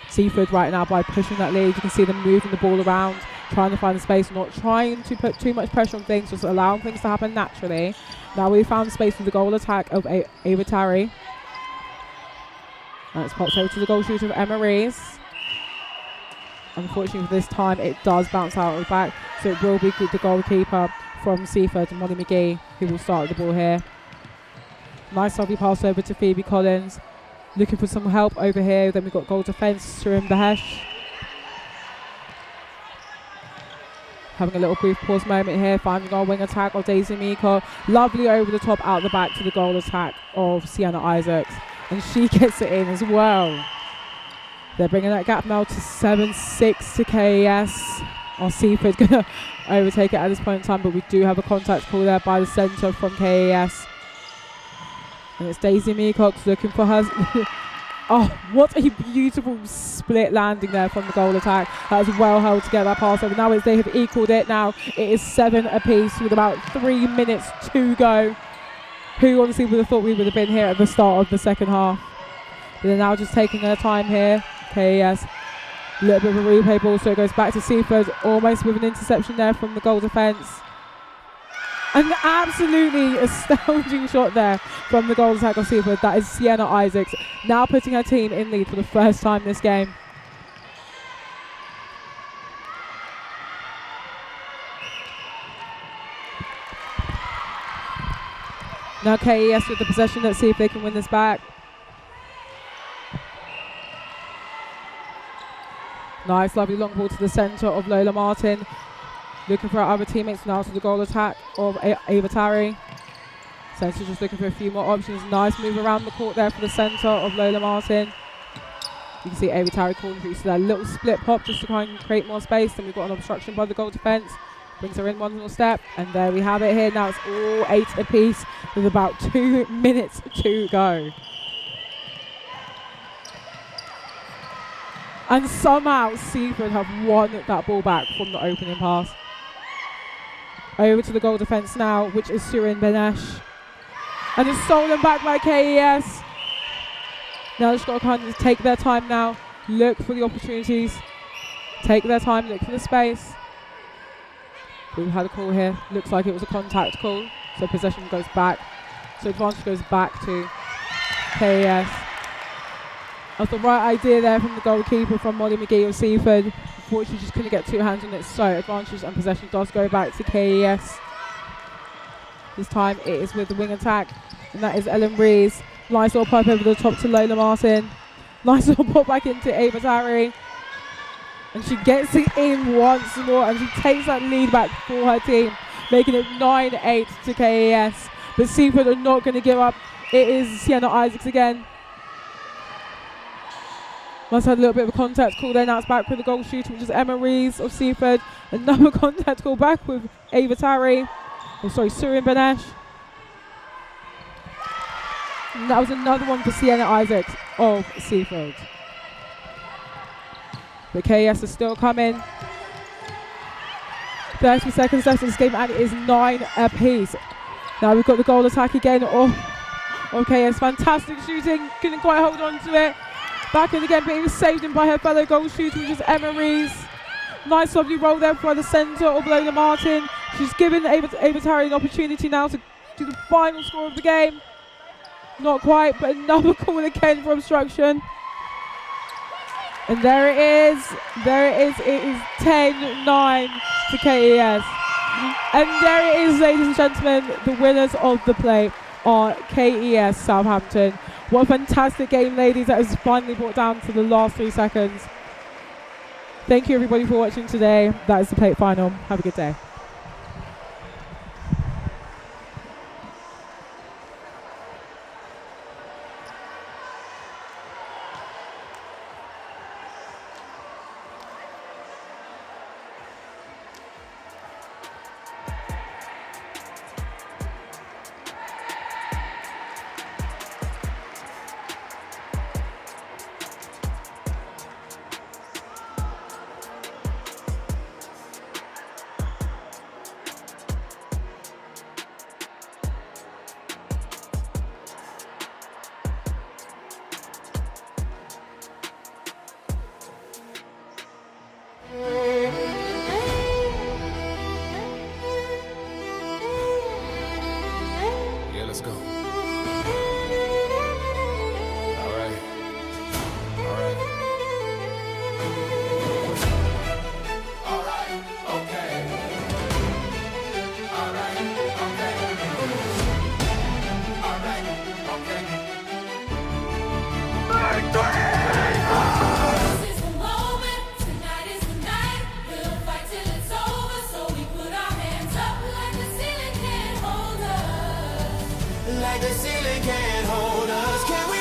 Seaford right now by pushing that lead. You can see them moving the ball around, trying to find the space, not trying to put too much pressure on things, just allowing things to happen naturally. Now we found space for the goal attack of Ava Tarry. And it's popped over to the goal shooter of Emma Rees. Unfortunately for this time, it does bounce out of the back, so it will be the goalkeeper from Seaford, Molly McGee, who will start the ball here. Nice lovely pass over to Phoebe Collins. Looking for some help over here. Then we've got goal defence, Shirim Bahesh. Having a little brief pause moment here, finding our wing attack of Daisy Meacock. Lovely over the top, out the back to the goal attack of Sienna Isaacs. And she gets it in as well. They're bringing that gap now to 7-6 to KES. Our Seaford's going to overtake it at this point in time, but we do have a contact call there by the centre from KES. And it's Daisy Meacock looking for her Oh, what a beautiful split landing there from the goal attack. That was well held to get that pass over. Now they have equalled it. Now it is 7 apiece with about 3 minutes to go. Who honestly would have thought we would have been here at the start of the second half? But they're now just taking their time here. KES. A little bit of a replay ball, so it goes back to Seaford, almost with an interception there from the goal defence. An absolutely astounding shot there from the goal attack of Seaford. That is Sienna Isaacs, now putting her team in lead for the first time this game. Now KES with the possession. Let's see if they can win this back. Nice, lovely long ball to the centre of Lola Martin. Looking for our other teammates now to the goal attack of Ava Tarry. Centre just looking for a few more options. Nice move around the court there for the centre of Lola Martin. You can see Ava Tarry calling through to that little split pop just to try and create more space. Then we've got an obstruction by the goal defence. Brings her in one more step. And there we have it here. Now it's all 8 apiece with about 2 minutes to go. And somehow Seaford have won that ball back from the opening pass. Over to the goal defence now, which is Surin Benesh. And it's stolen back by KES. Now they've just got to kind of take their time now, look for the opportunities, take their time, look for the space. We've had a call here. Looks like it was a contact call, so possession goes back. So advantage goes back to KES. That's the right idea there from the goalkeeper, from Molly McGee of Seaford. Unfortunately, just couldn't get 2 hands on it, so advantage and possession does go back to KES. This time it is with the wing attack, and that is Ellen Breeze. Nice little pipe over the top to Lola Martin. Nice little pop back into Ava Tarry. And she gets it in once more, and she takes that lead back for her team, making it 9-8 to KES. But Seaford are not going to give up. It is Sienna Isaacs again. Must have had a little bit of a contact call there. Now it's back with the goal shooter, which is Emma Rees of Seaford. Another contact call back with Ava Tarry. Oh, sorry, Surin Benesh. And that was another one for Sienna Isaacs of Seaford. The KES is still coming. 30 seconds left in this game, and it is 9 apiece. Now we've got the goal attack again. Oh, KES, fantastic shooting. Couldn't quite hold on to it. Back in again, but it was saved in by her fellow goal shooter, which is Emma Rees. Nice lovely roll there by the centre of Lola Martin. She's given Ava Tarry an opportunity now to do the final score of the game. Not quite, but another call again for obstruction. And there it is. There it is. It is 10-9 to KES. And there it is, ladies and gentlemen. The winners of the play are KES Southampton. What a fantastic game, ladies. That is finally brought down to the last 3 seconds. Thank you, everybody, for watching today. That is the plate final. Have a good day. Like the ceiling can't hold us. Can we